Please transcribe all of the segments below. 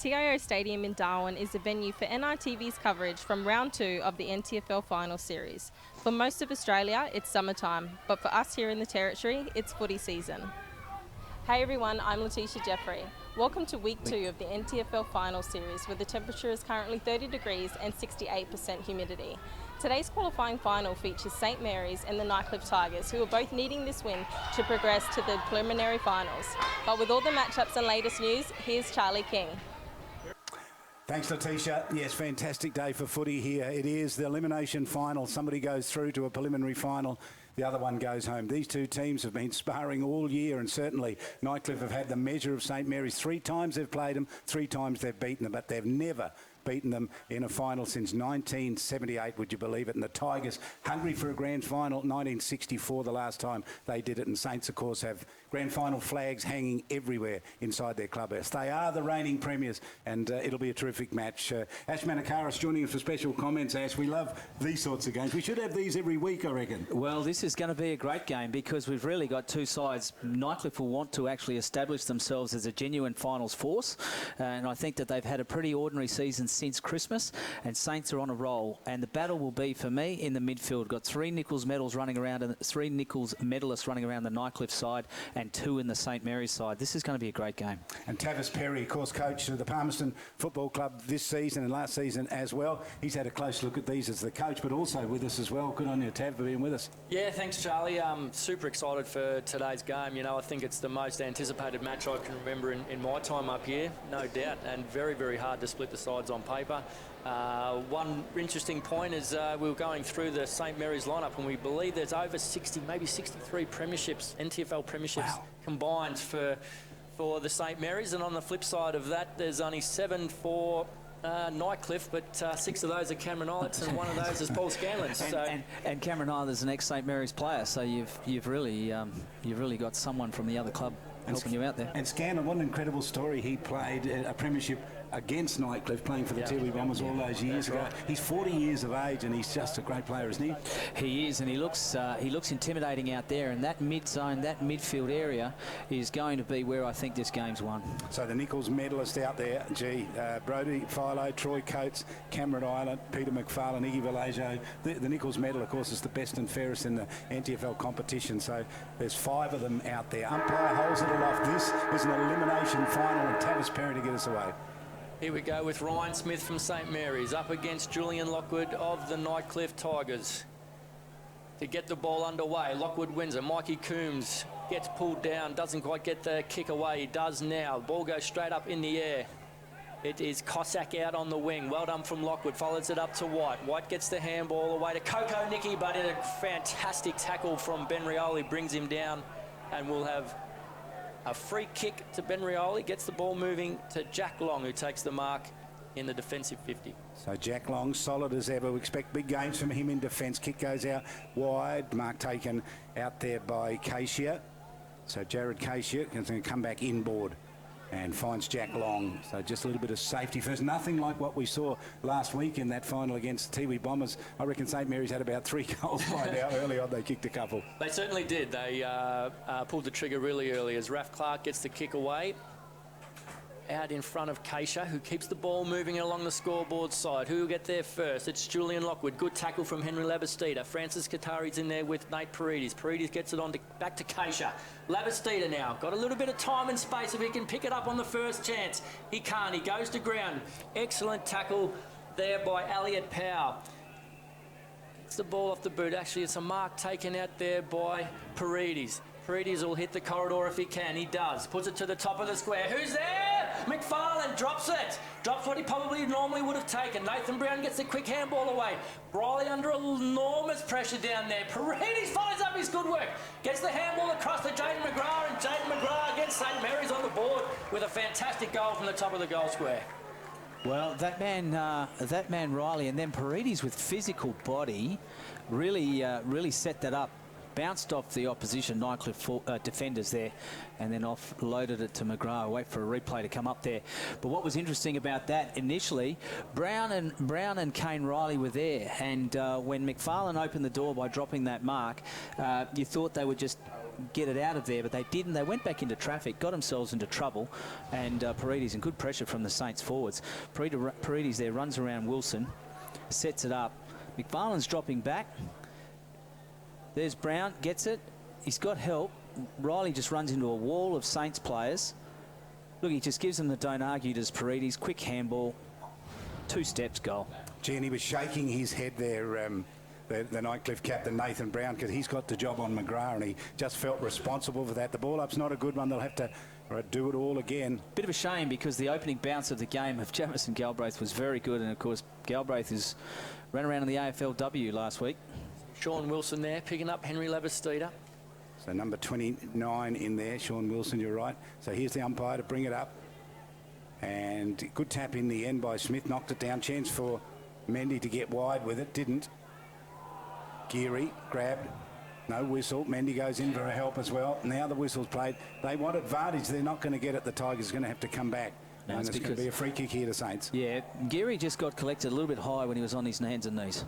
TIO Stadium in Darwin is the venue for NITV's coverage from round 2 of the NTFL final series. For most of Australia, it's summertime, but for us here in the Territory, it's footy season. Hey everyone, I'm Letitia Jeffrey. Welcome to week 2 of the NTFL final series, where the temperature is currently 30 degrees and 68% humidity. Today's qualifying final features St Mary's and the Nightcliff Tigers, who are both needing this win to progress to the preliminary finals. But with all the matchups and latest news, here's Charlie King. Thanks, Letitia. Yes, fantastic day for footy here. It is the elimination final. Somebody goes through to a preliminary final. The other one goes home. These two teams have been sparring all year, and certainly Nightcliff have had the measure of St Mary's. 3 times they've played them, 3 times they've beaten them, but they've never beaten them in a final since 1978, would you believe it? And the Tigers, hungry for a grand final, 1964 the last time they did it. And Saints, of course, have grand final flags hanging everywhere inside their clubhouse. They are the reigning premiers, and it'll be a terrific match. Ash Manakaris joining us for special comments. Ash, we love these sorts of games. We should have these every week, I reckon. Well, this is going to be a great game because we've really got two sides. Nightcliff will want to actually establish themselves as a genuine finals force, and I think that they've had a pretty ordinary season since Christmas, and Saints are on a roll. And the battle will be, for me, in the midfield. Got 3 Nichols medals running around, and 3 Nichols medalists running around the Nightcliff side, and 2 in the St Mary's side. This is going to be a great game. And Tavis Perry, of course, coach of the Palmerston Football Club this season and last season as well. He's had a close look at these as the coach, but also with us as well. Good on you, Tav, for being with us. Yeah, thanks, Charlie. I'm super excited for today's game. You know, I think it's the most anticipated match I can remember in my time up here, no doubt, and very, very hard to split the sides on paper. One interesting point is we were going through the St Mary's lineup, and we believe there's over 60, maybe 63 premierships, NTFL premierships combined for the St Mary's. And on the flip side of that, there's only 7 for Nightcliff, but 6 of those are Cameron Islets, and 1 of those is Paul Scanlon. And Cameron Islets is an ex-St Mary's player, so you've really got someone from the other club helping you out there. And Scanlon, what an incredible story. He played a premiership against Nightcliff, playing for the Tiwi Bombers all those years ago. He's 40 years of age, and he's just a great player, isn't he? He is, and he looks intimidating out there, and that mid-zone, that midfield area is going to be where I think this game's won. So the Nichols medalists out there, Brodie Philo, Troy Coates, Cameron Island, Peter McFarlane, Iggy Vallejo. The Nichols medal, of course, is the best and fairest in the NTFL competition, so there's 5 of them out there. Umpire holds it aloft. This is an elimination final, and Tavis Perry to get us away. Here we go with Ryan Smith from St Mary's up against Julian Lockwood of the Nightcliff Tigers. To get the ball underway, Lockwood wins it. Mikey Coombs gets pulled down, doesn't quite get the kick away. He does now. Ball goes straight up in the air. It is Cossack out on the wing. Well done from Lockwood. Follows it up to White. White gets the handball away to Coco Nicky, but in a fantastic tackle from Ben Rioli brings him down, and we'll have a free kick to Ben Rioli, gets the ball moving to Jack Long, who takes the mark in the defensive 50. So Jack Long, solid as ever. We expect big games from him in defence. Kick goes out wide. Mark taken out there by Cashier. So Jared Cashier is going to come back inboard and finds Jack Long. So just a little bit of safety first. Nothing like what we saw last week in that final against the Tiwi Bombers. I reckon St Mary's had about 3 goals by now. Early on, they kicked a couple. They certainly did. They pulled the trigger really early as Raf Clark gets the kick away. Out in front of Keisha, who keeps the ball moving along the scoreboard side. Who will get there first? It's Julian Lockwood. Good tackle from Henry Labastida. Francis Katari's in there with Nate Paredes. Paredes gets it on back to Keisha. Labastida now. Got a little bit of time and space if he can pick it up on the first chance. He can't. He goes to ground. Excellent tackle there by Elliot Powell. It's the ball off the boot. Actually, it's a mark taken out there by Paredes. Paredes will hit the corridor if he can. He does. Puts it to the top of the square. Who's there? McFarlane drops it. Drops what he probably normally would have taken. Nathan Brown gets the quick handball away. Briley under enormous pressure down there. Paredes follows up his good work. Gets the handball across to Jaden McGrath, and Jaden McGrath against St Mary's on the board with a fantastic goal from the top of the goal square. Well, that man Riley, and then Paredes with physical body really set that up. Bounced off the opposition Nightcliff defenders there, and then offloaded it to McGrath. Wait for a replay to come up there. But what was interesting about that initially, Brown and Kane Riley were there, and when McFarlane opened the door by dropping that mark, you thought they would just get it out of there, but they didn't. They went back into traffic, got themselves into trouble, and Paredes in good pressure from the Saints forwards. Paredes there runs around Wilson, sets it up. McFarlane's dropping back. There's Brown, gets it. He's got help. Riley just runs into a wall of Saints players. Look, he just gives them the don't argue to Paredes. Quick handball. 2 steps, goal. Gee, and he was shaking his head there, the Nightcliff captain, Nathan Brown, because he's got the job on McGrath, and he just felt responsible for that. The ball up's not a good one. They'll have to do it all again. Bit of a shame, because the opening bounce of the game of Jamison Galbraith was very good, and of course Galbraith ran around in the AFLW last week. Sean Wilson there picking up Henry Labastida. So number 29 in there, Sean Wilson, you're right. So here's the umpire to bring it up. And good tap in the end by Smith, knocked it down. Chance for Mendy to get wide with it, didn't. Geary grabbed, no whistle. Mendy goes in for a help as well. Now the whistle's played. They want advantage. They're not going to get it. The Tigers are going to have to come back. No, and it's going to be a free kick here to Saints. Yeah, Geary just got collected a little bit high when he was on his hands and knees.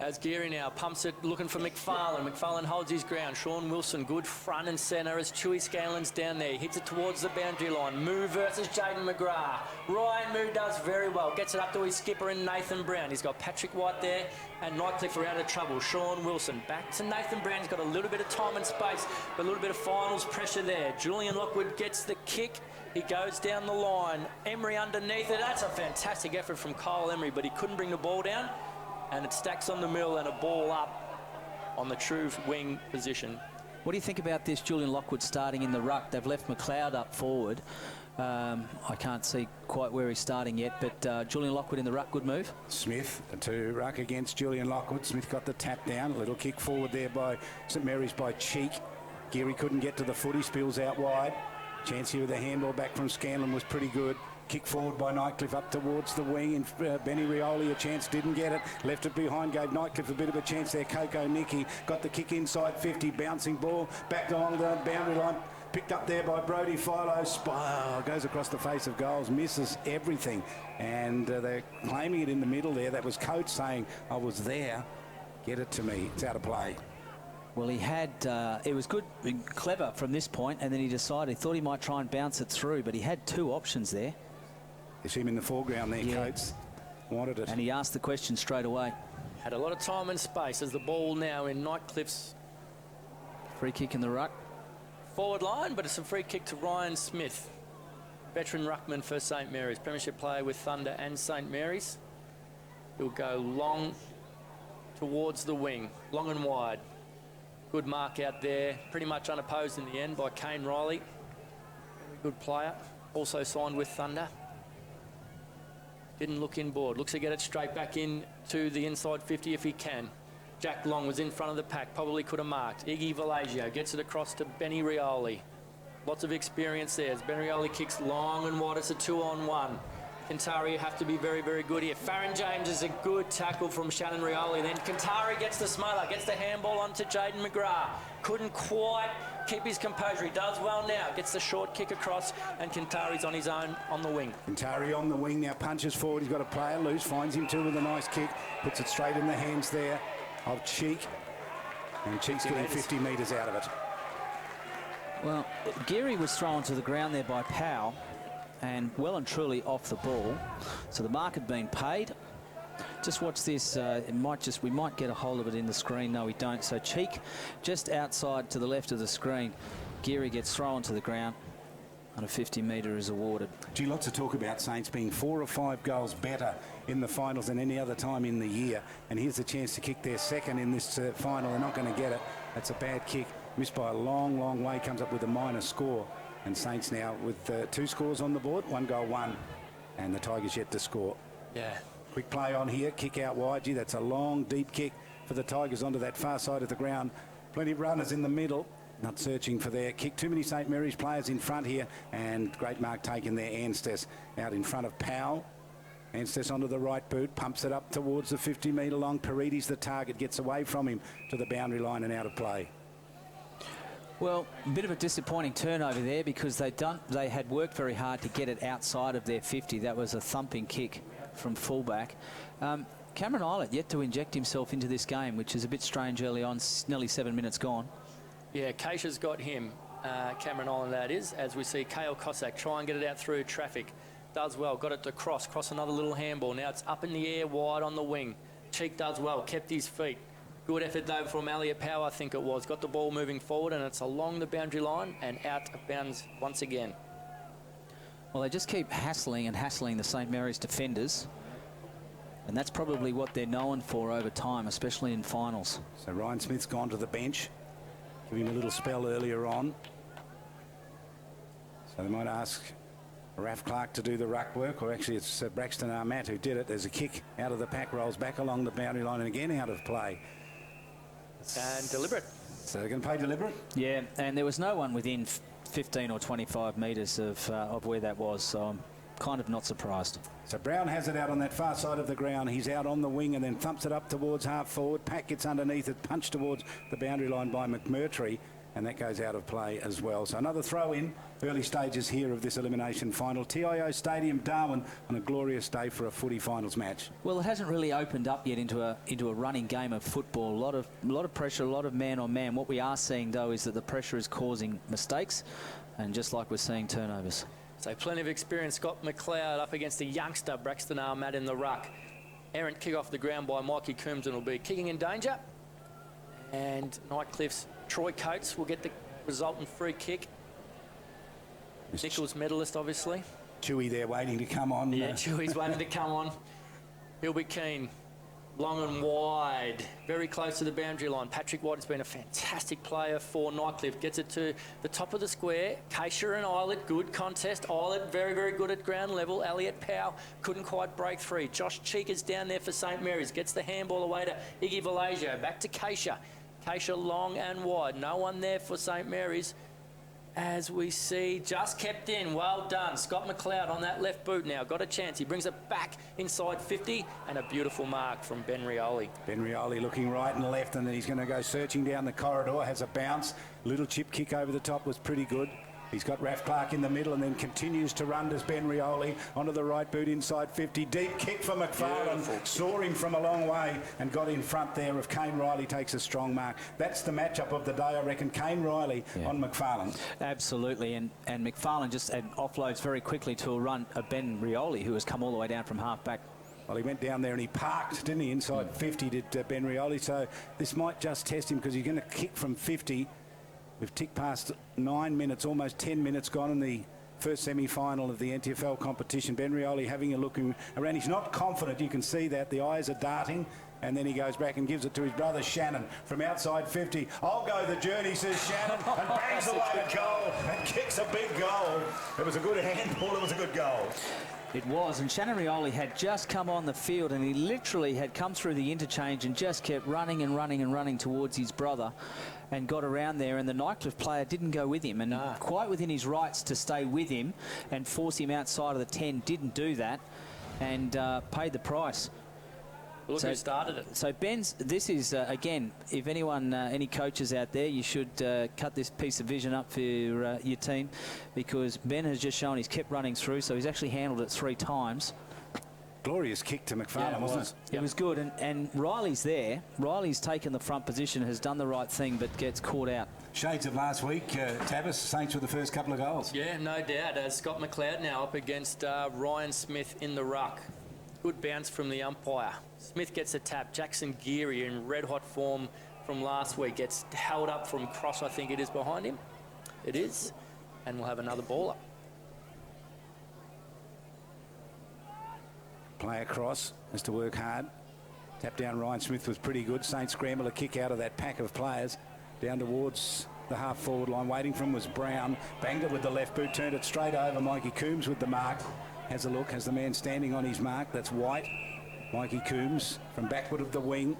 As Geary now pumps it, looking for McFarlane. McFarlane holds his ground. Sean Wilson, good front and centre as Chewy Scanlon's down there. He hits it towards the boundary line. Moo versus Jaden McGrath. Ryan Moo does very well. Gets it up to his skipper in Nathan Brown. He's got Patrick White there and Nightcliff are out of trouble. Sean Wilson back to Nathan Brown. He's got a little bit of time and space, but a little bit of finals pressure there. Julian Lockwood gets the kick. He goes down the line. Emery underneath it. That's a fantastic effort from Kyle Emery, but he couldn't bring the ball down. And it stacks on the middle and a ball up on the true wing position. What do you think about this Julian Lockwood starting in the ruck? They've left McLeod up forward. I can't see quite where he's starting yet, but Julian Lockwood in the ruck, good move. Smith to ruck against Julian Lockwood. Smith got the tap down. A little kick forward there by St Mary's by Cheek. Geary couldn't get to the footy, spills out wide. Chance here with the handball back from Scanlon was pretty good. Kick forward by Nightcliff up towards the wing, and Benny Rioli a chance, didn't get it. Left it behind, gave Nightcliff a bit of a chance there. Coco Nicky got the kick inside 50, bouncing ball back along the boundary line. Picked up there by Brodie Philo. Goes across the face of goals, misses everything. And they're claiming it in the middle there. That was Coates saying, I was there. Get it to me. It's out of play. Well, he had, it was good, clever from this point, and then he decided, he thought he might try and bounce it through, but he had 2 options there. You see him in the foreground there, yeah. Coates. Wanted it. And he asked the question straight away. Had a lot of time and space as the ball now in Nightcliff's free kick in the ruck. Forward line, but it's a free kick to Ryan Smith. Veteran ruckman for St Mary's. Premiership player with Thunder and St Mary's. He'll go long towards the wing. Long and wide. Good mark out there. Pretty much unopposed in the end by Kane Riley. Very good player. Also signed with Thunder. Didn't look inboard. Looks to get it straight back in to the inside 50 if he can. Jack Long was in front of the pack. Probably could have marked. Iggy Valagio gets it across to Benny Rioli. Lots of experience there. As Benny Rioli kicks long and wide. It's a 2-on-1. Kantari have to be very, very good here. Farron James is a good tackle from Shannon Rioli. Then Kantari gets the smolar, gets the handball onto Jaden McGrath. Couldn't quite keep his composure. He does well now. Gets the short kick across, and Kantari's on his own on the wing. Kantari on the wing now, punches forward. He's got a player loose, finds him too with a nice kick. Puts it straight in the hands there of Cheek. And Cheek's getting 50 metres out of it. Well, Geary was thrown to the ground there by Powell, and well and truly off the ball. So the mark had been paid. Just watch this. We might get a hold of it in the screen. No, we don't. So Cheek just outside to the left of the screen. Geary gets thrown to the ground, and a 50-metre is awarded. Gee, lots of talk about Saints being 4 or 5 goals better in the finals than any other time in the year. And here's the chance to kick their second in this final. They're not going to get it. That's a bad kick. Missed by a long, long way. Comes up with a minor score. And Saints now with 2 scores on the board, 1 goal, 1. And the Tigers yet to score. Yeah. Quick play on here, kick out wide. Gee, that's a long, deep kick for the Tigers onto that far side of the ground. Plenty of runners in the middle, not searching for their kick. Too many St Mary's players in front here, and great mark taken there. Anstess out in front of Powell. Anstess onto the right boot, pumps it up towards the 50-metre long. Paredes the target, gets away from him to the boundary line and out of play. Well, a bit of a disappointing turnover there because they had worked very hard to get it outside of their 50. That was a thumping kick from fullback. Cameron Eilert yet to inject himself into this game, which is a bit strange early on. Nearly 7 minutes gone. Yeah, Keisha's got him. Cameron Island, that is, as we see Kale Cossack try and get it out through traffic. Does well, got it to cross another little handball. Now it's up in the air, wide on the wing. Cheek does well, kept his feet. Good effort though from Elliot Power, I think it was. Got the ball moving forward, and it's along the boundary line and out of bounds once again. Well, they just keep hassling the St Mary's defenders, and that's probably what they're known for over time, especially in finals. So Ryan Smith's gone to the bench. Give him a little spell earlier on. So they might ask Raf Clark to do the ruck work, or actually it's Braxton Armat who did it. There's a kick out of the pack, rolls back along the boundary line and again out of play. And deliberate. So they're going to play deliberate? Yeah, and there was no one within 15 or 25 metres of where that was, so I'm kind of not surprised. So Brown has it out on that far side of the ground. He's out on the wing and then thumps it up towards half forward. Pack gets underneath it, punched towards the boundary line by McMurtry, and that goes out of play as well. So another throw in, early stages here of this elimination final. TIO Stadium, Darwin, on a glorious day for a footy finals match. Well, it hasn't really opened up yet into a running game of football. A lot of pressure, a lot of man on man. What we are seeing though is that the pressure is causing mistakes, and just like we're seeing turnovers. So plenty of experience. Scott McLeod up against a youngster, Braxton Armat in the ruck. Errant kick off the ground by Mikey Coombs, and will be kicking in danger. And Nightcliff's Troy Coates will get the resultant free kick. Nichols medalist, obviously. Chewy there waiting to come on. Yeah, Chewy's waiting to come on. He'll be keen. Long and wide, very close to the boundary line. Patrick White has been a fantastic player for Nightcliff. Gets it to the top of the square. Keisha and Eilert, good contest. Eilert, very, very good at ground level. Elliot Powell couldn't quite break free. Josh Cheek is down there for St Mary's. Gets the handball away to Iggy Vallejo. Back to Keisha. Keisha long and wide. No one there for St Mary's. As we see, just kept in. Well done. Scott McLeod on that left boot now. Got a chance. He brings it back inside 50, and a beautiful mark from Ben Rioli. Ben Rioli looking right and left, and then he's going to go searching down the corridor. Has a bounce. Little chip kick over the top was pretty good. He's got Raf Clark in the middle and then continues to run as Ben Rioli onto the right boot inside 50. Deep kick for McFarlane. Soaring from a long way and got in front there of Kane Riley. Takes a strong mark. That's the matchup of the day, I reckon. Kane Riley on McFarlane. Absolutely, and McFarlane just offloads very quickly to a run of Ben Rioli, who has come all the way down from half back. Well, he went down there and he parked, didn't he? Inside 50 did Ben Rioli. So this might just test him because he's going to kick from 50. We've ticked past 9 minutes, almost 10 minutes gone in the first semi-final of the NTFL competition. Ben Rioli having a look around. He's not confident, you can see that. The eyes are darting, and then he goes back and gives it to his brother Shannon from outside 50. I'll go the journey, says Shannon, and bangs away a goal and kicks a big goal. It was a good handball, it was a good goal. It was, and Shannon Rioli had just come on the field, and he literally had come through the interchange and just kept running and running and running towards his brother and got around there, and the Nightcliff player didn't go with him, and quite within his rights to stay with him and force him outside of the 10, didn't do that, and paid the price. Look who started it. So this is, again, if anyone, any coaches out there, you should cut this piece of vision up for your team, because Ben has just shown he's kept running through, so he's actually handled it 3 times. Glorious kick to McFarlane, wasn't it? It was good, and Riley's there. Riley's taken the front position, has done the right thing, but gets caught out. Shades of last week, Tavis, Saints with the first couple of goals. Yeah, no doubt. As Scott McLeod now up against Ryan Smith in the ruck. Good bounce from the umpire. Smith gets a tap. Jackson Geary in red-hot form from last week gets held up from cross, I think it is, behind him. It is. And we'll have another ball up. Play across, has to work hard. Tap down Ryan Smith was pretty good. Saints scramble a kick out of that pack of players. Down towards the half-forward line. Waiting for him was Brown. Banged it with the left boot, turned it straight over. Mikey Coombs with the mark. Has a look, has the man standing on his mark. That's White. Mikey Coombs from backward of the wing.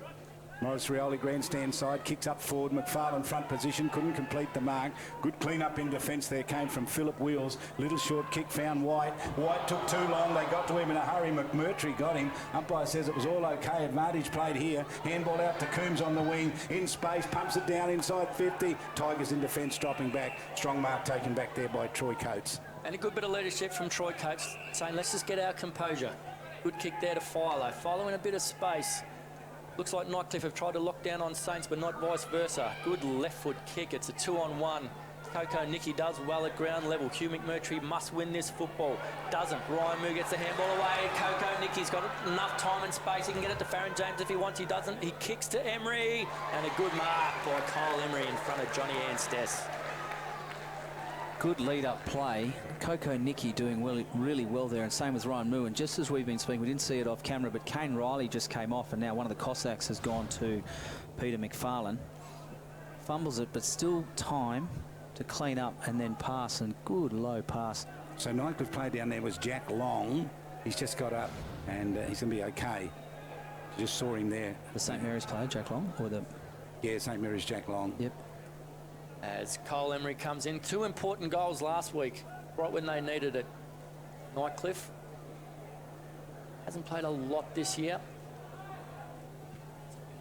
Morris Rioli grandstand side, kicks up forward. McFarlane front position, couldn't complete the mark. Good clean up in defence there came from Philip Wheels. Little short kick found White. White took too long, they got to him in a hurry. McMurtry got him. Umpire says it was all okay. Advantage played here. Handball out to Coombs on the wing. In space, pumps it down inside 50. Tigers in defence dropping back. Strong mark taken back there by Troy Coates. And a good bit of leadership from Troy Coates, saying let's just get our composure. Good kick there to Philo. Philo in a bit of space. Looks like Nightcliff have tried to lock down on Saints, but not vice versa. Good left foot kick. It's a 2-on-1. Coco Nicky does well at ground level. Hugh McMurtry must win this football. Doesn't. Ryan Moo gets the handball away. Coco Nicky's got enough time and space. He can get it to Farron James if he wants. He doesn't. He kicks to Emery. And a good mark by Kyle Emery in front of Johnny Anstess. Good lead-up play. Coco Nicky doing really well there, and same with Ryan Moo. And just as we've been speaking, we didn't see it off camera, but Kane Riley just came off, and now one of the Cossacks has gone to Peter McFarlane. Fumbles it, but still time to clean up and then pass, and good low pass. So Nightcliff play down there was Jack Long. He's just got up, and he's going to be okay. Just saw him there. The St Mary's player, Jack Long, or the... Yeah, St Mary's Jack Long. Yep. As Kyle Emery comes in. 2 important goals last week, right when they needed it. Nightcliff hasn't played a lot this year.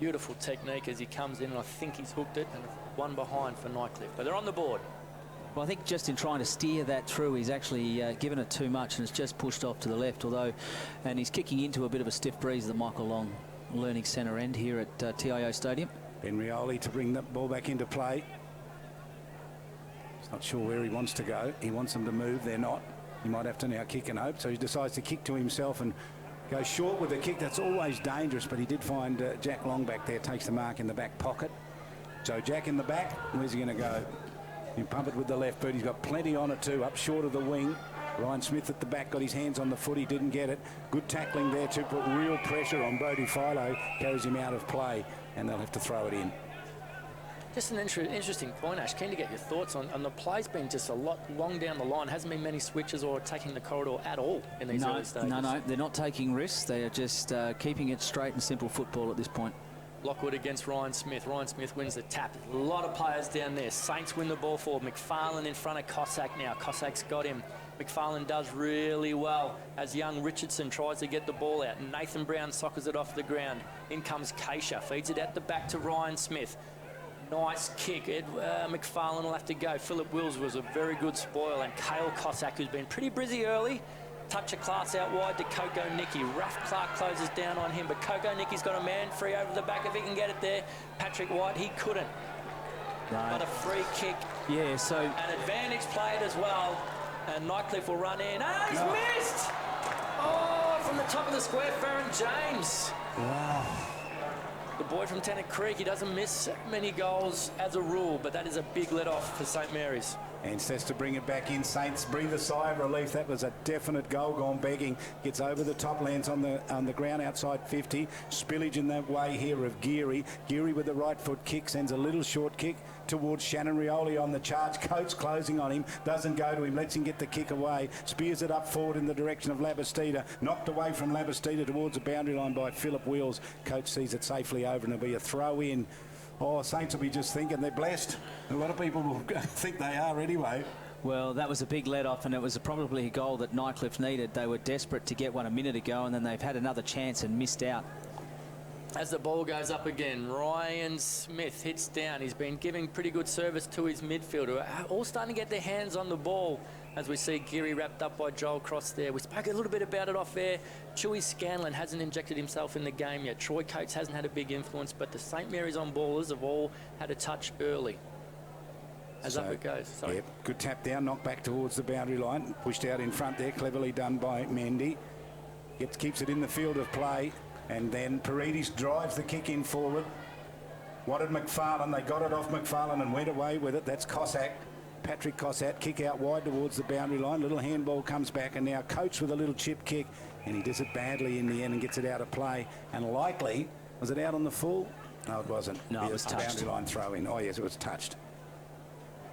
Beautiful technique as he comes in, and I think he's hooked it, and one behind for Nightcliff. But they're on the board. Well, I think just in trying to steer that through, he's actually given it too much, and it's just pushed off to the left, and he's kicking into a bit of a stiff breeze at the Michael Long Learning Centre end here at TIO Stadium. Ben Rioli to bring that ball back into play. He's not sure where he wants to go. He wants them to move. They're not. He might have to now kick and hope. So he decides to kick to himself and go short with the kick. That's always dangerous, but he did find Jack Long back there. Takes the mark in the back pocket. So Jack in the back. Where's he going to go? You pump it with the left boot. He's got plenty on it too. Up short of the wing. Ryan Smith at the back got his hands on the foot. He didn't get it. Good tackling there to put real pressure on Brody Philo. Carries him out of play, and they'll have to throw it in. Just an interesting point, Ash. Keen to get your thoughts on the play's been just a lot long down the line. Hasn't been many switches or attacking the corridor at all in these early stages. No, they're not taking risks. They are just keeping it straight and simple football at this point. Lockwood against Ryan Smith. Ryan Smith wins the tap. A lot of players down there. Saints win the ball forward. McFarlane in front of Cossack now. Cossack's got him. McFarlane does really well as young Richardson tries to get the ball out. Nathan Brown soccers it off the ground. In comes Keisha. Feeds it out the back to Ryan Smith. Nice kick. McFarlane will have to go. Philip Wills was a very good spoil. And Cale Cossack, who's been pretty busy early. Touch of class out wide to Coco Nicky. Raph Clark closes down on him, but Coco Nicky's got a man free over the back if he can get it there. Patrick White, he couldn't. No. But a free kick. Yeah, so... An advantage played as well. And Nightcliff will run in. Ah, he's missed! Oh, from the top of the square, Farron James. Wow. The boy from Tennant Creek, he doesn't miss many goals as a rule, but that is a big let-off for St Mary's. And says to bring it back in. Saints breathe a sigh of relief. That was a definite goal gone begging. Gets over the top, lands on the ground outside 50. Spillage in that way here of Geary. Geary with the right foot kick sends a little short kick towards Shannon Rioli on the charge. Coates closing on him. Doesn't go to him. Lets him get the kick away. Spears it up forward in the direction of Labastida. Knocked away from Labastida towards the boundary line by Philip Wills. Coates sees it safely over and it'll be a throw in. Oh, Saints will be just thinking they're blessed. A lot of people will think they are anyway. Well, that was a big let-off, and it was probably a goal that Nightcliff needed. They were desperate to get one a minute ago, and then they've had another chance and missed out. As the ball goes up again, Ryan Smith hits down. He's been giving pretty good service to his midfielder. All starting to get their hands on the ball as we see Geary wrapped up by Joel Cross there. We spoke a little bit about it off air. Chewy Scanlon hasn't injected himself in the game yet. Troy Coates hasn't had a big influence, but the St Mary's on ballers have all had a touch early. As up it goes. Sorry. Yep, good tap down, knocked back towards the boundary line. Pushed out in front there, cleverly done by Mendy. Keeps it in the field of play. And then Paredes drives the kick in forward. Wanted McFarlane. They got it off McFarlane and went away with it. That's Cossack. Patrick Cossack, kick out wide towards the boundary line. Little handball comes back, and now Coates with a little chip kick, and he does it badly in the end and gets it out of play. And likely, was it out on the full? No, it wasn't. No, it was touched. Boundary line throw in. Oh yes, it was touched.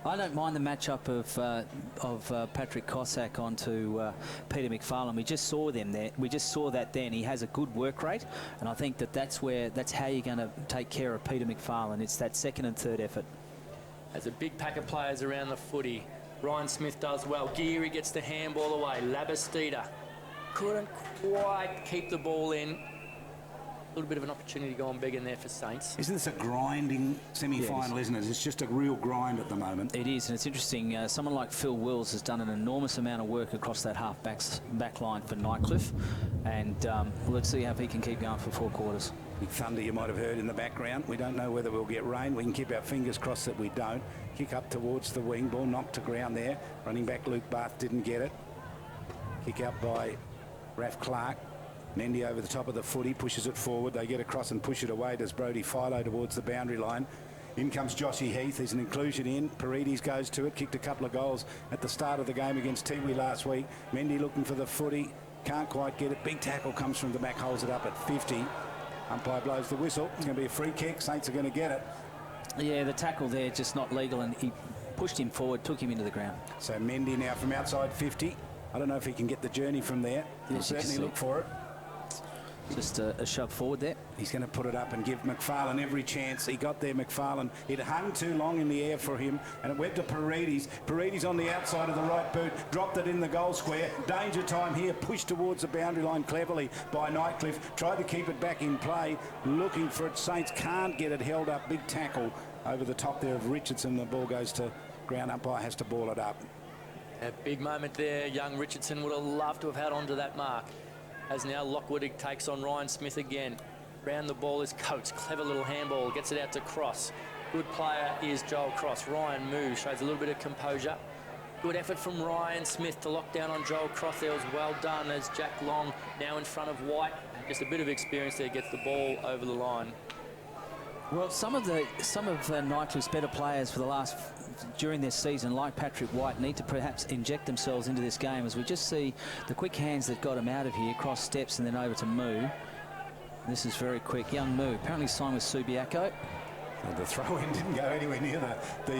I don't mind the matchup of Patrick Cossack onto Peter McFarlane. We just saw them there. We just saw that then. He has a good work rate, and I think that's how you're going to take care of Peter McFarlane. It's that second and third effort. There's a big pack of players around the footy. Ryan Smith does well. Geary gets the handball away. Labastida couldn't quite keep the ball in. A little bit of an opportunity going big in there for Saints. Isn't this a grinding semi-final, isn't it? It's just a real grind at the moment. It is, and it's interesting. Someone like Phil Wills has done an enormous amount of work across that back line for Nightcliff, and let's see how he can keep going for 4 quarters. Big thunder you might have heard in the background. We don't know whether we'll get rain. We can keep our fingers crossed that we don't. Kick up towards the wing. Ball knocked to ground there. Running back Luke Bath didn't get it. Kick out by Raf Clark. Mendy over the top of the footy, pushes it forward. They get across and push it away. Does Brody Philo towards the boundary line. In comes Joshy Heath. There's an inclusion in. Paredes goes to it. Kicked a couple of goals at the start of the game against Tiwi last week. Mendy looking for the footy. Can't quite get it. Big tackle comes from the back, holds it up at 50. Umpire blows the whistle. It's going to be a free kick. Saints are going to get it. Yeah, the tackle there just not legal, and he pushed him forward, took him into the ground. So Mendy now from outside 50. I don't know if he can get the journey from there. He'll certainly look for it. Just a shove forward there. He's going to put it up and give McFarlane every chance. He got there, McFarlane. It hung too long in the air for him, and it went to Paredes. Paredes on the outside of the right boot, dropped it in the goal square. Danger time here, pushed towards the boundary line cleverly by Nightcliff. Tried to keep it back in play, looking for it. Saints can't get it held up. Big tackle over the top there of Richardson. The ball goes to ground. Umpire has to ball it up. A big moment there. Young Richardson would have loved to have had onto that mark. As now Lockwood takes on Ryan Smith again. Round the ball is Coates. Clever little handball. Gets it out to Cross. Good player is Joel Cross. Ryan moves. Shows a little bit of composure. Good effort from Ryan Smith to lock down on Joel Cross. There was well done as Jack Long now in front of White. Just a bit of experience there. Gets the ball over the line. Well, some of Nightcliff's better players during this season, like Patrick White, need to perhaps inject themselves into this game, as we just see the quick hands that got him out of here, cross steps and then over to Moo. This is very quick. Young Moo, apparently signed with Subiaco. The throw-in didn't go anywhere near the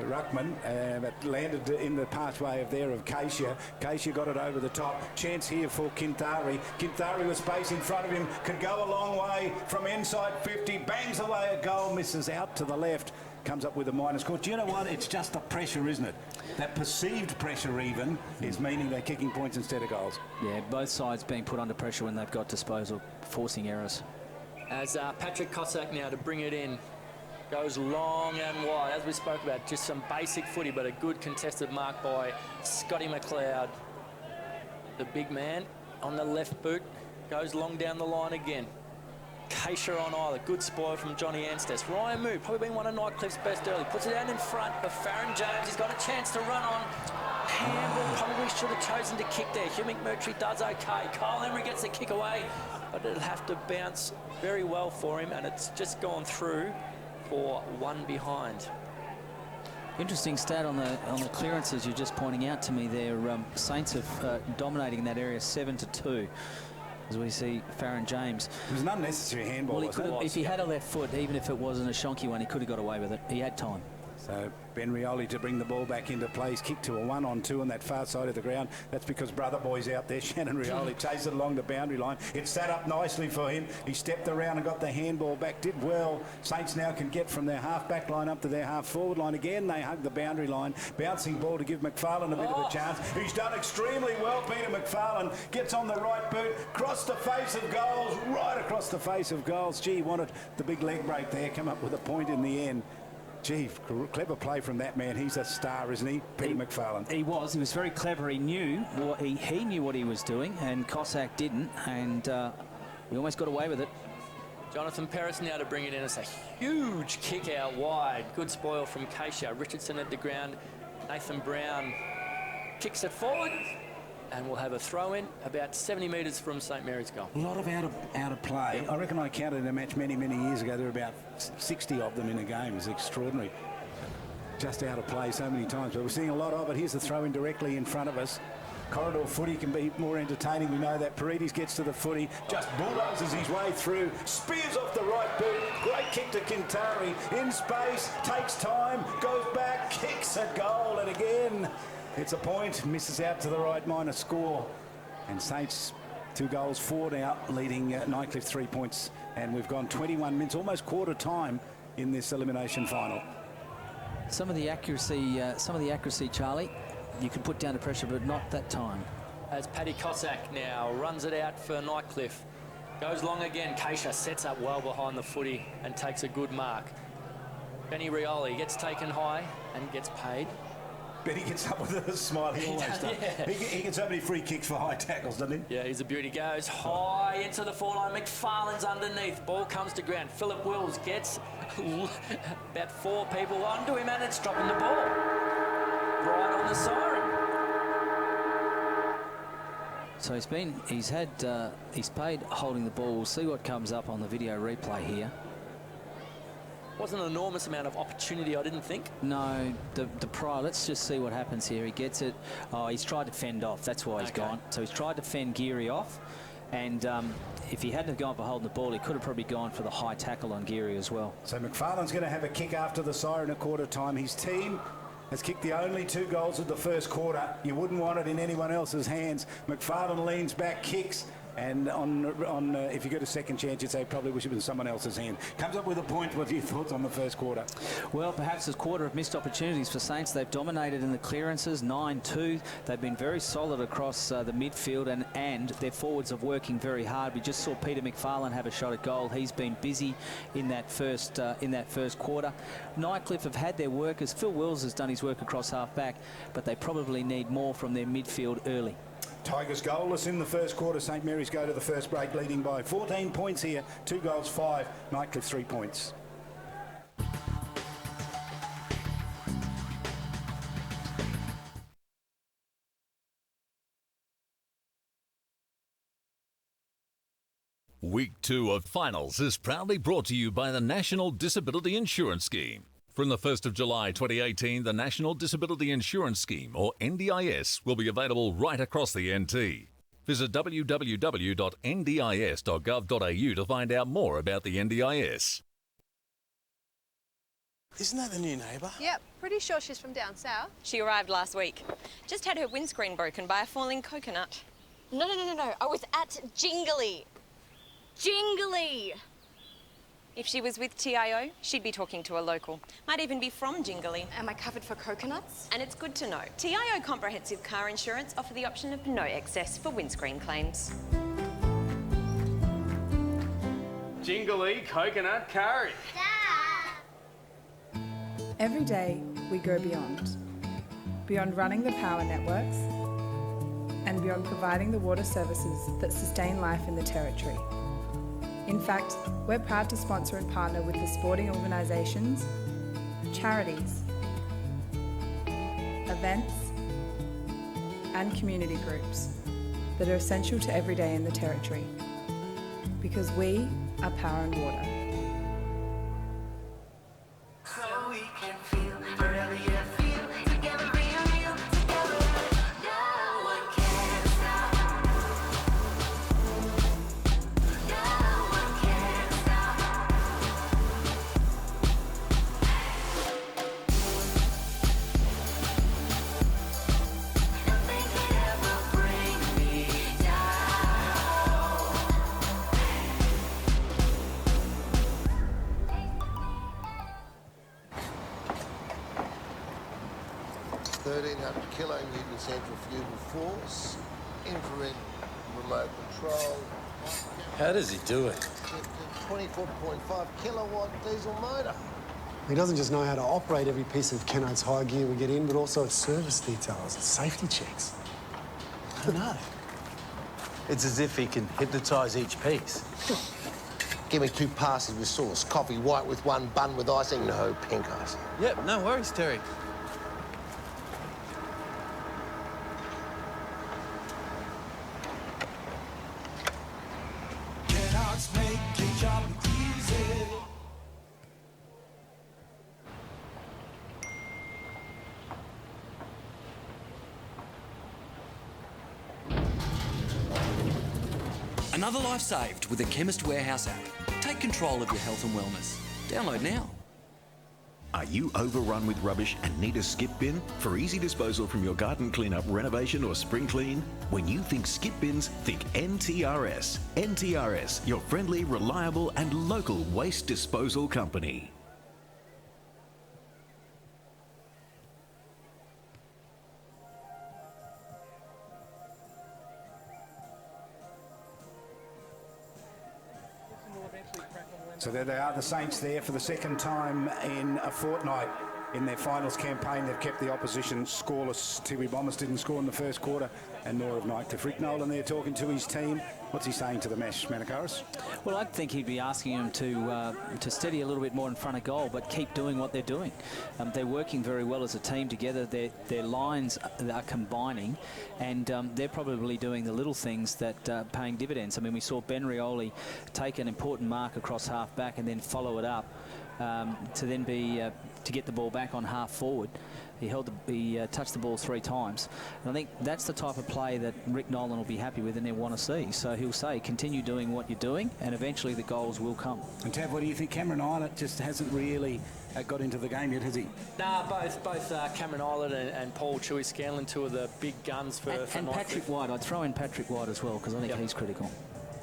ruckman, but landed in the pathway of Keisha. Keisha got it over the top. Chance here for Kintari. Kintari with space in front of him. Could go a long way from inside 50. Bangs away a goal. Misses out to the left. Comes up with a minus score. Do you know what? It's just the pressure, isn't it? That perceived pressure even is meaning they're kicking points instead of goals. Yeah, both sides being put under pressure when they've got disposal, forcing errors. As Patrick Cossack now to bring it in. Goes long and wide, as we spoke about. Just some basic footy, but a good contested mark by Scotty McLeod. The big man on the left boot goes long down the line again. Keisha on either. Good spoil from Johnny Anstess. Ryan Moo, probably been one of Nightcliff's best early. Puts it out in front of Farron James. He's got a chance to run on. Handball probably should have chosen to kick there. Hugh McMurtry does okay. Kyle Emery gets the kick away, but it'll have to bounce very well for him, and it's just gone through for one behind. Interesting stat on the clearances you're just pointing out to me there. Saints have dominating in that area 7-2. As we see Farron James. It was an unnecessary handball. Well, if he had a left foot, even if it wasn't a shonky one, he could have got away with it. He had time. So Ben Rioli to bring the ball back into play. He's kicked to a 1-on-2 on that far side of the ground. That's because brother boy's out there. Shannon Rioli chased it along the boundary line. It sat up nicely for him. He stepped around and got the handball back. Did well. Saints now can get from their half-back line up to their half-forward line. Again, they hug the boundary line. Bouncing ball to give McFarlane a bit of a chance. He's done extremely well. Peter McFarlane gets on the right boot. Cross the face of goals. Right across the face of goals. Gee, wanted the big leg break there. Come up with a point in the end. Gee, clever play from that man. He's a star, isn't he, Peter McFarlane? He was. He was very clever. He knew what he was doing, and Cossack didn't, and he almost got away with it. Jonathan Paris now to bring it in. It's a huge kick out wide. Good spoil from Keisha. Richardson at the ground. Nathan Brown kicks it forward, and we'll have a throw in about 70 metres from St Mary's goal. A lot of out of play. I reckon I counted a match many years ago. There were about 60 of them in a game. It's extraordinary. Just out of play so many times. But we're seeing a lot of it. Here's the throw in directly in front of us. Corridor footy can be more entertaining. We know that. Paredes gets to the footy, just bulldozes his way through, spears off the right boot. Great kick to Kintari. In space, takes time, goes back, kicks a goal, and again, it's a point, misses out to the right, minor score. And Saints 2 goals, 4 now, leading Nightcliff 3 points. And we've gone 21 minutes, almost quarter time in this elimination final. Some of the accuracy, Charlie, you can put down the pressure, but not that time. As Paddy Cossack now runs it out for Nightcliff. Goes long again. Keisha sets up well behind the footy and takes a good mark. Benny Rioli gets taken high and gets paid. Bet he gets up with a smile. He always does. Yeah. He gets so many free kicks for high tackles, doesn't he? Yeah, he's a beauty. Goes high into the forline. McFarlane's underneath. Ball comes to ground. Philip Wills gets about 4 people onto him, and it's dropping the ball. Right on the siren. So he's paid holding the ball. We'll see what comes up on the video replay here. Wasn't an enormous amount of opportunity, I didn't think. No, the prior, let's just see what happens here. He gets it. Oh, he's tried to fend off. That's why he's gone. So he's tried to fend Geary off. And if he hadn't gone for holding the ball, he could have probably gone for the high tackle on Geary as well. So McFarlane's going to have a kick after the siren at quarter time. His team has kicked the only 2 goals of the first quarter. You wouldn't want it in anyone else's hands. McFarlane leans back, kicks, and if you get a second chance, you'd say probably wish it was in someone else's hand. Comes up with a point. What are your thoughts on the first quarter? Well, perhaps a quarter of missed opportunities for Saints. They've dominated in the clearances, 9-2. They've been very solid across the midfield, and their forwards are working very hard. We just saw Peter McFarlane have a shot at goal. He's been busy in that first quarter. Nightcliff have had their workers. Phil Wills has done his work across half back, but they probably need more from their midfield early. Tigers goalless in the first quarter. St Mary's go to the first break leading by 14 points here. 2 goals, 5. Nightcliff 3 points. Week 2 of finals is proudly brought to you by the National Disability Insurance Scheme. From the 1st of July 2018, the National Disability Insurance Scheme, or NDIS, will be available right across the NT. Visit www.ndis.gov.au to find out more about the NDIS. Isn't that the new neighbour? Yep, pretty sure she's from down south. She arrived last week. Just had her windscreen broken by a falling coconut. No. I was at Jingly. Jingly! If she was with TIO, she'd be talking to a local. Might even be from Jingly. Am I covered for coconuts? And it's good to know. TIO Comprehensive Car Insurance offer the option of no excess for windscreen claims. Jingly coconut curry. Every day we go beyond. Beyond running the power networks and beyond providing the water services that sustain life in the Territory. In fact, we're proud to sponsor and partner with the sporting organisations, charities, events and community groups that are essential to every day in the Territory. Because we are power and water. So we can feel wherever you feel together, real together. No one can stop. No one can stop. Nothing can ever bring me down. 1,300 kilonewton centrifugal force, infrared remote control. How does he do it? 24.5 kilowatt diesel motor. He doesn't just know how to operate every piece of Kennard's high gear we get in, but also its service details, its safety checks. I don't know. It's as if he can hypnotise each piece. Give me 2 passes with sauce, coffee white with 1 bun with icing, no pink icing. Yep, no worries, Terry. Another life saved with the Chemist Warehouse app. Take control of your health and wellness. Download now. Are you overrun with rubbish and need a skip bin? For easy disposal from your garden cleanup, renovation or spring clean? When you think skip bins, think NTRS. NTRS, your friendly, reliable and local waste disposal company. So there they are, the Saints there for the second time in a fortnight. in their finals campaign. They've kept the opposition scoreless. Tiwi Bombers didn't score in the first quarter, and nor have Nightcliff. Rick Nolan there talking to his team. What's he saying to the Mesh, Manakaris? Well, I think he'd be asking them to steady a little bit more in front of goal, but keep doing what they're doing. They're working very well as a team together. Their lines are combining, and they're probably doing the little things that are paying dividends. I mean, we saw Ben Rioli take an important mark across half back and then follow it up to then be to get the ball back on half forward. He touched the ball 3 times. And I think that's the type of play that Rick Nolan will be happy with and he'll want to see. So he'll say, continue doing what you're doing, and eventually the goals will come. And Tav, what do you think? Cameron Islet just hasn't really got into the game yet, has he? Nah, both Cameron Islet and Paul Chewy Scanlon, 2 of the big guns for and Patrick White. I'd throw in Patrick White as well, because I think he's critical.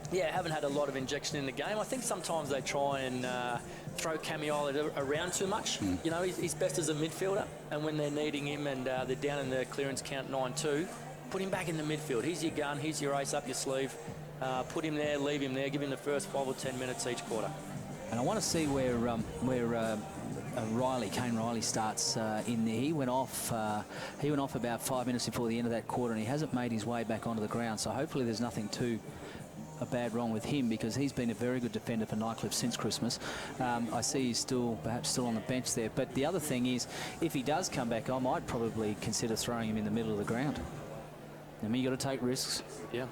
Yeah, haven't had a lot of injection in the game. I think sometimes they try and throw Cammy Islet around too much. You know, he's best as a midfielder, and when they're needing him and they're down in the clearance count 9-2, put him back in the midfield. He's your gun, he's your ace up your sleeve. Put him there, leave him there, give him the first 5 or 10 minutes each quarter. And I want to see where Kane Riley starts in there. He went off about 5 minutes before the end of that quarter, and he hasn't made his way back onto the ground. So hopefully there's nothing too bad wrong with him, because he's been a very good defender for Nightcliff since Christmas. I see he's perhaps still on the bench there. But the other thing is, if he does come back, I might probably consider throwing him in the middle of the ground. I mean, you've got to take risks. Yeah.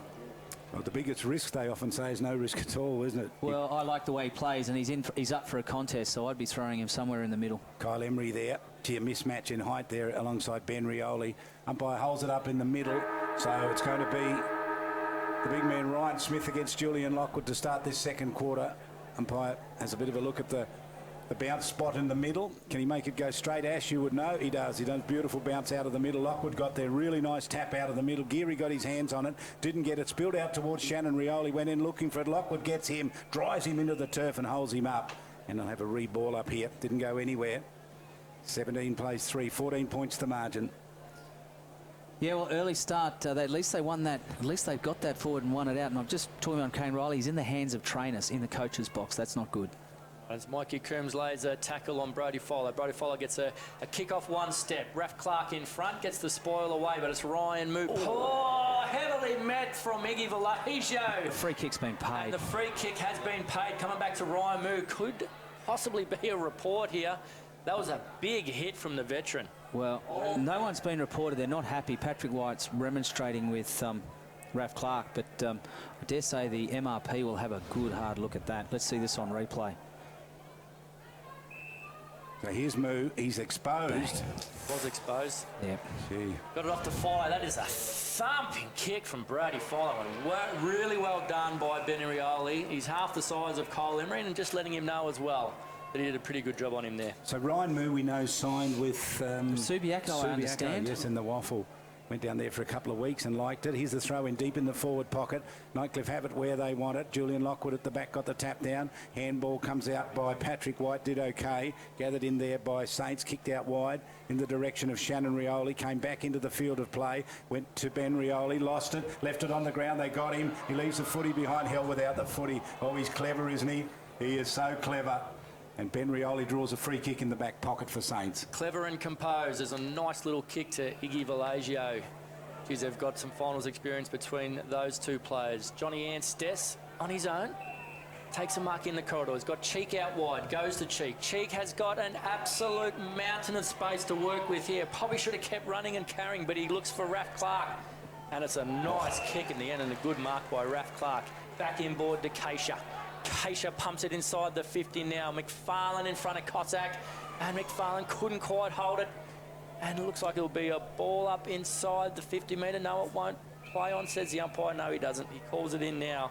Well, the biggest risk, they often say, is no risk at all, isn't it? Well, I like the way he plays, and he's up for a contest, so I'd be throwing him somewhere in the middle. Kyle Emery there. See a mismatch in height there alongside Ben Rioli. Umpire holds it up in the middle, so it's going to be the big man Ryan Smith against Julian Lockwood to start this second quarter. Umpire has a bit of a look at the bounce spot in the middle. Can he make it go straight? Ash, you would know. He does. He does beautiful bounce out of the middle. Lockwood got there. Really nice tap out of the middle. Geary got his hands on it. Didn't get it. Spilled out towards Shannon Rioli. Went in looking for it. Lockwood gets him. Drives him into the turf and holds him up. And they'll have a re-ball up here. Didn't go anywhere. 17 plays 3. 14 points the margin. Yeah, well, early start. At least they won that. At least they've got that forward and won it out. And I'm just talking on Kane Riley. He's in the hands of trainers in the coach's box. That's not good. As Mikey Coombs lays a tackle on Brody Fowler. Brody Fowler gets a kick-off one step. Raf Clark in front, gets the spoil away, but it's Ryan Moo. Oh, heavily met from Iggy Vallejo. The free kick's been paid. And the free kick has been paid. Coming back to Ryan Moo. Could possibly be a report here. That was a big hit from the veteran. Well, no one's been reported. They're not happy. Patrick White's remonstrating with Raf Clark, but I dare say the MRP will have a good hard look at that. Let's see this on replay. So here's Moo. He's exposed. Was exposed. Yep. Gee. Got it off to Fowler. That is a thumping kick from Brody Fowler. Really well done by Ben Rioli. He's half the size of Kyle Emery, and just letting him know as well that he did a pretty good job on him there. So Ryan Moo, we know, signed with Subiaco, I understand. Yes, in the Waffle. Went down there for a couple of weeks and liked it. Here's the throw in deep in the forward pocket. Nightcliff have it where they want it. Julian Lockwood at the back got the tap down. Handball comes out by Patrick White, did okay. Gathered in there by Saints, kicked out wide in the direction of Shannon Rioli. Came back into the field of play. Went to Ben Rioli, lost it, left it on the ground. They got him. He leaves the footy behind. Hell without the footy. Oh, he's clever, isn't he? He is so clever. And Ben Rioli draws a free kick in the back pocket for Saints. Clever and composed. There's a nice little kick to Iggy Vallejo. Geez, they've got some finals experience between those two players. Johnny Anstess on his own. Takes a mark in the corridor. He's got Cheek out wide. Goes to Cheek. Cheek has got an absolute mountain of space to work with here. Probably should have kept running and carrying, but he looks for Raf Clark. And it's a nice kick in the end and a good mark by Raf Clark. Back inboard to Keisha. Keisha pumps it inside the 50 now. McFarlane in front of Cossack, and McFarlane couldn't quite hold it. And it looks like it'll be a ball up inside the 50 metre. No, it won't play on, says the umpire. No, he doesn't. He calls it in now.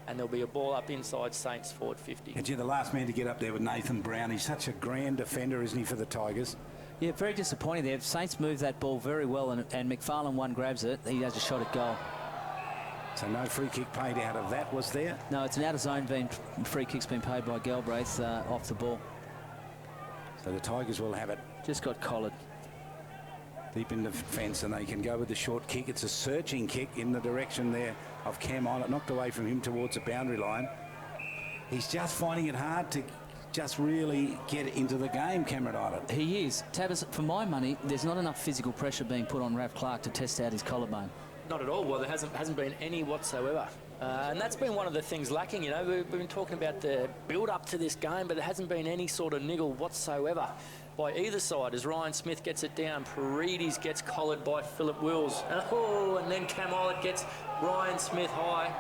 And there'll be a ball up inside Saints forward 50. And you're the last man to get up there with Nathan Brown. He's such a grand defender, isn't he, for the Tigers? Yeah, very disappointing there. Saints moved that ball very well, and McFarlane one grabs it. He has a shot at goal. So no free kick paid out of that, was there? No, it's an out-of-zone free kick's been paid by Galbraith off the ball. So the Tigers will have it. Just got collared. Deep in the fence, and they can go with the short kick. It's a searching kick in the direction there of Cam Islet, knocked away from him towards the boundary line. He's just finding it hard to just really get into the game, Cameron Island. He is. Tabbers, for my money, there's not enough physical pressure being put on Raf Clark to test out his collarbone. Not at all. Well, there hasn't been any whatsoever. And that's been one of the things lacking, you know. We've been talking about the build-up to this game, but there hasn't been any sort of niggle whatsoever by either side as Ryan Smith gets it down. Paredes gets collared by Philip Wills. And then Cam Islet gets Ryan Smith high.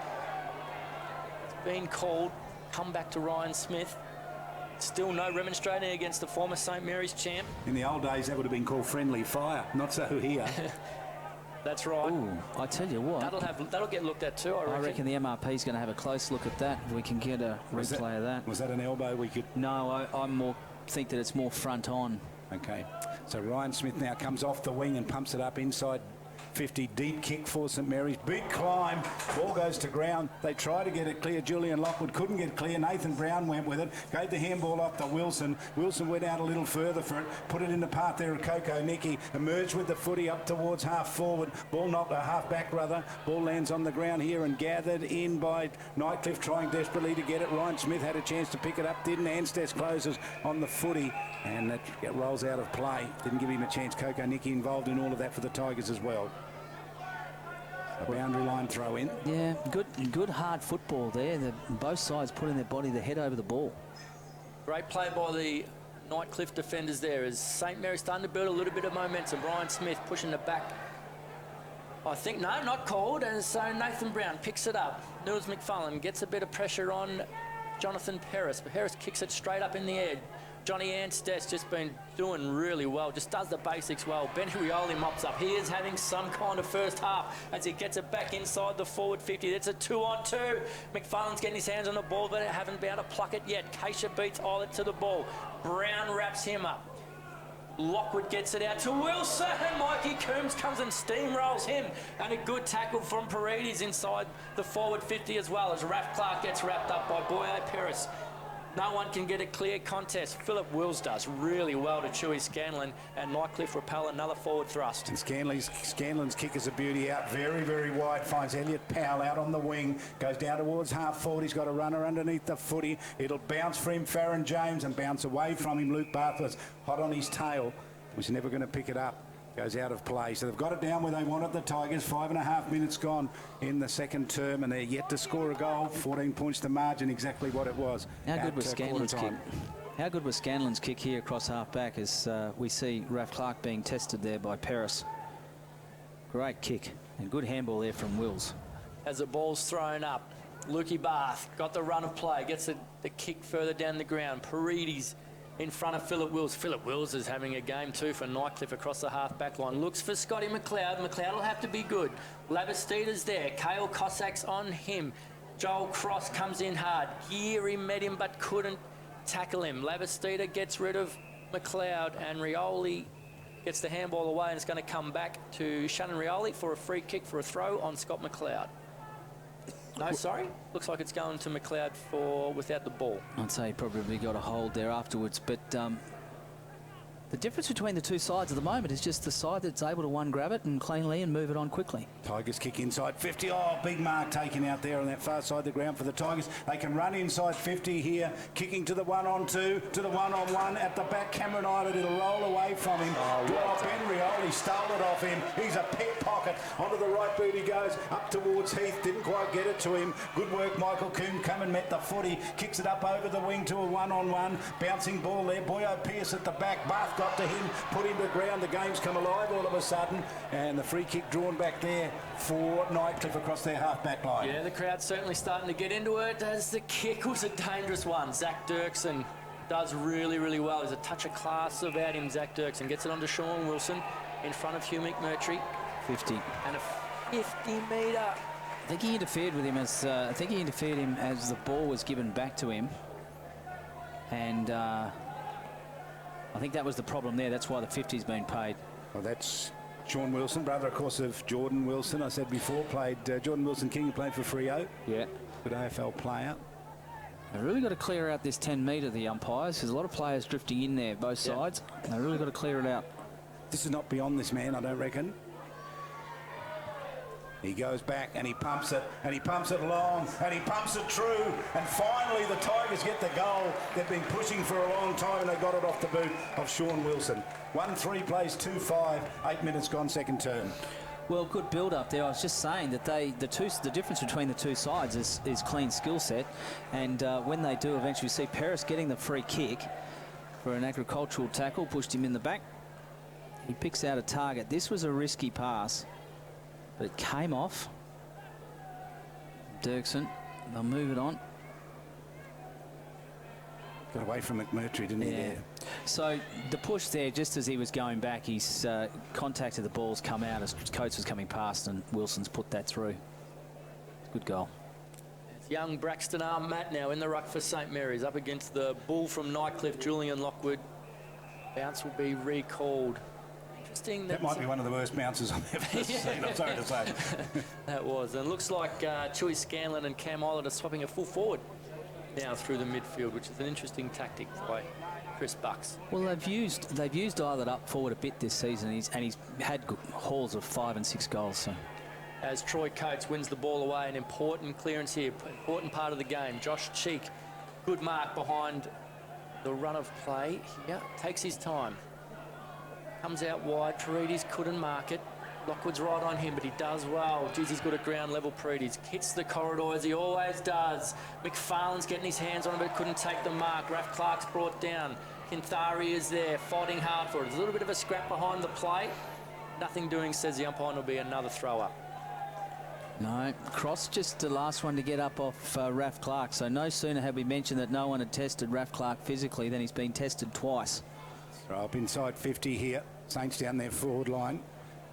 It's been called. Come back to Ryan Smith. Still no remonstrating against the former St Mary's champ. In the old days, that would have been called friendly fire. Not so here. That's right. Ooh, I tell you what. That'll get looked at too, I reckon. The MRP's going to have a close look at that. If we can get a replay of that. Was that an elbow we could... No, I think that it's more front on. Okay. So Ryan Smith now comes off the wing and pumps it up inside 50. Deep kick for St Mary's. Big climb. Ball goes to ground. They try to get it clear. Julian Lockwood couldn't get clear. Nathan Brown went with it. Gave the handball off to Wilson. Wilson went out a little further for it. Put it in the path there of Coco Nicky. Emerged with the footy up towards half forward. Ball knocked half back rather. Ball lands on the ground here and gathered in by Nightcliff, trying desperately to get it. Ryan Smith had a chance to pick it up. Didn't. Anstess closes on the footy. And that rolls out of play. Didn't give him a chance. Coco Nicky involved in all of that for the Tigers as well. A boundary line throw in. Yeah, good hard football there. Both sides putting their body, the head over the ball. Great play by the Nightcliff defenders there as St Mary's starting to build a little bit of momentum. Brian Smith pushing it back. I think, no, not called, and so Nathan Brown picks it up. Nils McFarlane gets a bit of pressure on Jonathan Harris, but Harris kicks it straight up in the air. Johnny Anstess just been doing really well, just does the basics well. Ben Rioli mops up. He is having some kind of first half as he gets it back inside the forward 50. It's a 2-on-2. McFarlane's getting his hands on the ball, but haven't been able to pluck it yet. Keisha beats Eilert to the ball. Brown wraps him up. Lockwood gets it out to Wilson. Mikey Coombs comes and steamrolls him. And a good tackle from Paredes inside the forward 50 as well as Raf Clark gets wrapped up by Boyo Peris. No one can get a clear contest. Philip Wills does really well to Chewy Scanlon, and Nightcliff repel another forward thrust. And Scanlon's kick is a beauty out, very, very wide. Finds Elliot Powell out on the wing, goes down towards half forward. He's got a runner underneath the footy. It'll bounce for him, Farron James, and bounce away from him. Luke Bartlett's hot on his tail. Was never going to pick it up. Goes out of play. So they've got it down where they wanted the Tigers. 5.5 minutes gone in the second term, and they're yet to score a goal. 14 points to margin, exactly what it was. How good was Scanlon's kick? How good was Scanlon's kick here across half back as we see Raf Clark being tested there by Paris. Great kick and good handball there from Wills. As the ball's thrown up, Lukey Bath got the run of play, gets the kick further down the ground. Paredes in front of Philip Wills. Philip Wills is having a game too for Nightcliff across the half-back line. Looks for Scotty McLeod. McLeod will have to be good. Labastita's there. Kale Cossack's on him. Joel Cross comes in hard. Geary met him but couldn't tackle him. Labastita gets rid of McLeod and Rioli gets the handball away, and it's going to come back to Shannon Rioli for a free kick for a throw on Scott McLeod. No, sorry. Looks like it's going to McLeod for without the ball. I'd say he probably got a hold there afterwards, but the difference between the two sides at the moment is just the side that's able to one grab it and cleanly and move it on quickly. Tigers kick inside 50. Oh, big mark taken out there on that far side of the ground for the Tigers. They can run inside 50 here, kicking to the 1-on-2, to the 1-on-1 at the back. Cameron Island, it'll roll away from him. Ben Rioli stole it off him. He's a pickpocket. Onto the right boot he goes, up towards Heath. Didn't quite get it to him. Good work, Michael Coombe. Come and met the footy. Kicks it up over the wing to a 1-on-1. Bouncing ball there. Boyo Pearce at the back. Bath got to him, put him to ground. The game's come alive all of a sudden, and the free kick drawn back there for Nightcliff across their half-back line. Yeah, the crowd's certainly starting to get into it as the kick was a dangerous one. Zach Dirksen does really, really well. There's a touch of class about him, Zach Dirksen. Gets it onto Sean Wilson in front of Hugh McMurtry. 50. And a 50-metre. I think he interfered with him as the ball was given back to him, and I think that was the problem there. That's why the 50's been paid. Well, that's Sean Wilson, brother, of course, of Jordan Wilson. I said before, played Jordan Wilson King, who played for Freo. Yeah. Good AFL player. They've really got to clear out this 10-metre, the umpires. There's a lot of players drifting in there, both sides. They've really got to clear it out. This is not beyond this man, I don't reckon. He goes back and he pumps it, and he pumps it long, and he pumps it true, and finally the Tigers get the goal. They've been pushing for a long time, and they got it off the boot of Sean Wilson. 1-3 plays 2-5, 8 minutes gone, second turn. Well, good build-up there. I was just saying that the difference between the two sides is clean skill set, and when they do eventually see Paris getting the free kick for an agricultural tackle, pushed him in the back. He picks out a target. This was a risky pass, but it came off. Dirksen, they'll move it on. Got away from McMurtry, didn't he? There? So the push there, just as he was going back, he's contacted the ball's come out as Coates was coming past, and Wilson's put that through. Good goal. It's young Braxton Matt now in the ruck for St Mary's, up against the bull from Nightcliff, Julian Lockwood. Bounce will be recalled. Interesting. That might be one of the worst bounces I've ever seen, I'm sorry to say. That was. And it looks like Chewy Scanlon and Cam Island are swapping a full forward now through the midfield, which is an interesting tactic by Chris Bucks. Well, they've used Islet up forward a bit this season, and he's had hauls of 5 and 6 goals. So. As Troy Coates wins the ball away, an important clearance here, important part of the game. Josh Cheek, good mark behind the run of play here, takes his time. Comes out wide, Paredes couldn't mark it. Lockwood's right on him, but he does well. Geez, he's good at ground level, Paredes. Hits the corridor as he always does. McFarlane's getting his hands on him, but couldn't take the mark. Raf Clark's brought down. Kinthari is there, fighting hard for it. There's a little bit of a scrap behind the plate. Nothing doing, says the umpire, will be another throw up. No, Cross just the last one to get up off Raf Clark. So no sooner had we mentioned that no one had tested Raf Clark physically than he's been tested twice. Throw up inside 50 here. Saints down their forward line.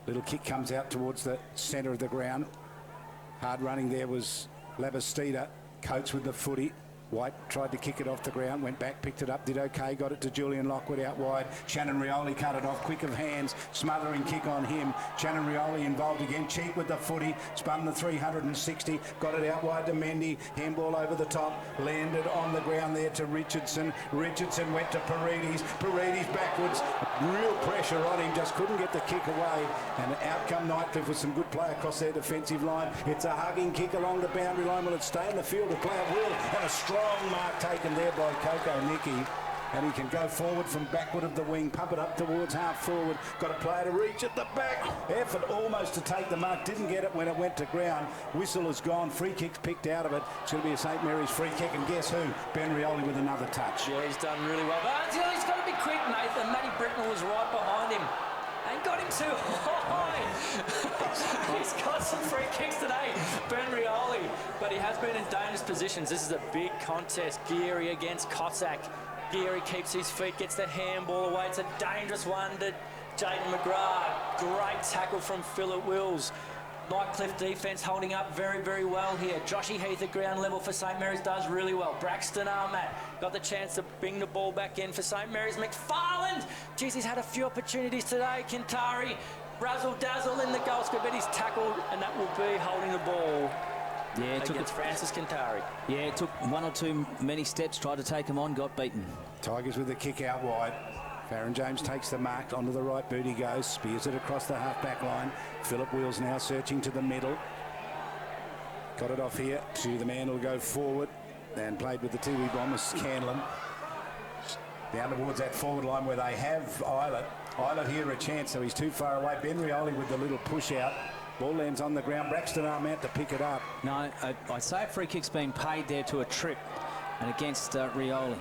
Little kick comes out towards the centre of the ground. Hard running there was Labastida. Coates with the footy. White tried to kick it off the ground, went back, picked it up, did okay, got it to Julian Lockwood out wide. Shannon Rioli cut it off, quick of hands, smothering kick on him. Shannon Rioli involved again, Cheek with the footy, spun the 360, got it out wide to Mendy, handball over the top, landed on the ground there to Richardson. Richardson went to Paredes, Paredes backwards, real pressure on him, just couldn't get the kick away. And out come Nightcliff with some good play across their defensive line. It's a hugging kick along the boundary line. Will it stay in the field? The player will, and a strong mark taken there by Coco Nicky, and he can go forward from backward of the wing, pump it up towards half forward, got a player to reach at the back, effort almost to take the mark, didn't get it when it went to ground. Whistle is gone, free kick's picked out of it. It's going to be a St Mary's free kick, and guess who? Ben Rioli with another touch. Yeah, he's done really well, but he's got to be quick, Nathan. Matty Britnell was right behind him and got him too high. He's got some free kicks today, Ben Rioli, but he has been in dangerous positions. This is a big contest. Geary against Cossack. Geary keeps his feet, gets the handball away. It's a dangerous one to Jaden McGrath. Great tackle from Phillip Wills. Nightcliff defence holding up very, very well here. Joshy Heath at ground level for St Mary's does really well. Braxton Armat got the chance to bring the ball back in for St Mary's. McFarland, geez, he's had a few opportunities today. Kintari, razzle dazzle in the goal square, but he's tackled, and that will be holding the ball. Yeah, it against Francis Kintari. Yeah, it took one or two many steps, tried to take him on, got beaten. Tigers with the kick out wide. Farron James takes the mark, onto the right boot he goes, spears it across the half-back line. Phillip Wheels now searching to the middle. Got it off here to the man who'll go forward, and played with the Tiwi Bombers, Scanlon. Down towards that forward line where they have Islet. Islet here a chance, so he's too far away. Ben Rioli with the little push out. Ball lands on the ground. Braxton Armat to pick it up. No, I say a free kick's been paid there to a trip and against Rioli.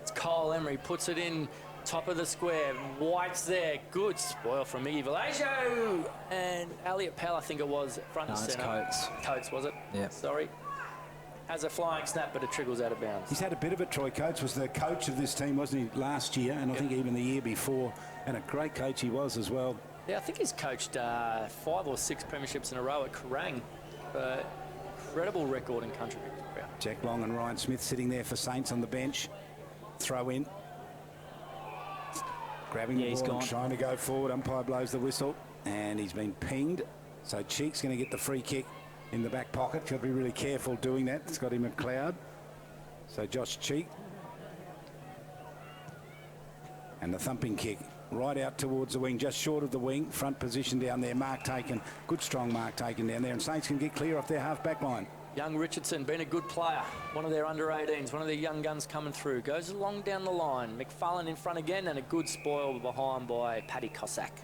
It's Kyle Emery, puts it in top of the square. White's there. Good spoil from Iggy Vallejo. And Elliot Pell, I think it was, front and centre. Coates. Coates, was it? Yeah. Sorry. Has a flying snap, but it trickles out of bounds. He's had a bit of it. Troy Coates was the coach of this team, wasn't he, last year, and I think even the year before. And a great coach he was as well. Yeah, I think he's coached 5 or 6 premierships in a row at Kerrang. Incredible record in country Victoria. Jack Long and Ryan Smith sitting there for Saints on the bench. Throw in. Grabbing the ball, gone. Trying to go forward. Umpire blows the whistle, and he's been pinged. So Cheek's going to get the free kick in the back pocket. Got to be really careful doing that. It's got him a cloud. So Josh Cheek. And the thumping kick right out towards the wing, just short of the wing. Front position down there, mark taken. Good strong mark taken down there. And Saints can get clear off their half-back line. Young Richardson, been a good player. One of their under-18s, one of their young guns coming through. Goes along down the line. McFarlane in front again, and a good spoil behind by Paddy Cossack,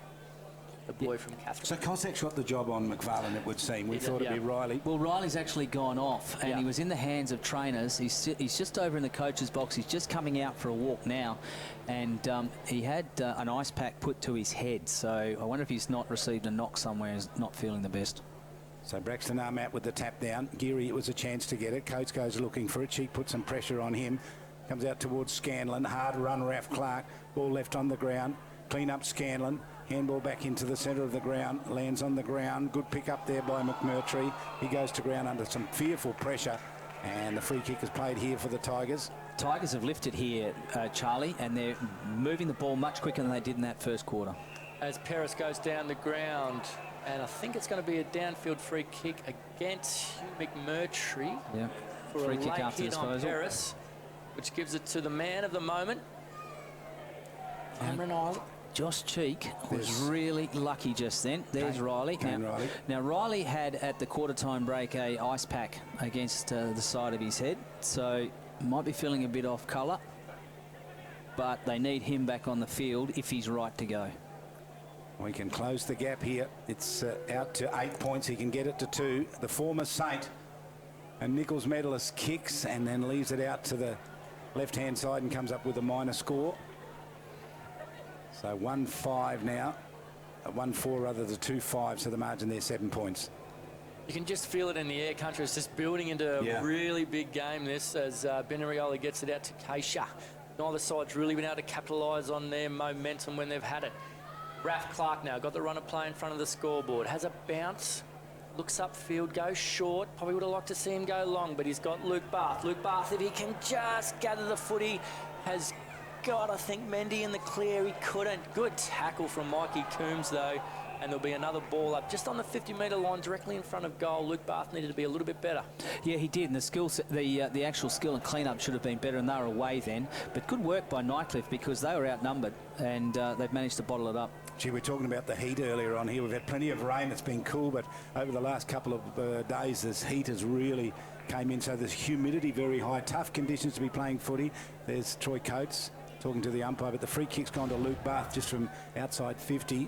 the boy from Catherine. So Cossack's got the job on McFarlane, it would seem. We thought it'd be Riley. Well, Riley's actually gone off, and he was in the hands of trainers. He's just over in the coach's box. He's just coming out for a walk now, and he had an ice pack put to his head. So I wonder if he's not received a knock somewhere. He's not feeling the best. So Braxton Armat with the tap down. Geary, it was a chance to get it. Coates goes looking for it. She puts some pressure on him. Comes out towards Scanlon. Hard run, Ralph Clark. Ball left on the ground. Clean up Scanlon. Handball back into the centre of the ground. Lands on the ground. Good pick up there by McMurtry. He goes to ground under some fearful pressure. And the free kick is played here for the Tigers. Tigers have lifted here, Charlie, and they're moving the ball much quicker than they did in that first quarter. As Paris goes down the ground, and I think it's going to be a downfield free kick against McMurtry. Yeah. For Free a kick late after hit on disposal. Paris, which gives it to the man of the moment, Cameron Island. Josh Cheek was really lucky just then. There's Riley. Now Riley had at the quarter time break a ice pack against the side of his head, so might be feeling a bit off colour, but they need him back on the field if he's right to go. We can close the gap here. It's out to 8 points. He can get it to 2. The former Saint and Nichols medalist kicks and then leaves it out to the left-hand side and comes up with a minor score. So 1-5 now. 1-4 rather than 2-5. So the margin there 7 points. You can just feel it in the air country. It's just building into a really big game, this, as Benarioli gets it out to Keisha. Neither side's really been able to capitalise on their momentum when they've had it. Ralph Clark now got the runner play in front of the scoreboard. Has a bounce, looks upfield, goes short. Probably would have liked to see him go long, but he's got Luke Barth. Luke Barth, if he can just gather the footy, has got, I think, Mendy in the clear. He couldn't. Good tackle from Mikey Coombs, though. And there'll be another ball up just on the 50-metre line directly in front of goal. Luke Barth needed to be a little bit better. Yeah, he did, and the skill, the actual skill and clean-up should have been better, and they were away then. But good work by Nightcliff because they were outnumbered, and they've managed to bottle it up. Gee, we're talking about the heat earlier on here. We've had plenty of rain. It's been cool, but over the last couple of days, this heat has really came in. So there's humidity very high. Tough conditions to be playing footy. There's Troy Coates talking to the umpire, but the free kick's gone to Luke Barth just from outside 50.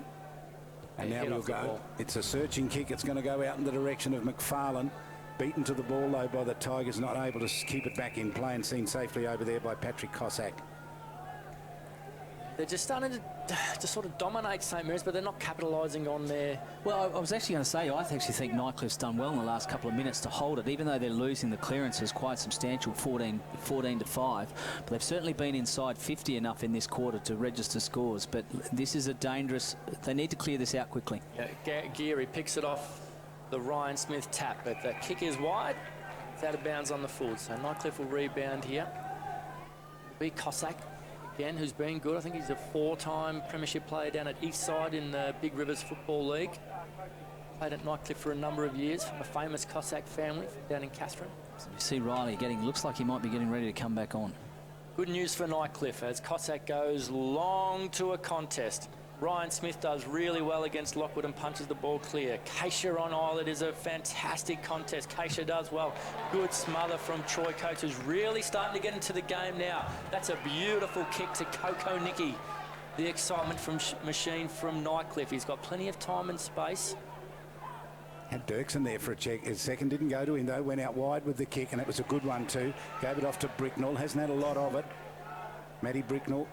And now we'll go. It's a searching kick. It's going to go out in the direction of McFarlane. Beaten to the ball, though, by the Tigers, not able to keep it back in play and seen safely over there by Patrick Cossack. They're just starting to sort of dominate St Mary's, but they're not capitalising on their... Well, I was actually going to say, I actually think Nightcliff's done well in the last couple of minutes to hold it, even though they're losing the clearances quite substantial, 14 to 5. But they've certainly been inside 50 enough in this quarter to register scores. But this is a dangerous... They need to clear this out quickly. Yeah, Geary picks it off the Ryan Smith tap, but the kick is wide. It's out of bounds on the full. So Nightcliff will rebound here. It'll be Cossack again, who's been good. I think he's a 4-time premiership player down at Eastside in the Big Rivers Football League. Played at Nightcliff for a number of years from a famous Cossack family down in Catherine. So you see Riley looks like he might be getting ready to come back on. Good news for Nightcliff as Cossack goes long to a contest. Ryan Smith does really well against Lockwood and punches the ball clear. Keisha on Islet is a fantastic contest. Keisha does well. Good smother from Troy Coates, who's really starting to get into the game now. That's a beautiful kick to Coco Nicky. The excitement from machine from Nightcliff. He's got plenty of time and space. Had Dirksen there for a check. His second didn't go to him, though. Went out wide with the kick, and it was a good one, too. Gave it off to Bricknell. Hasn't had a lot of it. Matty Bricknell.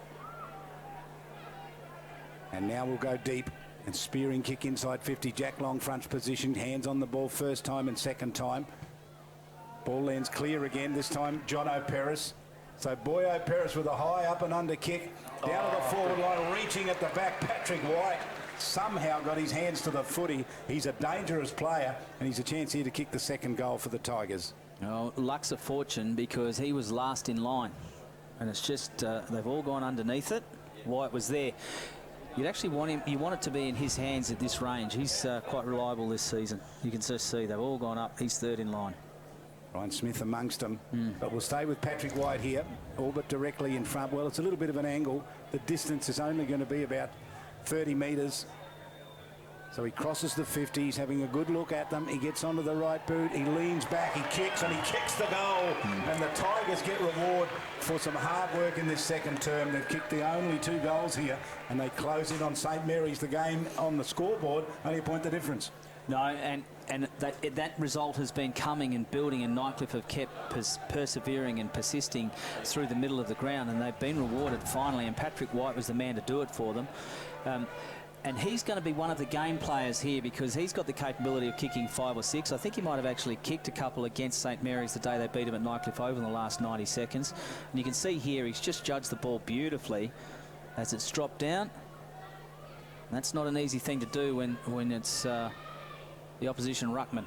And now we'll go deep and spearing kick inside 50. Jack Long front position, hands on the ball first time and second time. Ball lands clear again, this time John O'Peris. So Boy O'Peris with a high up and under kick. Down to the forward line, reaching at the back. Patrick White somehow got his hands to the footy. He's a dangerous player and he's a chance here to kick the second goal for the Tigers. Oh, luck's a fortune because he was last in line. And it's just, they've all gone underneath it. White was there. You'd actually want him, you want it to be in his hands at this range. He's quite reliable this season. You can just see they've all gone up. He's third in line. Ryan Smith amongst them. But we'll stay with Patrick White here, all but directly in front. Well, it's a little bit of an angle. The distance is only going to be about 30 metres. So he crosses the 50. He's having a good look at them. He gets onto the right boot. He leans back. He kicks, and he kicks the goal. And the Tigers get reward for some hard work in this second term. They've kicked the only 2 goals here, and they close in on St Mary's. The game on the scoreboard, only a point the difference. No, and that result has been coming and building, and Nightcliff have kept persevering and persisting through the middle of the ground, and they've been rewarded finally, and Patrick White was the man to do it for them. And he's going to be one of the game players here because he's got the capability of kicking 5 or 6. I think he might have actually kicked a couple against St Mary's the day they beat him at Nightcliff over in the last 90 seconds. And you can see here he's just judged the ball beautifully as it's dropped down. That's not an easy thing to do when it's the opposition ruckman.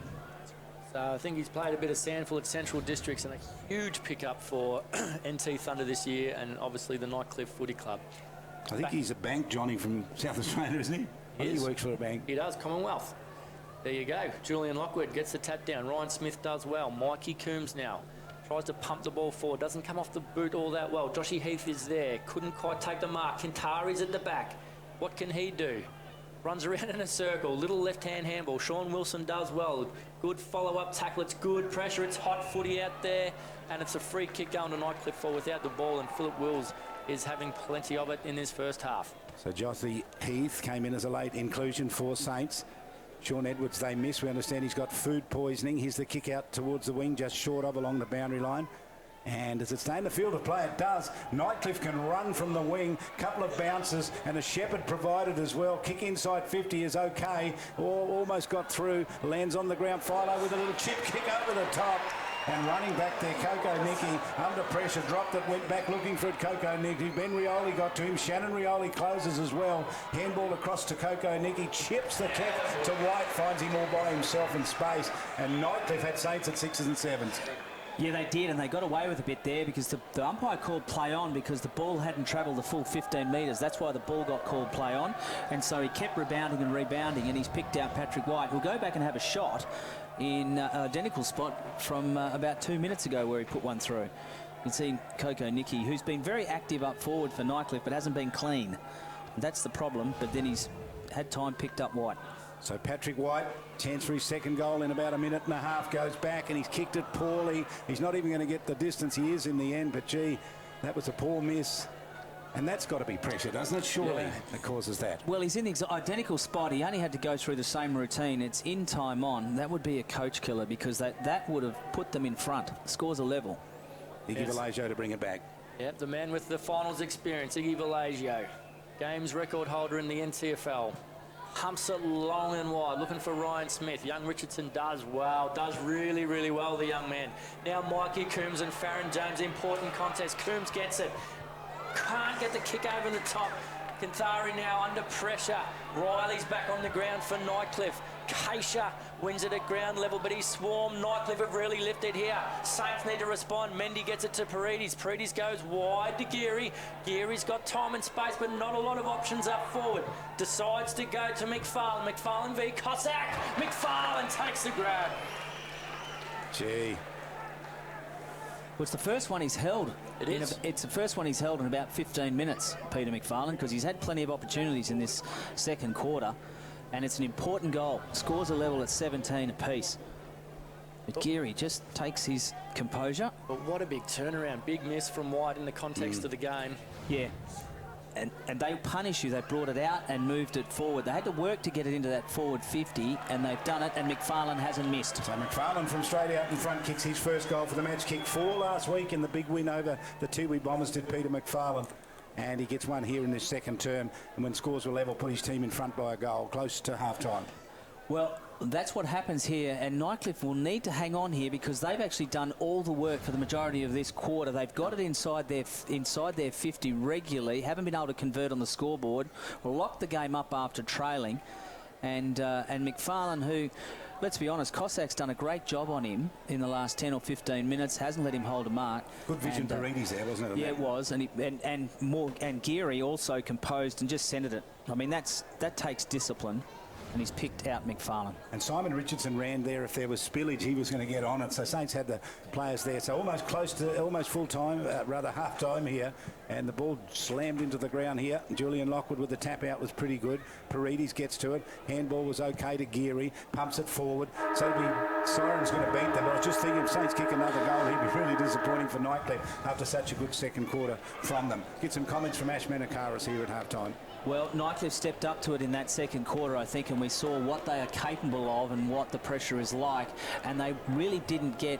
So I think he's played a bit of Sandford at Central Districts, and a huge pickup for NT Thunder this year, and obviously the Nightcliff Footy Club. I think he's a bank Johnny from South Australia, isn't he? I think he works for a bank. He does, Commonwealth. There you go. Julian Lockwood gets the tap down. Ryan Smith does well. Mikey Coombs now tries to pump the ball forward. Doesn't come off the boot all that well. Joshy Heath is there. Couldn't quite take the mark. Kintari's at the back. What can he do? Runs around in a circle. Little left-hand handball. Sean Wilson does well. Good follow-up tackle. It's good pressure. It's hot footy out there. And it's a free kick going to Nightcliff for without the ball. And Philip Wills is having plenty of it in this first half. So Joshy Heath came in as a late inclusion for Saints. Sean Edwards they miss. We understand he's got food poisoning. Here's the kick out towards the wing, just short of along the boundary line. And does it stay in the field of play? It does. Nightcliff can run from the wing. Couple of bounces and a Shepherd provided as well. Kick inside 50 is okay. Almost got through. Lands on the ground. Philo with a little chip kick over the top. And running back there, Coco Nicky under pressure, dropped it, went back looking for it. Coco Nicky. Ben Rioli got to him. Shannon Rioli closes as well. Handball across to Coco Nicky, chips the kick to White, finds him all by himself in space. And Nightcliff had Saints at 6s and 7s. Yeah, they did, and they got away with a bit there because the umpire called play on because the ball hadn't travelled the full 15 metres. That's why the ball got called play on, and so he kept rebounding, and he's picked out Patrick White, who'll go back and have a shot in an identical spot from about 2 minutes ago where he put one through. You can see Coco Nicky, who's been very active up forward for Nightcliff but hasn't been clean. That's the problem, but then he's had time, picked up White. So Patrick White, chance for his second goal in about a minute and a half, goes back and he's kicked it poorly. He's not even going to get the distance he is in the end, but gee, that was a poor miss. And that's got to be pressure, doesn't it? Surely that causes that. Well, he's in the identical spot. He only had to go through the same routine. It's in time on. That would be a coach killer because that would have put them in front. Scores a level. Iggy Vallejo to bring it back. Yep, the man with the finals experience, Iggy Vallejo. Games record holder in the NTFL. Humps it long and wide, looking for Ryan Smith. Young Richardson does well, does really, really well, the young man. Now Mikey Coombs and Farron Jones, important contest. Coombs gets it. Can't get the kick over the top. Kinthari now under pressure. Riley's back on the ground for Nightcliff. Keisha wins it at ground level, but he's swarmed. Nightcliff have really lifted here. Saints need to respond. Mendy gets it to Paredes. Paredes goes wide to Geary. Geary's got time and space, but not a lot of options up forward. Decides to go to McFarlane. McFarlane v Cossack. McFarlane takes the grab. Gee. Well, it's the first one he's held. It is. It's the first one he's held in about 15 minutes, Peter McFarlane, because he's had plenty of opportunities in this second quarter. And it's an important goal. Scores a level at 17 apiece. But Geary just takes his composure. But what a big turnaround. Big miss from White in the context of the game. Yeah. And they punish you. They brought it out and moved it forward. They had to work to get it into that forward 50, and they've done it, and McFarlane hasn't missed. So McFarlane from straight out in front kicks his first goal for the match. Kick 4 last week in the big win over the Tiwi Bombers did Peter McFarlane. And he gets one here in this second term. And when scores were level, put his team in front by a goal, close to half-time. Well, that's what happens here, and Nightcliff will need to hang on here because they've actually done all the work for the majority of this quarter. They've got it inside their 50 regularly, haven't been able to convert on the scoreboard, locked the game up after trailing, and McFarlane, who, let's be honest, Cossack's done a great job on him in the last 10 or 15 minutes, hasn't let him hold a mark. Good vision, Paredes there, wasn't it? Yeah, it was, and Geary also composed and just centred it. I mean, that takes discipline. and he's picked out McFarlane. And Simon Richardson ran there. If there was spillage, he was going to get on it. So Saints had the players there. So almost full time, rather half time here. And the ball slammed into the ground here. Julian Lockwood with the tap out was pretty good. Paredes gets to it. Handball was okay to Geary. Pumps it forward. So Siren's going to beat them. But I was just thinking if Saints kick another goal, he'd be really disappointing for Nightcliff after such a good second quarter from them. Get some comments from Ash Manakaris here at half time. Well, Nightcliff stepped up to it in that second quarter, I think, and we saw what they are capable of and what the pressure is like, and they really didn't get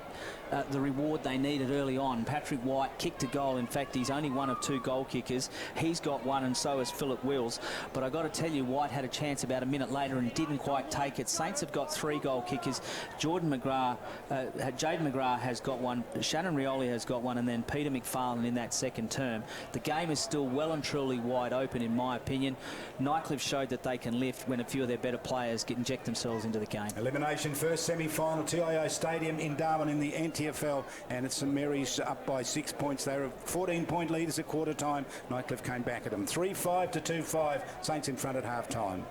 the reward they needed early on. Patrick White kicked a goal. In fact, he's only one of 2 goal kickers. He's got one, and so has Philip Wills. But I got to tell you, White had a chance about a minute later and didn't quite take it. Saints have got 3 goal kickers. Jaden McGrath has got one. Shannon Rioli has got one, and then Peter McFarlane in that second term. The game is still well and truly wide open, in my opinion. Nightcliff showed that they can lift when a few of their better players inject themselves into the game. Elimination first semi-final, TIO Stadium in Darwin in the NTFL, and it's St Mary's up by 6 points. They were 14-point leaders at quarter time. Nightcliff came back at them. 3-5 to 2-5. Saints in front at half time.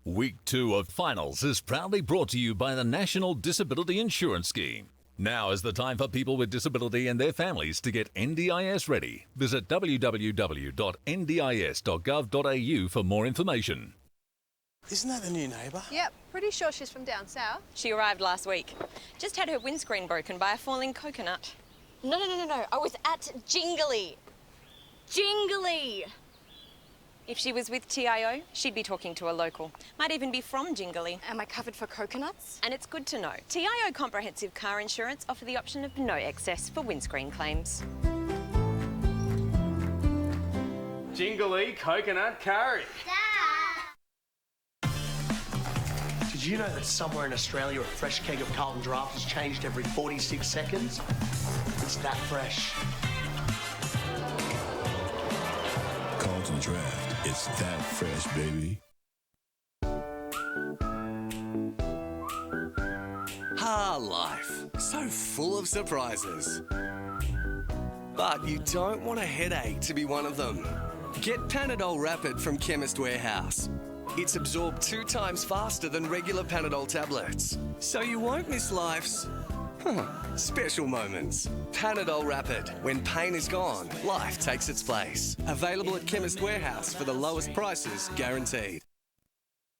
Week 2 of finals is proudly brought to you by the National Disability Insurance Scheme. Now is the time for people with disability and their families to get NDIS ready. Visit www.ndis.gov.au for more information. Isn't that the new neighbour? Yep, pretty sure she's from down south. She arrived last week. Just had her windscreen broken by a falling coconut. No. I was at Jingly. Jingly! If she was with TIO, she'd be talking to a local. Might even be from Jingly. Am I covered for coconuts? And it's good to know. TIO Comprehensive Car Insurance offer the option of no excess for windscreen claims. Jingly coconut curry. Did you know that somewhere in Australia a fresh keg of Carlton Draft is changed every 46 seconds? It's that fresh. Carlton Draft. It's that fresh, baby. Life. So full of surprises. But you don't want a headache to be one of them. Get Panadol Rapid from Chemist Warehouse. It's absorbed 2 times faster than regular Panadol tablets. So you won't miss life's special moments. Panadol Rapid. When pain is gone, life takes its place. Available at Chemist Warehouse for the lowest prices guaranteed.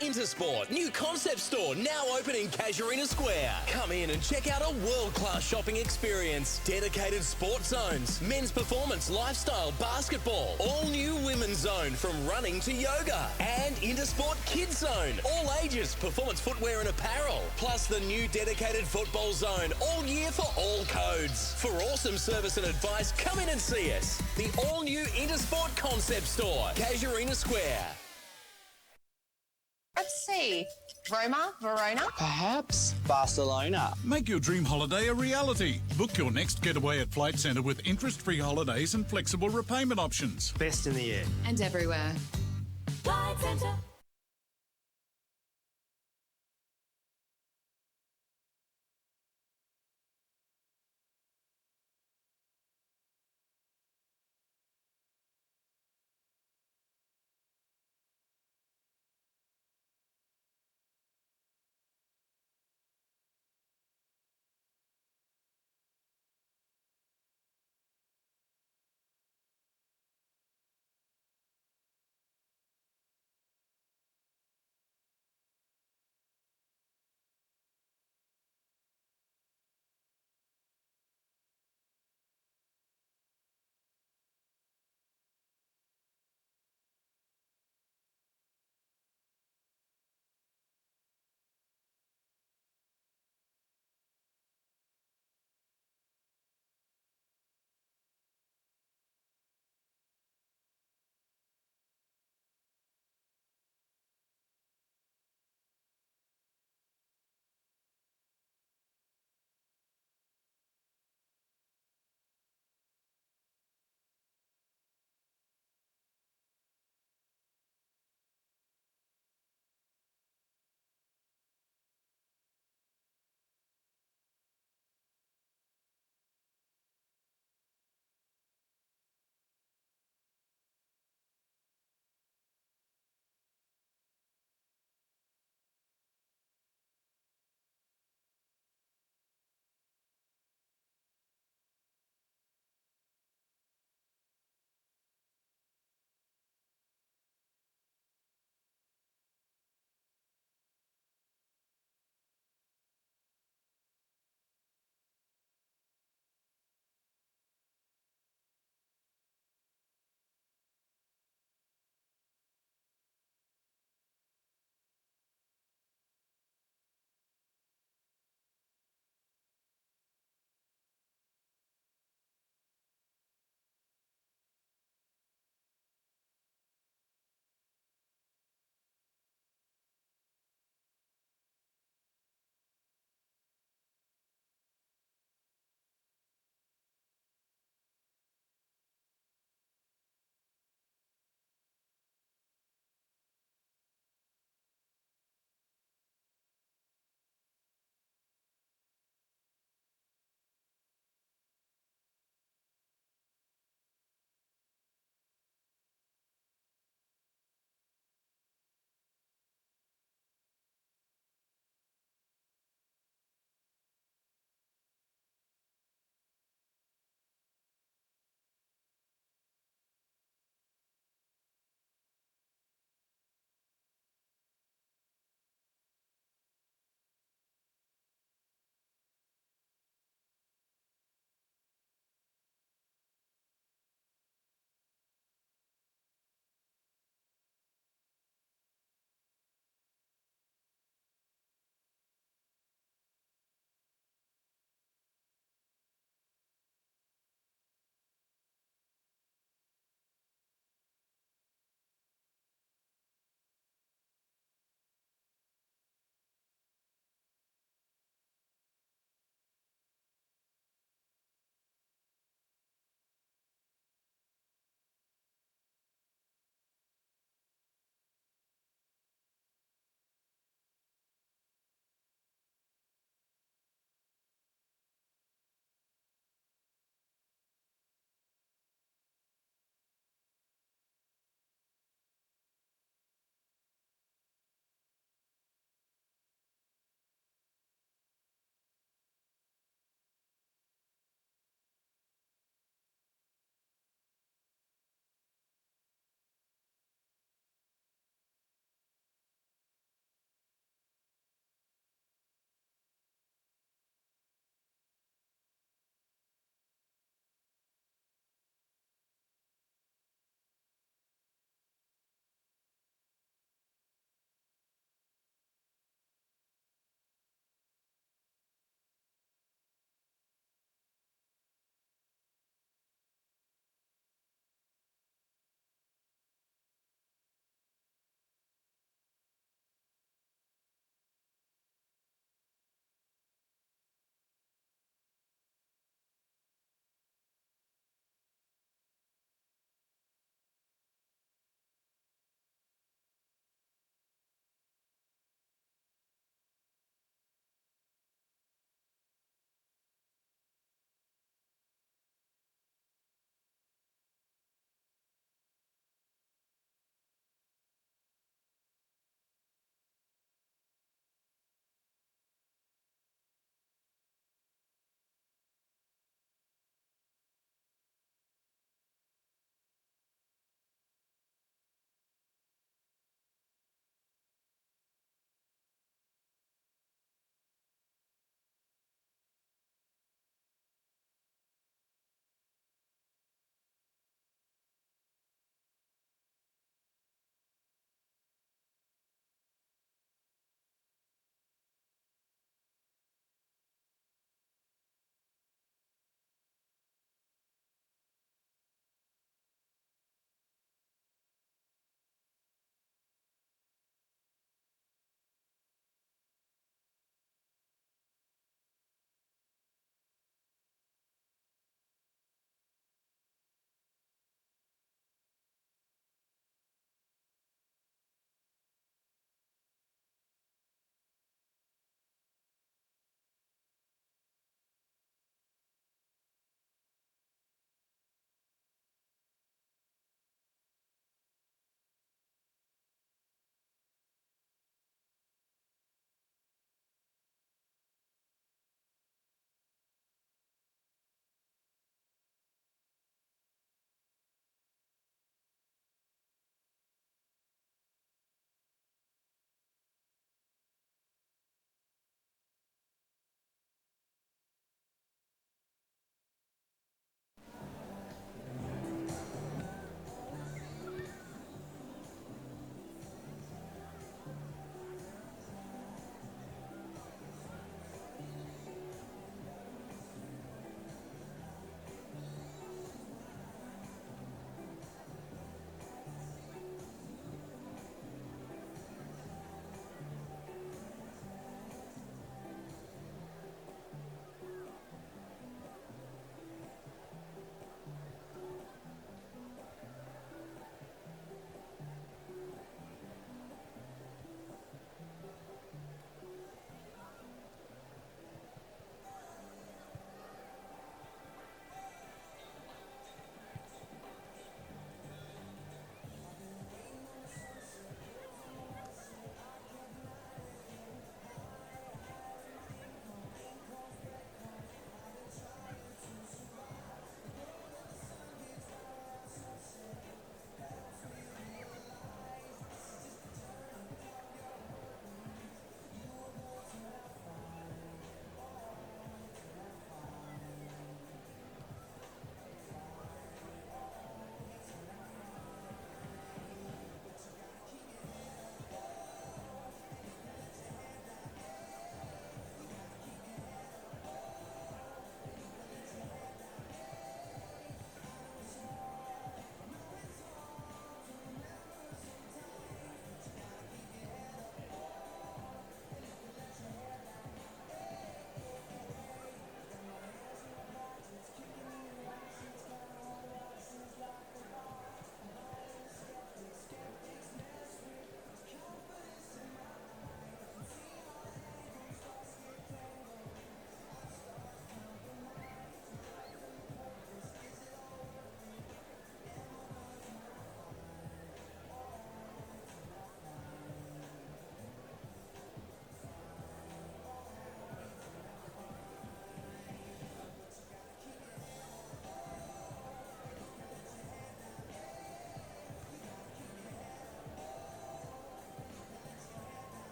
Intersport, new concept store now open in Casuarina Square. Come in and check out a world-class shopping experience. Dedicated sports zones, men's performance, lifestyle, basketball. All new women's zone from running to yoga. And Intersport Kids Zone. All ages, performance footwear and apparel. Plus the new dedicated football zone. All year for all codes. For awesome service and advice, come in and see us. The all-new Intersport concept store, Casuarina Square. Let's see. Roma, Verona? Perhaps Barcelona. Make your dream holiday a reality. Book your next getaway at Flight Centre with interest-free holidays and flexible repayment options. Best in the air. And everywhere. Flight Centre.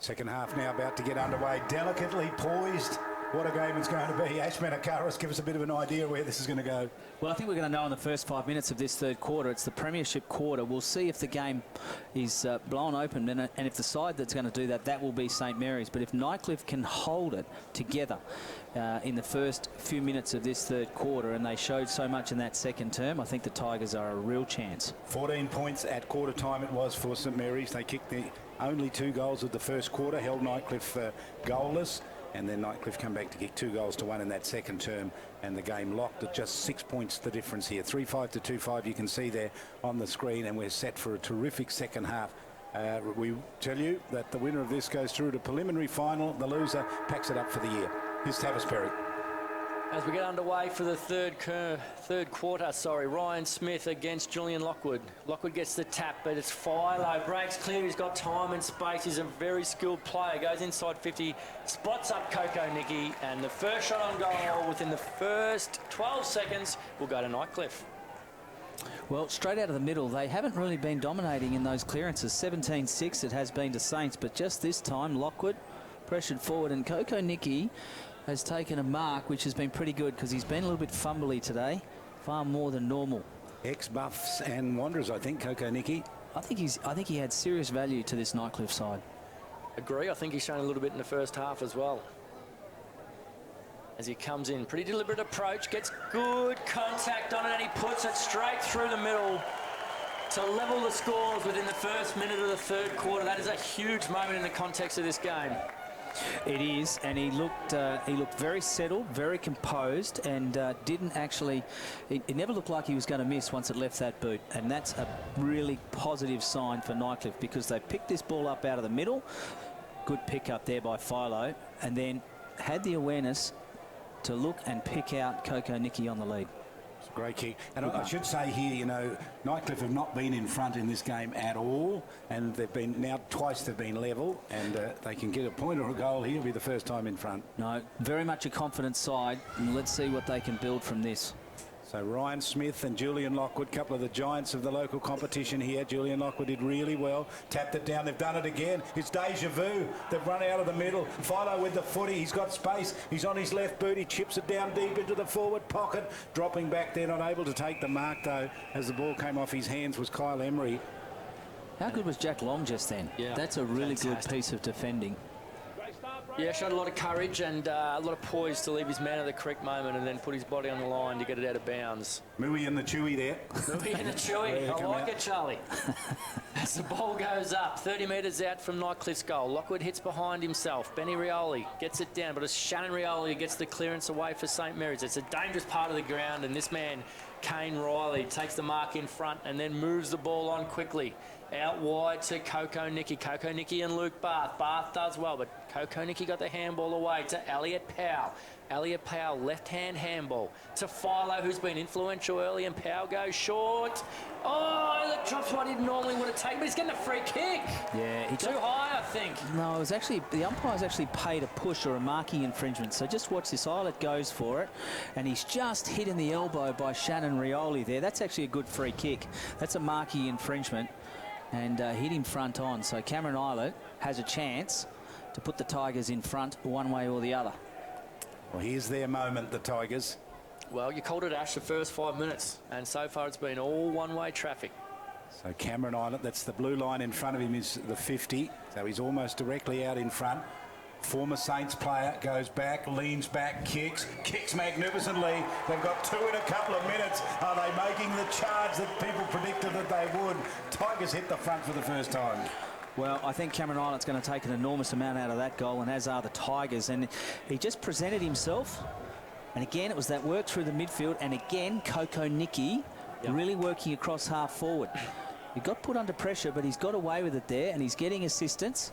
Second half now about to get underway. Delicately poised. What a game it's going to be. Ash Manakaris, give us a bit of an idea where this is going to go. Well, I think we're going to know in the first 5 minutes of this third quarter. It's the premiership quarter. We'll see if the game is blown open, and if the side that's going to do that, that will be St Mary's. But if Nightcliff can hold it together in the first few minutes of this third quarter, and they showed so much in that second term, I think the Tigers are a real chance. 14 points at quarter time it was for St Mary's. They kicked the only 2 goals of the first quarter, held Nightcliff goalless. And then Nightcliff come back to kick 2 goals to 1 in that second term, and the game locked at just 6 points the difference here. 3-5 to 2-5, you can see there on the screen, and we're set for a terrific second half. We tell you that the winner of this goes through to preliminary final. The loser packs it up for the year. Here's Tavis Perry. As we get underway for the third quarter, Ryan Smith against Julian Lockwood. Lockwood gets the tap, but it's Philo. Breaks clear, he's got time and space. He's a very skilled player. Goes inside 50, spots up Coco Nicky, and the first shot on goal within the first 12 seconds will go to Nightcliff. Well, straight out of the middle, they haven't really been dominating in those clearances. 17-6 it has been to Saints, but just this time, Lockwood pressured forward, and Coco Nicky has taken a mark, which has been pretty good because he's been a little bit fumbly today, far more than normal. Ex-Buffs and Wanderers, I think, Coco Nicky. I think he had serious value to this Nightcliff side. Agree. I think he's shown a little bit in the first half as well. As he comes in, pretty deliberate approach, gets good contact on it, and he puts it straight through the middle to level the scores within the first minute of the third quarter. That is a huge moment in the context of this game. It is, and he looked very settled, very composed, and didn't actually. It never looked like he was going to miss once it left that boot, and that's a really positive sign for Nightcliff because they picked this ball up out of the middle. Good pick up there by Philo, and then had the awareness to look and pick out Coco Nicky on the lead. It's a great kick. And I should say here, you know, Nightcliff have not been in front in this game at all, and they've been now twice they've been level, and they can get a point or a goal here. It'll be the first time in front. No, very much a confident side, and let's see what they can build from this. So Ryan Smith and Julian Lockwood, couple of the giants of the local competition here. Julian Lockwood did really well. Tapped it down. They've done it again. It's deja vu. They've run out of the middle. Philo with the footy. He's got space. He's on his left boot. He chips it down deep into the forward pocket. Dropping back there. Not able to take the mark, though, as the ball came off his hands was Kyle Emery. How good was Jack Long just then? Yeah, that's a really good piece of defending. Yeah, showed a lot of courage and a lot of poise to leave his man at the correct moment and then put his body on the line to get it out of bounds. Mooey and the Chewy there. Mooey and the Chewy. I like it, Charlie. As the ball goes up, 30 metres out from Nightcliff's goal. Lockwood hits behind himself. Benny Rioli gets it down, but it's Shannon Rioli who gets the clearance away for St Mary's. It's a dangerous part of the ground, and this man, Kane Riley, takes the mark in front and then moves the ball on quickly. Out wide to Coco Nicky. Coco Nicky and Luke Barth. Barth does well, but Coco Nicky got the handball away to Elliot Powell. Elliot Powell, left-hand handball to Philo, who's been influential early, and Powell goes short. Oh, that drops what he normally would have taken, but he's getting a free kick. Yeah, he Too high, I think. No, it was actually, the umpire's actually paid a push or a marking infringement. So just watch this. Eilert goes for it, and he's just hit in the elbow by Shannon Rioli there. That's actually a good free kick. That's a marking infringement, and hit him front on. So Cameron Eilert has a chance to put the Tigers in front one way or the other. Well, here's their moment, the Tigers. Well, you called it, Ash, the first 5 minutes, and so far it's been all one-way traffic. So Cameron Eilert, that's the blue line in front of him, is the 50. So he's almost directly out in front. Former Saints player goes back, leans back, kicks magnificently. They've got 2 in a couple of minutes. Are they making the charge that people predicted that they would? Tigers hit the front for the first time. Well, I think Cameron Eilert's going to take an enormous amount out of that goal, and as are the Tigers. And he just presented himself. And again, it was that work through the midfield. And again, Coco Nicky really working across half forward. He got put under pressure, but he's got away with it there, and he's getting assistance.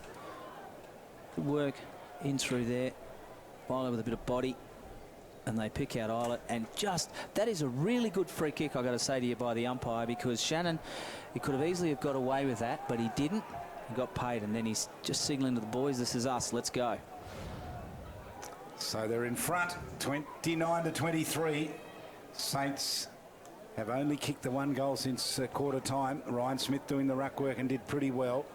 Good work in through there. Philo with a bit of body. And they pick out Eilert. And just, that is a really good free kick, I've got to say to you, by the umpire, because Shannon, he could have easily have got away with that, but he didn't. He got paid, and then he's just signalling to the boys, this is us, let's go. So they're in front, 29 to 23. Saints have only kicked the 1 goal since quarter time. Ryan Smith doing the ruck work and did pretty well.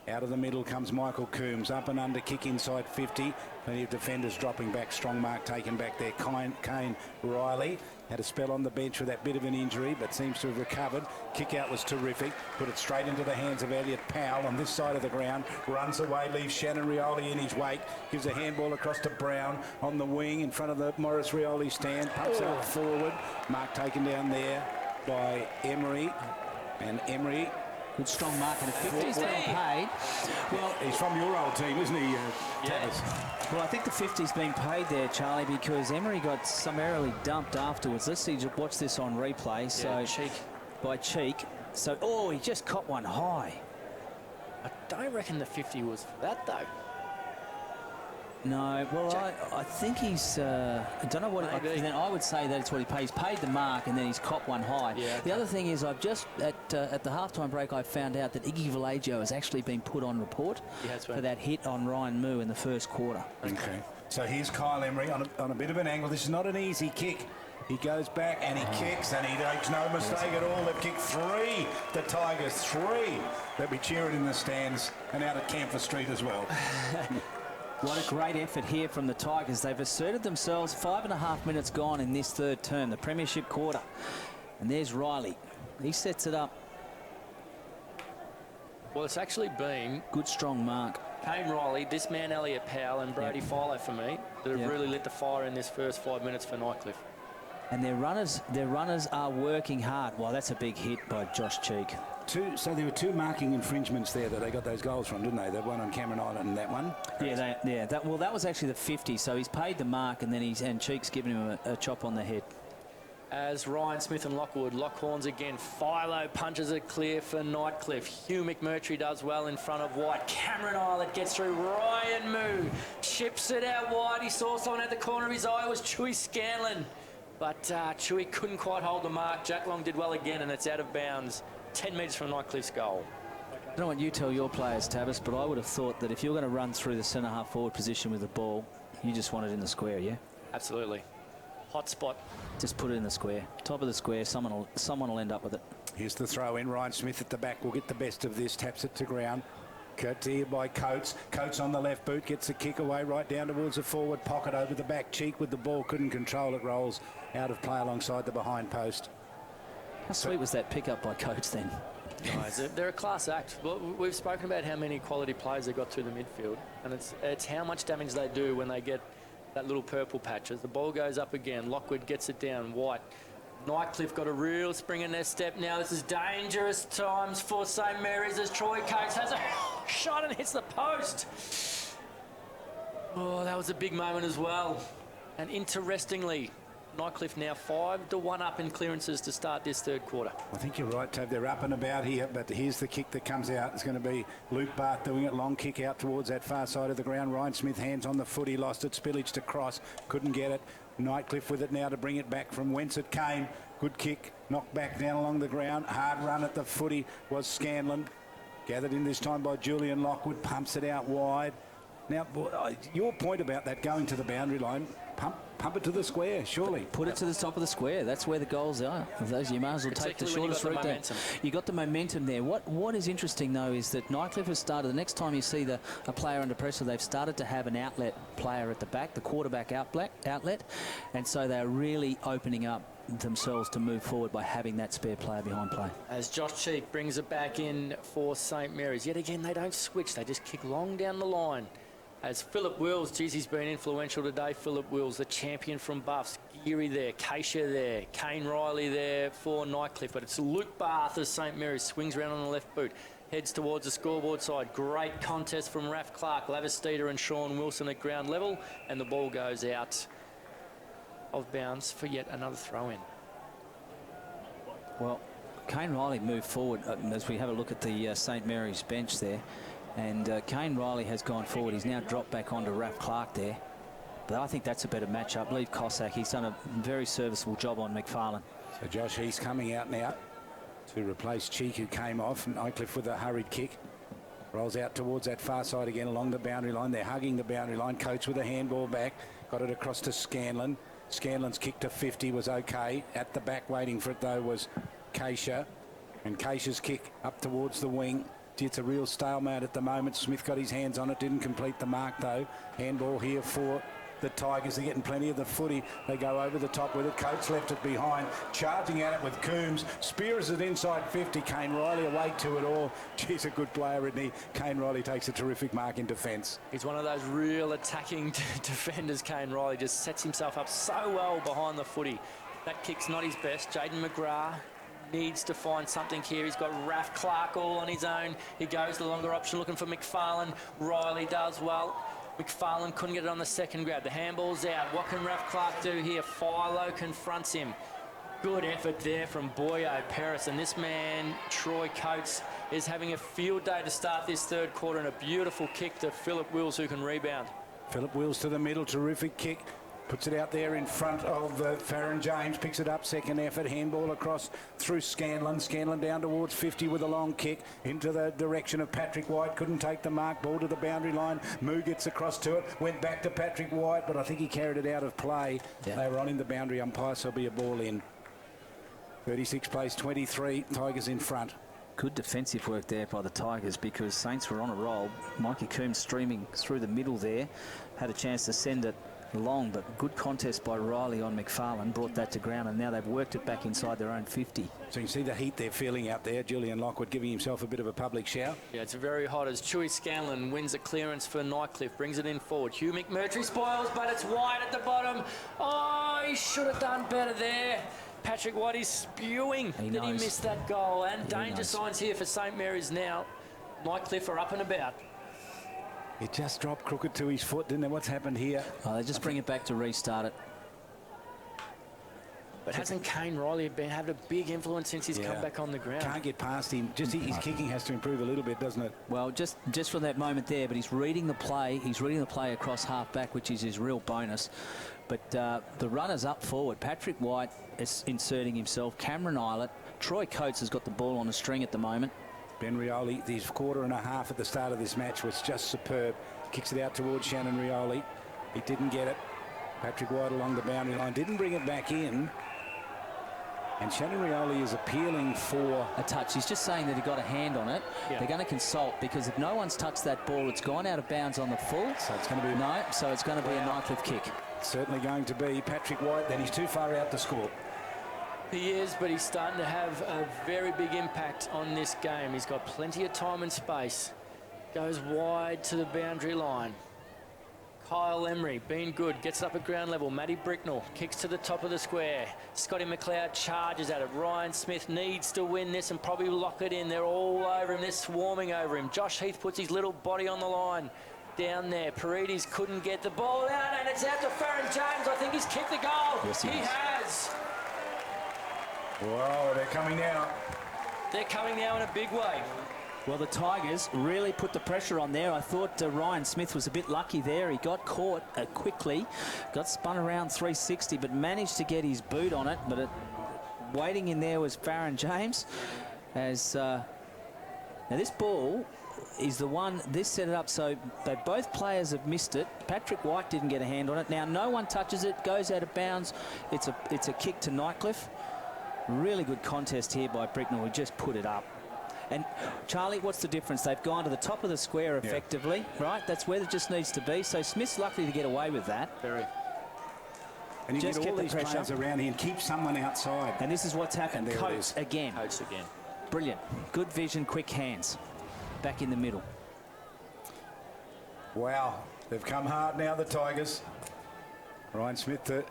Out of the middle comes Michael Coombs. Up and under kick inside 50. Plenty of defenders dropping back. Strong mark taken back there. Kane Riley had a spell on the bench with that bit of an injury, but seems to have recovered. Kick out was terrific. Put it straight into the hands of Elliot Powell on this side of the ground. Runs away, leaves Shannon Rioli in his wake. Gives a handball across to Brown on the wing in front of the Morris Rioli stand. Pumps it up forward. Mark taken down there by Emery. And Emery... Good strong mark, and a 50's been paid. Well, he's from your old team, isn't he, Tavis? Well, I think the 50's been paid there, Charlie, because Emery got summarily dumped afterwards. Let's see, watch this on replay. So Cheek. By Cheek. So, he just caught one high. I don't reckon the 50 was for that, though. No, well, I think he's... I don't know what... I would say that's what he pays. He's paid the mark, and then he's copped one high. Yeah, The other thing is, I've just... At the halftime break, I found out that Iggy Vallejo has actually been put on report for that hit on Ryan Moo in the first quarter. Okay. So here's Kyle Emery on a bit of an angle. This is not an easy kick. He goes back and he kicks, and he makes no mistake at all. They've kicked 3, the Tigers, 3. They'll be cheering in the stands and out at Camphor Street as well. What a great effort here from the Tigers. They've asserted themselves. 5.5 minutes gone in this third term, the premiership quarter. And there's Riley. He sets it up. Well, it's actually been... Good strong mark. Kane Riley, this man Elliot Powell and Brody Philo for me that have really lit the fire in this first 5 minutes for Nightcliff. And their runners are working hard. Well, that's a big hit by Josh Cheek. So there were 2 marking infringements there that they got those goals from, didn't they? The one on Cameron Island and that one. Yeah, that was actually the 50. So he's paid the mark, and then Cheek's given him a chop on the head. As Ryan Smith and Lockwood lock horns again. Philo punches it clear for Nightcliff. Hugh McMurtry does well in front of White. Cameron Island gets through. Ryan Moo chips it out wide. He saw someone at the corner of his eye. It was Chewy Scanlon. But Chewy couldn't quite hold the mark. Jack Long did well again, and it's out of bounds. 10 metres from Nightcliff's goal. I don't know what you tell your players, Tavis, but I would have thought that if you're going to run through the centre-half forward position with the ball, you just want it in the square, yeah? Absolutely. Hot spot. Just put it in the square. Top of the square, someone will end up with it. Here's the throw in. Ryan Smith at the back will get the best of this. Taps it to ground. Curtier by Coates. Coates on the left boot gets the kick away right down towards the forward pocket over the back. Cheek with the ball. Couldn't control it. Rolls out of play alongside the behind post. How sweet was that pickup by Coates then? Guys, they're a class act. Well, we've spoken about how many quality players they got through the midfield, and it's how much damage they do when they get that little purple patch. As the ball goes up again, Lockwood gets it down. White. Nightcliff got a real spring in their step now. This is dangerous times for St Mary's as Troy Coates has a shot and hits the post. Oh, that was a big moment as well. And interestingly, Nightcliff now 5-1 up in clearances to start this third quarter. I think you're right, Tav. They're up and about here, but here's the kick that comes out. It's going to be Luke Barth doing it. Long kick out towards that far side of the ground. Ryan Smith hands on the foot. He lost it. Spillage to cross. Couldn't get it. Nightcliff with it now to bring it back from whence it came. Good kick. Knocked back down along the ground. Hard run at the footy was Scanlon. Gathered in this time by Julian Lockwood. Pumps it out wide. Now, your point about that going to the boundary line, pump it to the square, surely. Put it to the top of the square. That's where the goals are. Those you might as well take the shortest route there. You got the momentum there. What is interesting though is that Nightcliff has started. The next time you see a player under pressure, they've started to have an outlet player at the back, the quarterback outlet, and so they're really opening up themselves to move forward by having that spare player behind play. As Josh Cheek brings it back in for St Mary's. Yet again, they don't switch. They just kick long down the line. As Philip Wills, geez, he's been influential today. Philip Wills, the champion from Buffs. Geary there, Keisha there, Kane Riley there for Nightcliff. But it's Luke Barth as St Mary's swings around on the left boot. Heads towards the scoreboard side. Great contest from Raf Clark, Lavastida and Sean Wilson at ground level. And the ball goes out of bounds for yet another throw-in. Well, Kane Riley moved forward as we have a look at the St Mary's bench there. And Kane Riley has gone forward. He's now dropped back onto Raf Clark there. But I think that's a better matchup. Leave Cossack. He's done a very serviceable job on McFarlane. So Josh Heath coming out now to replace Cheek, who came off. Nightcliff with a hurried kick. Rolls out towards that far side again along the boundary line. They're hugging the boundary line. Coates with a handball back. Got it across to Scanlon. Scanlon's kick to 50 was okay. At the back waiting for it though was Keisha. And Keisha's kick up towards the wing. It's a real stalemate at the moment. Smith got his hands on it, didn't complete the mark though. Handball here for the Tigers. They're getting plenty of the footy. They go over the top with it. Coates left it behind. Charging at it with Coombs. Spears it inside 50. Kane Riley awake to it all. Geez, a good player, isn't he? Kane Riley takes a terrific mark in defence. He's one of those real attacking defenders, Kane Riley. Just sets himself up so well behind the footy. That kick's not his best. Jaden McGrath needs to find something here. He's got Raf Clark all on his own. He goes the longer option looking for McFarlane. Riley does well. McFarlane couldn't get it on the second grab. The handball's out. What can Raf Clark do here? Philo confronts him. Good effort there from Boyo Peris. And this man, Troy Coates, is having a field day to start this third quarter, and a beautiful kick to Philip Wills, who can rebound. Philip Wills to the middle. Terrific kick. Puts it out there in front of Farron James. Picks it up, second effort. Handball across through Scanlon. Scanlon down towards 50 with a long kick into the direction of Patrick White. Couldn't take the mark. Ball to the boundary line. Moo gets across to it. Went back to Patrick White, but I think he carried it out of play. Yeah. They were on in the boundary umpire, so it'll be a ball in. 36 plays 23. Tigers in front. Good defensive work there by the Tigers, because Saints were on a roll. Mikey Coombs streaming through the middle there. Had a chance to send it long, but good contest by Riley on McFarlane, brought that to ground, and now they've worked it back inside their own 50. So you can see the heat they're feeling out there. Julian Lockwood giving himself a bit of a public shout. Yeah, it's very hot as Chewy Scanlon wins a clearance for Nightcliff, brings it in forward. Hugh McMurtry spoils, but it's White at the bottom. Oh, he should have done better there. Patrick White is spewing that he missed that goal, and danger signs here for St Mary's now. Nightcliff are up and about. It just dropped crooked to his foot, didn't it? What's happened here? Oh, they just bring it back to restart it. But hasn't Kane Riley had a big influence since he's come back on the ground? Can't get past him. Just his kicking has to improve a little bit, doesn't it? Well, just for that moment there, but he's reading the play. He's reading the play across half back, which is his real bonus. But the runners up forward. Patrick White is inserting himself. Cameron Eilert. Troy Coates has got the ball on a string at the moment. Ben Rioli, his quarter and a half at the start of this match was just superb. Kicks it out towards Shannon Rioli. He didn't get it. Patrick White along the boundary line. Didn't bring it back in. And Shannon Rioli is appealing for a touch. He's just saying that he got a hand on it. Yeah. They're going to consult, because if no one's touched that ball, it's gone out of bounds on the full. So it's going to be so it's going to be a Nightcliff kick. Certainly going to be Patrick White. Then he's too far out to score. He is, but he's starting to have a very big impact on this game. He's got plenty of time and space. Goes wide to the boundary line. Kyle Emery, been good, gets up at ground level. Matty Bricknell kicks to the top of the square. Scotty McLeod charges at it. Ryan Smith needs to win this and probably lock it in. They're all over him. They're swarming over him. Josh Heath puts his little body on the line. Down there, Paredes couldn't get the ball out, and it's out to Farron James. I think he's kicked the goal. Yes, he has. Whoa, they're coming now. They're coming now in a big way. Well, the Tigers really put the pressure on there. I thought Ryan Smith was a bit lucky there. He got caught quickly, got spun around 360, but managed to get his boot on it. But waiting in there was Farron James. Now this ball is the one, this set it up so that both players have missed it. Patrick White didn't get a hand on it. Now no one touches it, goes out of bounds. It's a kick to Nightcliff. Really good contest here by Bricknell, who just put it up. And Charlie, what's the difference? They've gone to the top of the square effectively, right? That's where it just needs to be. So Smith's lucky to get away with that. Very. And you just get all these players around here and keep someone outside. And this is what's happened. Coates again. Coates again. Brilliant. Good vision, quick hands. Back in the middle. Wow. They've come hard now, the Tigers. Ryan Smith to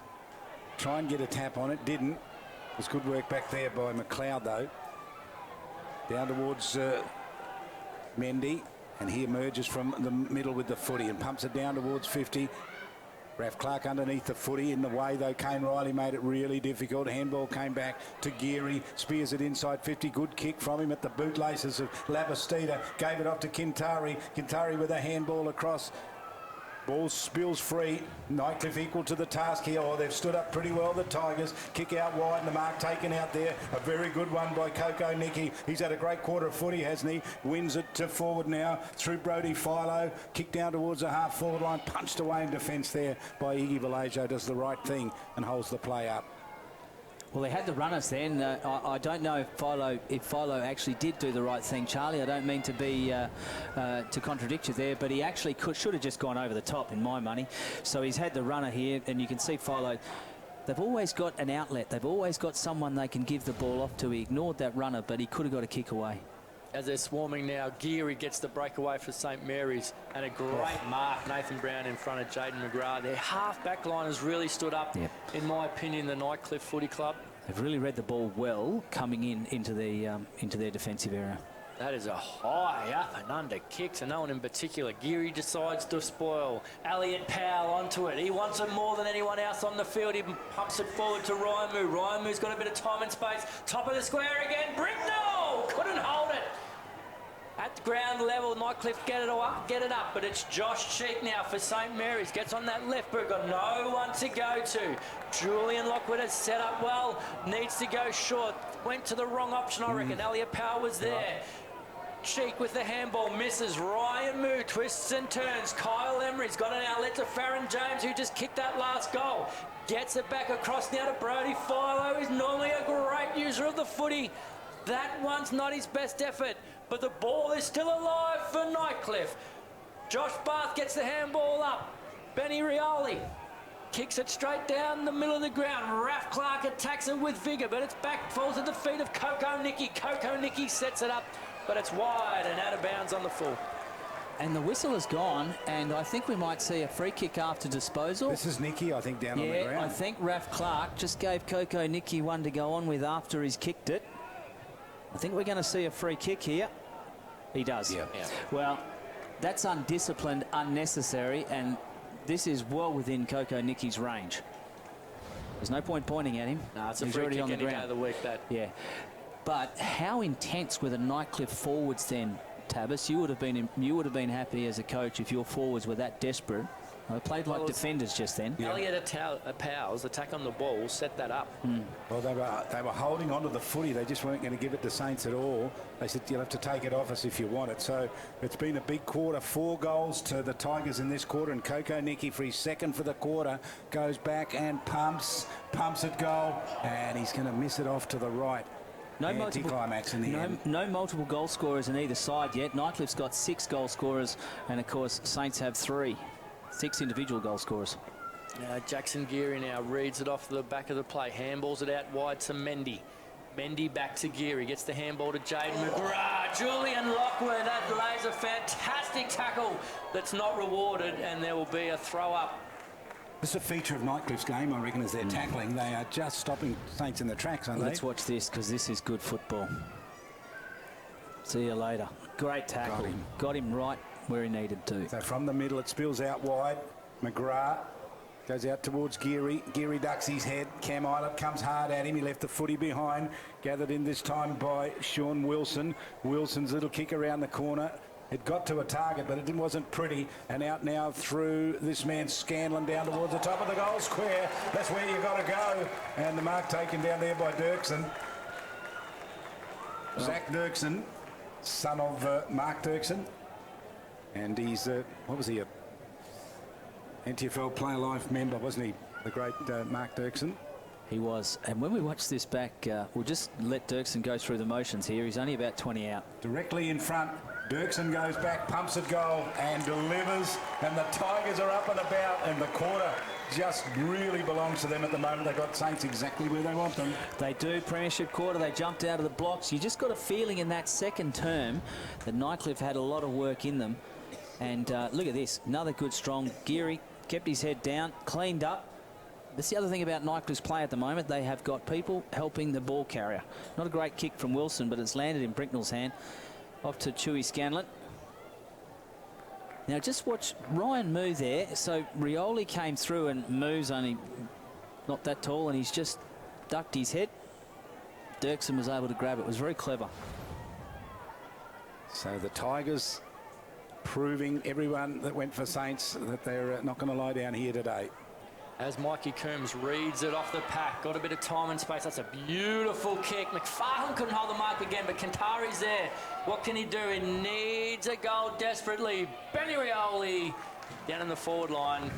try and get a tap on it. Didn't. It was good work back there by McLeod, though. Down towards Mendy. And he emerges from the middle with the footy and pumps it down towards 50. Raf Clark underneath the footy. In the way, though, Kane Riley made it really difficult. Handball came back to Geary. Spears it inside 50. Good kick from him at the bootlaces of Labastida. Gave it off to Kintari. Kintari with a handball across. Ball spills free. Nightcliff equal to the task here. Oh, they've stood up pretty well, the Tigers. Kick out wide and the mark taken out there. A very good one by Coco Nicky. He's had a great quarter of footy, hasn't he? Wins it to forward now through Brody Philo. Kick down towards the half-forward line. Punched away in defence there by Iggy Vallejo. Does the right thing and holds the play up. Well, they had the runners then. I don't know if Philo actually did do the right thing, Charlie. I don't mean to be to contradict you there, but he actually should have just gone over the top, in my money. So he's had the runner here, and you can see Philo. They've always got an outlet. They've always got someone they can give the ball off to. He ignored that runner, but he could have got a kick away. As they're swarming now, Geary gets the breakaway for St Mary's, and a great mark, Nathan Brown in front of Jaden McGrath. Their half-back line has really stood up, in my opinion, the Nightcliff Footy Club. They've really read the ball well coming into their defensive area. That is a high up and under kick to no one in particular. Geary decides to spoil. Elliot Powell onto it. He wants it more than anyone else on the field. He pumps it forward to Raimu. Raimu's got a bit of time and space. Top of the square again. Bricknell couldn't hold it. At ground level, Nightcliff get it up, but it's Josh Cheek now for St Mary's. Gets on that left boot, got no one to go to. Julian Lockwood has set up well, needs to go short. Went to the wrong option, I reckon. Elliot Powell was there. Cheek with the handball, misses. Ryan Moo twists and turns. Kyle Emery's got an outlet to Farron James, who just kicked that last goal. Gets it back across now to Brody Philo, who's normally a great user of the footy. That one's not his best effort, but the ball is still alive for Nightcliff. Josh Barth gets the handball up. Benny Rioli kicks it straight down the middle of the ground. Raph Clark attacks it with vigour, but it's back, falls at the feet of Coco Nicky. Coco Nicky sets it up, but it's wide and out of bounds on the full. And the whistle is gone, and I think we might see a free kick after disposal. This is Nicky, I think, down on the ground. I think Raph Clark just gave Coco Nicky one to go on with after he's kicked it. I think we're going to see a free kick here. He does. Yeah. Well, that's undisciplined, unnecessary, and this is well within Coco Nicky's range. There's no point pointing at him. No, it's a He's free already kick on the any day ground. of the week, that. Yeah. But how intense were the Nightcliff forwards then, Tabbas? You would have been happy as a coach if your forwards were that desperate. They played like defenders just then. Elliot Powell's attack on the ball set that up. Well, they were holding on to the footy. They just weren't going to give it to Saints at all. They said, you'll have to take it off us if you want it. So it's been a big quarter. 4 goals to the Tigers in this quarter, and Coco Nicky for his second for the quarter goes back and pumps it goal, and he's going to miss it off to the right. No anticlimax in the end. No multiple goal scorers in either side yet. Nightcliff's got 6 goal scorers, and of course Saints have 3. 6 individual goal scorers. Jackson Geary now reads it off the back of the play. Handballs it out wide to Mendy. Mendy back to Geary. Gets the handball to Jaden McGrath. Julian Lockwood. That lays a fantastic tackle that's not rewarded, and there will be a throw up. This is a feature of Nightcliff's game, I reckon, as they're tackling. They are just stopping Saints in the tracks, aren't they? Let's watch this, because this is good football. See you later. Great tackle. Got him right where he needed to. So from the middle, it spills out wide. McGrath goes out towards Geary. Geary ducks his head. Cam Eilert comes hard at him. He left the footy behind. Gathered in this time by Sean Wilson. Wilson's little kick around the corner. It got to a target, but it wasn't pretty. And out now through this man Scanlon down towards the top of the goal square. That's where you got to go. And the mark taken down there by Dirksen. Zach Dirksen, son of Mark Dirksen. And he's, what was he, a NTFL Player Life member, wasn't he? The great Mark Dirksen. He was. And when we watch this back, we'll just let Dirksen go through the motions here. He's only about 20 out. Directly in front. Dirksen goes back, pumps it goal and delivers. And the Tigers are up and about. And the quarter just really belongs to them at the moment. They've got Saints exactly where they want them. They do. Premiership quarter. They jumped out of the blocks. You just got a feeling in that second term that Nightcliff had a lot of work in them. And look at this. Another good, strong Geary. Kept his head down, cleaned up. That's the other thing about Nightcliff's play at the moment. They have got people helping the ball carrier. Not a great kick from Wilson, but it's landed in Bricknell's hand. Off to Chewy Scanlon. Now just watch Ryan Moo there. So Rioli came through and Moo's only not that tall, and he's just ducked his head. Dirksen was able to grab it. It was very clever. So the Tigers proving everyone that went for Saints that they're not going to lie down here today. As Mikey Coombs reads it off the pack, got a bit of time and space. That's a beautiful kick. McFarlane couldn't hold the mark again, but Kantari's there. What can he do? He needs a goal desperately. Benny Rioli down in the forward line.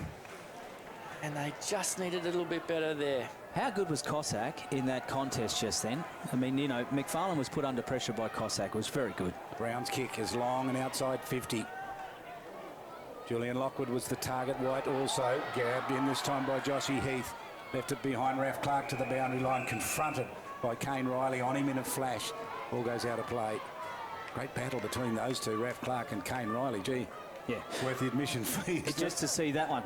And they just needed a little bit better there. How good was Cossack in that contest just then? I mean, you know, McFarlane was put under pressure by Cossack. It was very good. Brown's kick is long and outside 50. Julian Lockwood was the target. White also grabbed in this time by Joshy Heath. Left it behind Ralph Clark to the boundary line, confronted by Kane Riley on him in a flash. Ball goes out of play. Great battle between those two, Ralph Clark and Kane Riley. Gee, yeah, worth the admission fee. Just to see that one,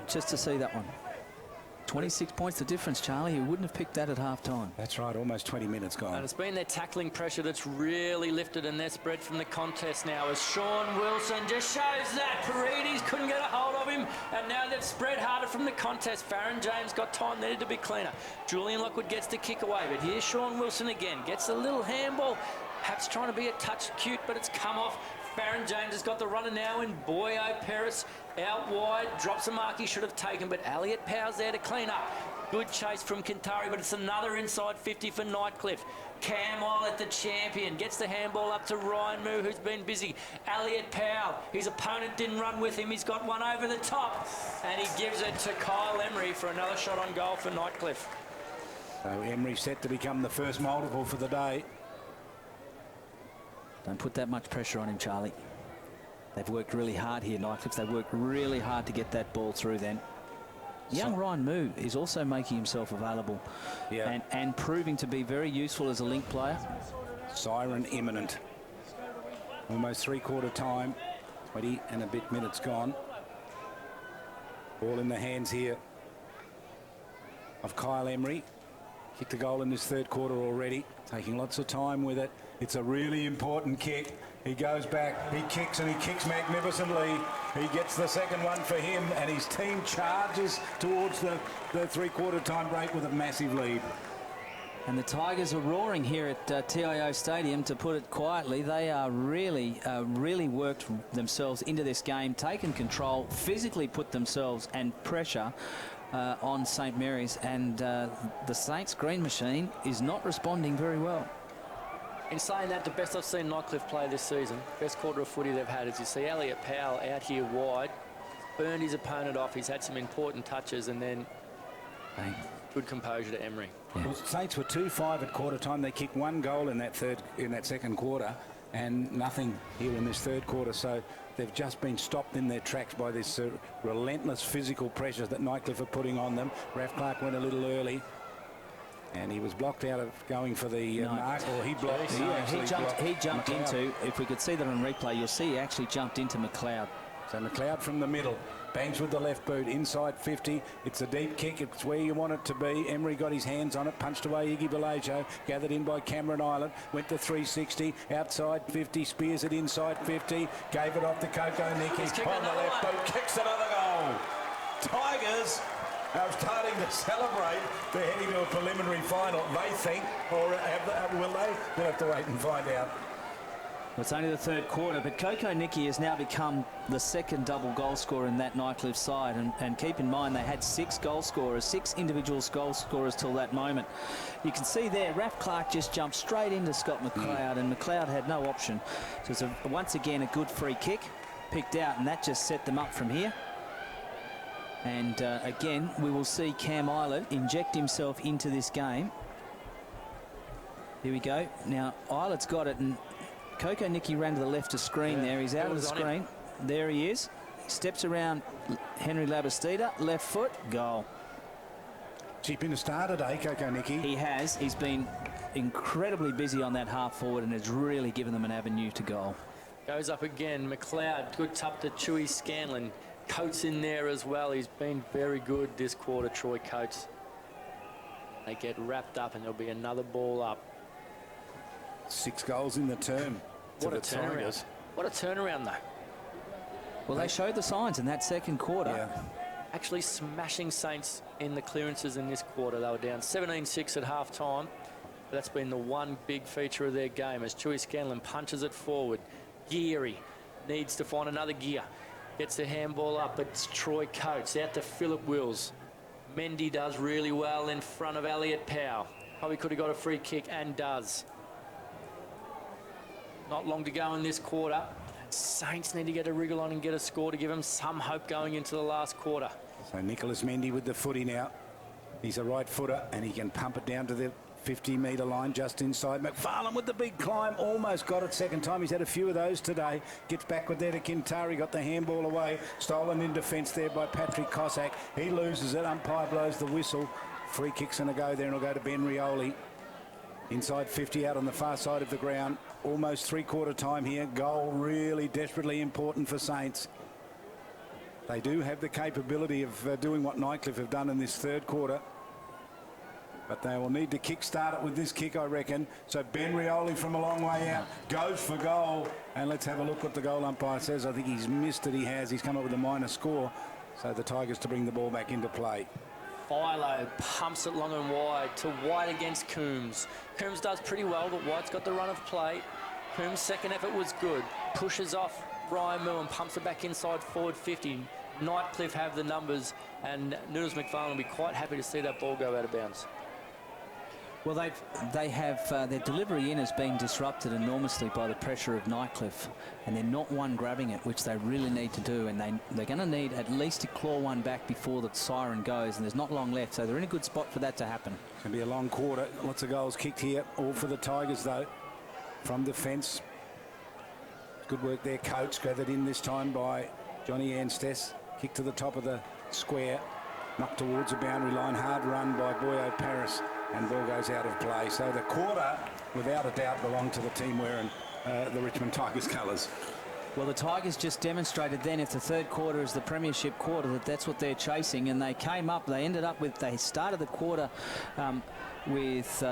26 points the difference, Charlie. You wouldn't have picked that at half-time. That's right, almost 20 minutes gone. And it's been their tackling pressure that's really lifted and their spread from the contest now as Sean Wilson just shows that. Paredes couldn't get a hold of him, and now they've spread harder from the contest. Farron James got time, needed to be cleaner. Julian Lockwood gets the kick away, but here's Sean Wilson again. Gets a little handball. Perhaps trying to be a touch cute, but it's come off. Farron James has got the runner now in Boyo Peris out wide, drops a mark he should have taken, but Elliot Powell's there to clean up. Good chase from Kintari, but it's another inside 50 for Nightcliff. Cam Eilert, the champion, gets the handball up to Ryan Moo, who's been busy. Elliot Powell, his opponent didn't run with him. He's got one over the top, and he gives it to Kyle Emery for another shot on goal for Nightcliff. So Emery set to become the first multiple for the day. Don't put that much pressure on him, Charlie. They've worked really hard here, Nightcliff. They've worked really hard to get that ball through then. Young Ryan Moo is also making himself available and proving to be very useful as a link player. Siren imminent. Almost three-quarter time. 20 and a bit minutes gone. Ball in the hands here of Kyle Emery. Kicked the goal in this third quarter already. Taking lots of time with it. It's a really important kick. He goes back, he kicks, and he kicks magnificently. He gets the second one for him, and his team charges towards the three-quarter time break with a massive lead. And the Tigers are roaring here at TIO Stadium, to put it quietly. They are really worked themselves into this game, taken control, physically put themselves and pressure on St Mary's, and the Saints' green machine is not responding very well. In saying that, the best I've seen Nightcliff play this season, best quarter of footy they've had, is you see Elliot Powell out here wide, burned his opponent off. He's had some important touches, and then good composure to Emery. Yeah. Well, Saints were 2-5 at quarter time. They kicked one goal in that second quarter, and nothing here in this third quarter. So they've just been stopped in their tracks by this relentless physical pressure that Nightcliff are putting on them. Ralph Clark went a little early, and he was blocked out of going for the mark, or he blocked. He jumped into, if we could see that on replay, you'll see he actually jumped into McLeod. So McLeod from the middle, bangs with the left boot, inside 50. It's a deep kick, it's where you want it to be. Emery got his hands on it, punched away Iggy Balajo, gathered in by Cameron Island, went to 360, outside 50, spears it inside 50, gave it off to Coco Nicky, on the left boot, kicks another goal. Tigers are starting to celebrate. They're heading to a preliminary final, they think, or will they? We'll have to wait and find out. Well, it's only the third quarter, but Coco Nicky has now become the second double goal scorer in that Nightcliff side. And keep in mind, they had six individual goal scorers till that moment. You can see there, Ralph Clark just jumped straight into Scott McLeod, and McLeod had no option. So it's once again a good free kick, picked out, and that just set them up from here. And again, we will see Cam Eilert inject himself into this game. Here we go. Now, Eilert's got it, and Coco Nicky ran to the left to screen there. He's out of the screen. There he is. He steps around Henry Labastida, left foot, goal. He's been a star today, Coco Nicky. He has. He's been incredibly busy on that half forward, and has really given them an avenue to goal. Goes up again. McLeod, good tup to Chewy Scanlon. Coates in there as well. He's been very good this quarter, Troy Coates. They get wrapped up, and there'll be another ball up. 6 goals in the term. What a turnaround. What a turnaround, though. Well, they showed the signs in that second quarter. Yeah. Actually smashing Saints in the clearances in this quarter. They were down 17-6 at half-time. But that's been the one big feature of their game as Chewy Scanlon punches it forward. Geary needs to find another gear. Gets the handball up. It's Troy Coates out to Philip Wills. Mendy does really well in front of Elliot Powell. Probably could have got a free kick, and does. Not long to go in this quarter. Saints need to get a wriggle on and get a score to give them some hope going into the last quarter. So Nicholas Mendy with the footy now. He's a right footer and he can pump it down to the 50-metre line just inside. McFarlane with the big climb, almost got it second time. He's had a few of those today. Gets backward there to Kintari, got the handball away. Stolen in defence there by Patrick Cossack. He loses it. Umpire blows the whistle. Free kick's going to go there and it'll go to Ben Rioli. Inside 50 out on the far side of the ground. Almost three-quarter time here. Goal really desperately important for Saints. They do have the capability of doing what Nightcliff have done in this third quarter. But they will need to kick-start it with this kick, I reckon. So Ben Rioli from a long way out goes for goal. And let's have a look what the goal umpire says. I think he's missed it. He has. He's come up with a minor score. So the Tigers to bring the ball back into play. Philo pumps it long and wide to White against Coombs. Coombs does pretty well, but White's got the run of play. Coombs' second effort was good. Pushes off Ryan Mill and pumps it back inside forward 50. Nightcliff have the numbers, and Noodles McFarlane will be quite happy to see that ball go out of bounds. Well, they have their delivery in has been disrupted enormously by the pressure of Nightcliff, and they're not one grabbing it, which they really need to do, and they're going to need at least to claw one back before the siren goes, and there's not long left, so they're in a good spot for that to happen. It's going to be a long quarter. Lots of goals kicked here, all for the Tigers though, from defence. Good work there, Coates, gathered in this time by Johnny Anstess. Kick to the top of the square, knocked towards the boundary line, hard run by Boyo Paris. And ball goes out of play. So the quarter, without a doubt, belonged to the team wearing the Richmond Tigers colours. Well, the Tigers just demonstrated then, if the third quarter is the premiership quarter, that's what they're chasing. And they came up, they they started the quarter with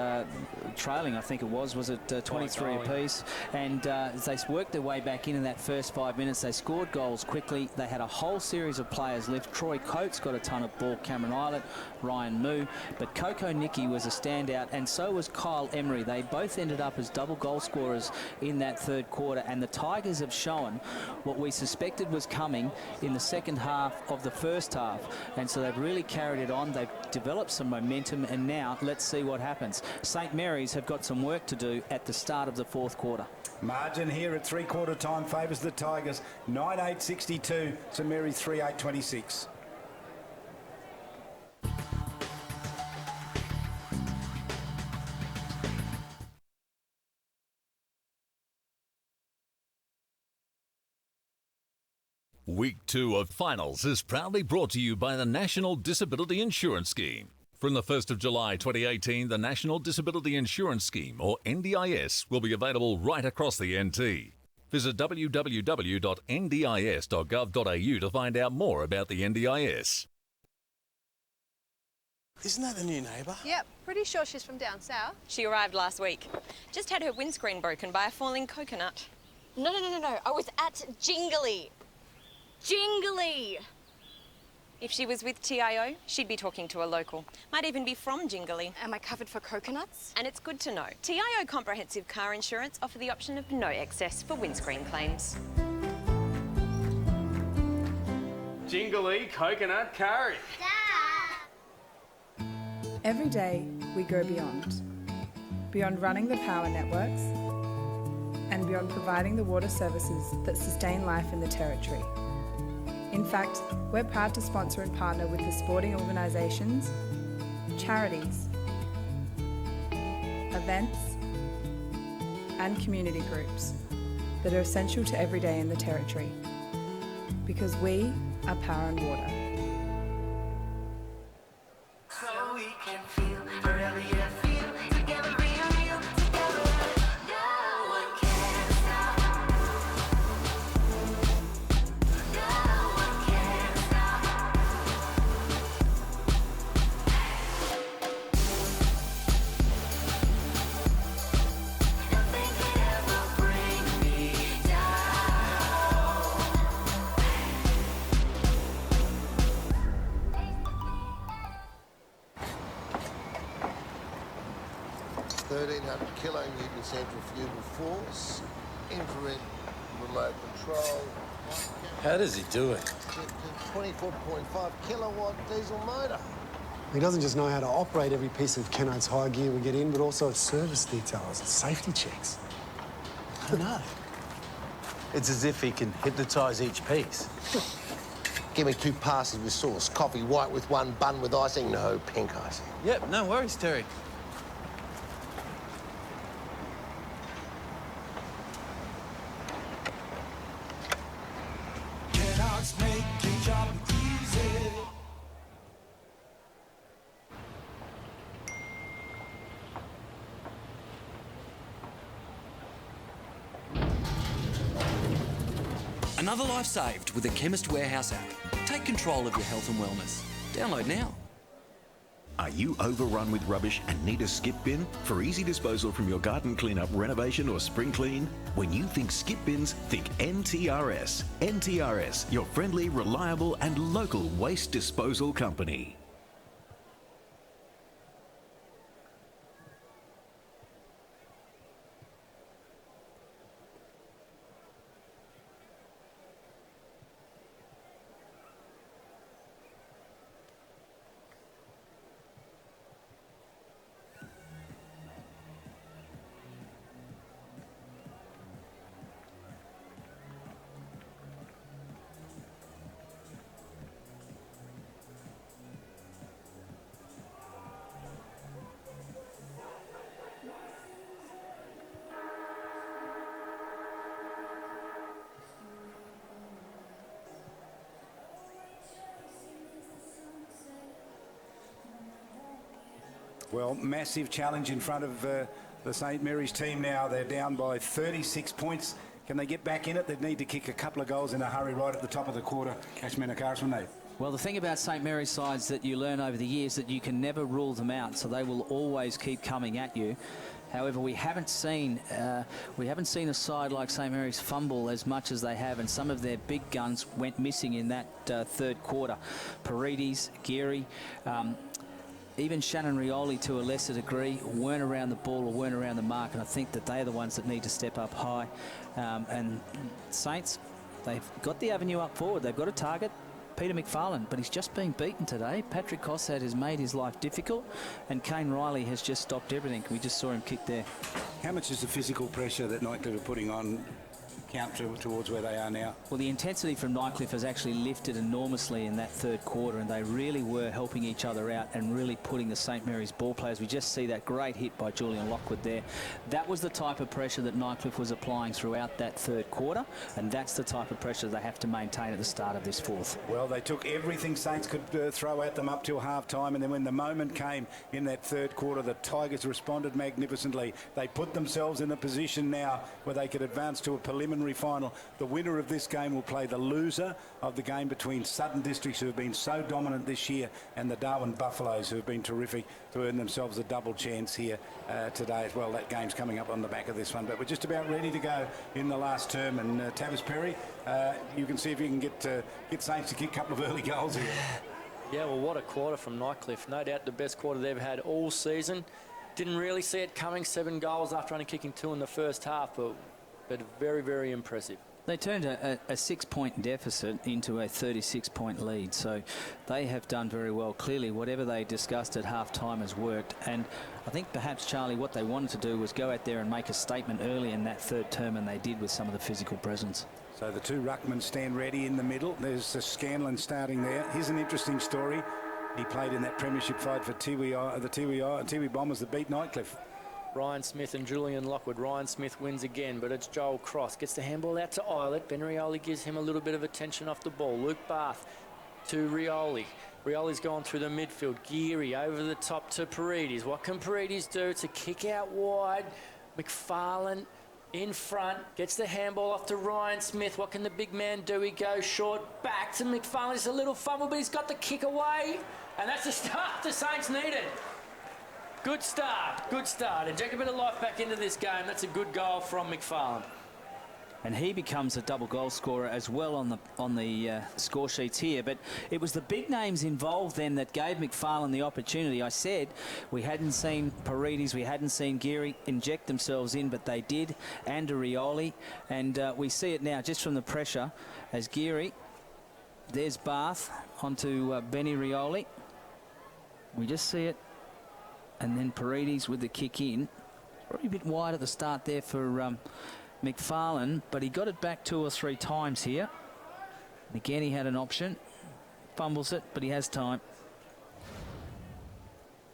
trailing, I think it was it 23 apiece, and they worked their way back in that first 5 minutes. They scored goals quickly. They had a whole series of players lift. Troy Coates got a ton of ball, Cameron Eilert, Ryan Moo, but Coco Nicky was a standout, and so was Kyle Emery. They both ended up as double goal scorers in that third quarter, and the Tigers have shown what we suspected was coming in the second half of the first half, and so they've really carried it on. They've developed some momentum, and now let's see what happens. St Mary's have got some work to do at the start of the fourth quarter. Margin here at three-quarter time favours the Tigers. 9-8-62. St Mary's 3-8-26. Week 2 of finals is proudly brought to you by the National Disability Insurance Scheme. From the 1st of July 2018, the National Disability Insurance Scheme, or NDIS, will be available right across the NT. Visit www.ndis.gov.au to find out more about the NDIS. Isn't that the new neighbour? Yep, pretty sure she's from down south. She arrived last week. Just had her windscreen broken by a falling coconut. No. I was at Jingly. Jingly! If she was with TIO, she'd be talking to a local. Might even be from Jingly. Am I covered for coconuts? And it's good to know. TIO Comprehensive Car Insurance offer the option of no excess for windscreen claims. Jingly coconut curry. Every day we go beyond. Beyond running the power networks and beyond providing the water services that sustain life in the Territory. In fact, we're proud to sponsor and partner with the sporting organisations, charities, events and community groups that are essential to every day in the Territory. Because we are power and water. So we can feel forever, yeah, feel together, real together. No one can stop. No one can stop. Nothing can ever bring me down. 1,300 kilonewton centrifugal force, infrared remote control. How does he do it? 24.5 kilowatt diesel motor. He doesn't just know how to operate every piece of Kennard's high gear we get in, but also its service details, its safety checks. I don't know. It's as if he can hypnotise each piece. Give me 2 passes with sauce. Coffee white with 1, bun with icing. No, pink icing. Yep, no worries, Terry. Another life saved with the Chemist Warehouse app. Take control of your health and wellness. Download now. Are you overrun with rubbish and need a skip bin for easy disposal from your garden cleanup, renovation or spring clean? When you think skip bins, think NTRS. NTRS, your friendly, reliable and local waste disposal company. Well, massive challenge in front of the St Mary's team now. They're down by 36 points. Can they get back in it? They'd need to kick a couple of goals in a hurry right at the top of the quarter. Cash Menakaris, wouldn't they? Well, the thing about St Mary's sides that you learn over the years that you can never rule them out, so they will always keep coming at you. However, we haven't seen a side like St Mary's fumble as much as they have, and some of their big guns went missing in that third quarter. Paredes, Geary, even Shannon Rioli to a lesser degree weren't around the ball or weren't around the mark, and I think that they're the ones that need to step up high. And Saints, they've got the avenue up forward. They've got a target, Peter McFarlane, but he's just been beaten today. Patrick Cossad has made his life difficult, and Kane Riley has just stopped everything. We just saw him kick there. How much is the physical pressure that Nightcliff are putting on count towards where they are now? Well, the intensity from Nightcliff has actually lifted enormously in that third quarter, and they really were helping each other out and really putting the St Mary's ball players. We just see that great hit by Julian Lockwood there. That was the type of pressure that Nightcliff was applying throughout that third quarter, and that's the type of pressure they have to maintain at the start of this fourth. Well, they took everything Saints could throw at them up till half-time, and then when the moment came in that third quarter, the Tigers responded magnificently. They put themselves in a position now where they could advance to a preliminary final. The winner of this game will play the loser of the game between Southern Districts, who have been so dominant this year, and the Darwin Buffaloes, who have been terrific to earn themselves a double chance here today as well. That game's coming up on the back of this one, but we're just about ready to go in the last term. And Tavis Perry, you can see if you can get Saints to kick a couple of early goals here. Yeah, well, what a quarter from Nightcliff. No doubt the best quarter they've had all season. Didn't really see it coming. 7 goals after only kicking 2 in the first half, but very, very impressive. They turned a 6-point deficit into a 36-point lead, so they have done very well. Clearly, whatever they discussed at half-time has worked, and I think perhaps, Charlie, what they wanted to do was go out there and make a statement early in that third term, and they did with some of the physical presence. So the two ruckmen stand ready in the middle. There's Scanlon starting there. Here's an interesting story. He played in that premiership fight for the Tiwi Bombers that beat Nightcliff. Ryan Smith and Julian Lockwood. Ryan Smith wins again, but it's Joel Cross. Gets the handball out to Eilert. Ben Rioli gives him a little bit of attention off the ball. Luke Bath to Rioli. Rioli's gone through the midfield. Geary over the top to Paredes. What can Paredes do? It's a kick out wide. McFarlane in front. Gets the handball off to Ryan Smith. What can the big man do? He goes short back to McFarlane. It's a little fumble, but he's got the kick away. And that's the start the Saints needed. Good start, and take a bit of life back into this game. That's a good goal from McFarlane. And he becomes a double goal scorer as well on the score sheets here. But it was the big names involved then that gave McFarlane the opportunity. I said we hadn't seen Paredes, we hadn't seen Geary inject themselves in, but they did, and Rioli. And we see it now just from the pressure as Geary, there's Bath onto Benny Rioli. We just see it. And then Paredes with the kick in. Probably a bit wide at the start there for McFarlane, but he got it back 2 or 3 times here. And again, he had an option. fumbles it, but he has time.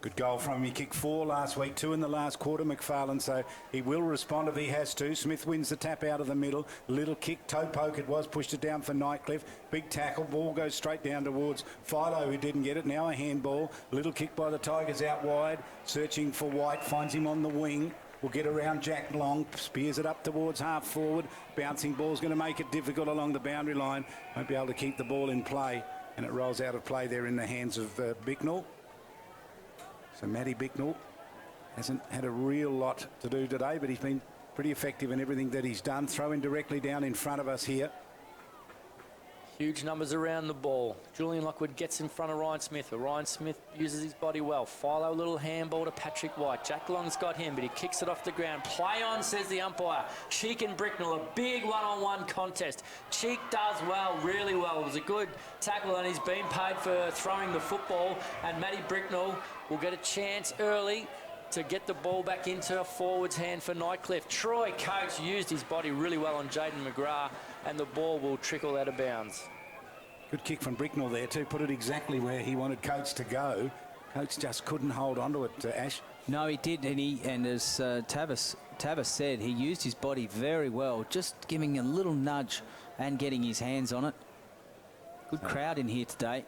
Good goal from him. He kicked 4 last week, 2 in the last quarter, McFarlane, so he will respond if he has to. Smith wins the tap out of the middle. Little kick, toe poke it was, pushed it down for Nightcliff. Big tackle, ball goes straight down towards Philo, who didn't get it. Now a handball. Little kick by the Tigers out wide, searching for White, finds him on the wing. Will get around Jack Long, spears it up towards half forward. Bouncing ball's going to make it difficult along the boundary line. Won't be able to keep the ball in play, and it rolls out of play there in the hands of Bicknell. So Matty Bicknell hasn't had a real lot to do today, but he's been pretty effective in everything that he's done. Throwing directly down in front of us here. Huge numbers around the ball. Julian Lockwood gets in front of Ryan Smith. Ryan Smith uses his body well. Philo, a little handball to Patrick White. Jack Long's got him, but he kicks it off the ground. Play on, says the umpire. Cheek and Bricknell, a big one-on-one contest. Cheek does well, really well. It was a good tackle, and he's been paid for throwing the football. And Matty Bricknell will get a chance early to get the ball back into a forward's hand for Nightcliff. Troy Coates used his body really well on Jaden McGrath, and the ball will trickle out of bounds. Good kick from Bricknell there too. Put it exactly where he wanted Coates to go. Coates just couldn't hold on to it, Ash. No, he did, and as Tavis said, he used his body very well, just giving a little nudge and getting his hands on it. Good crowd in here today.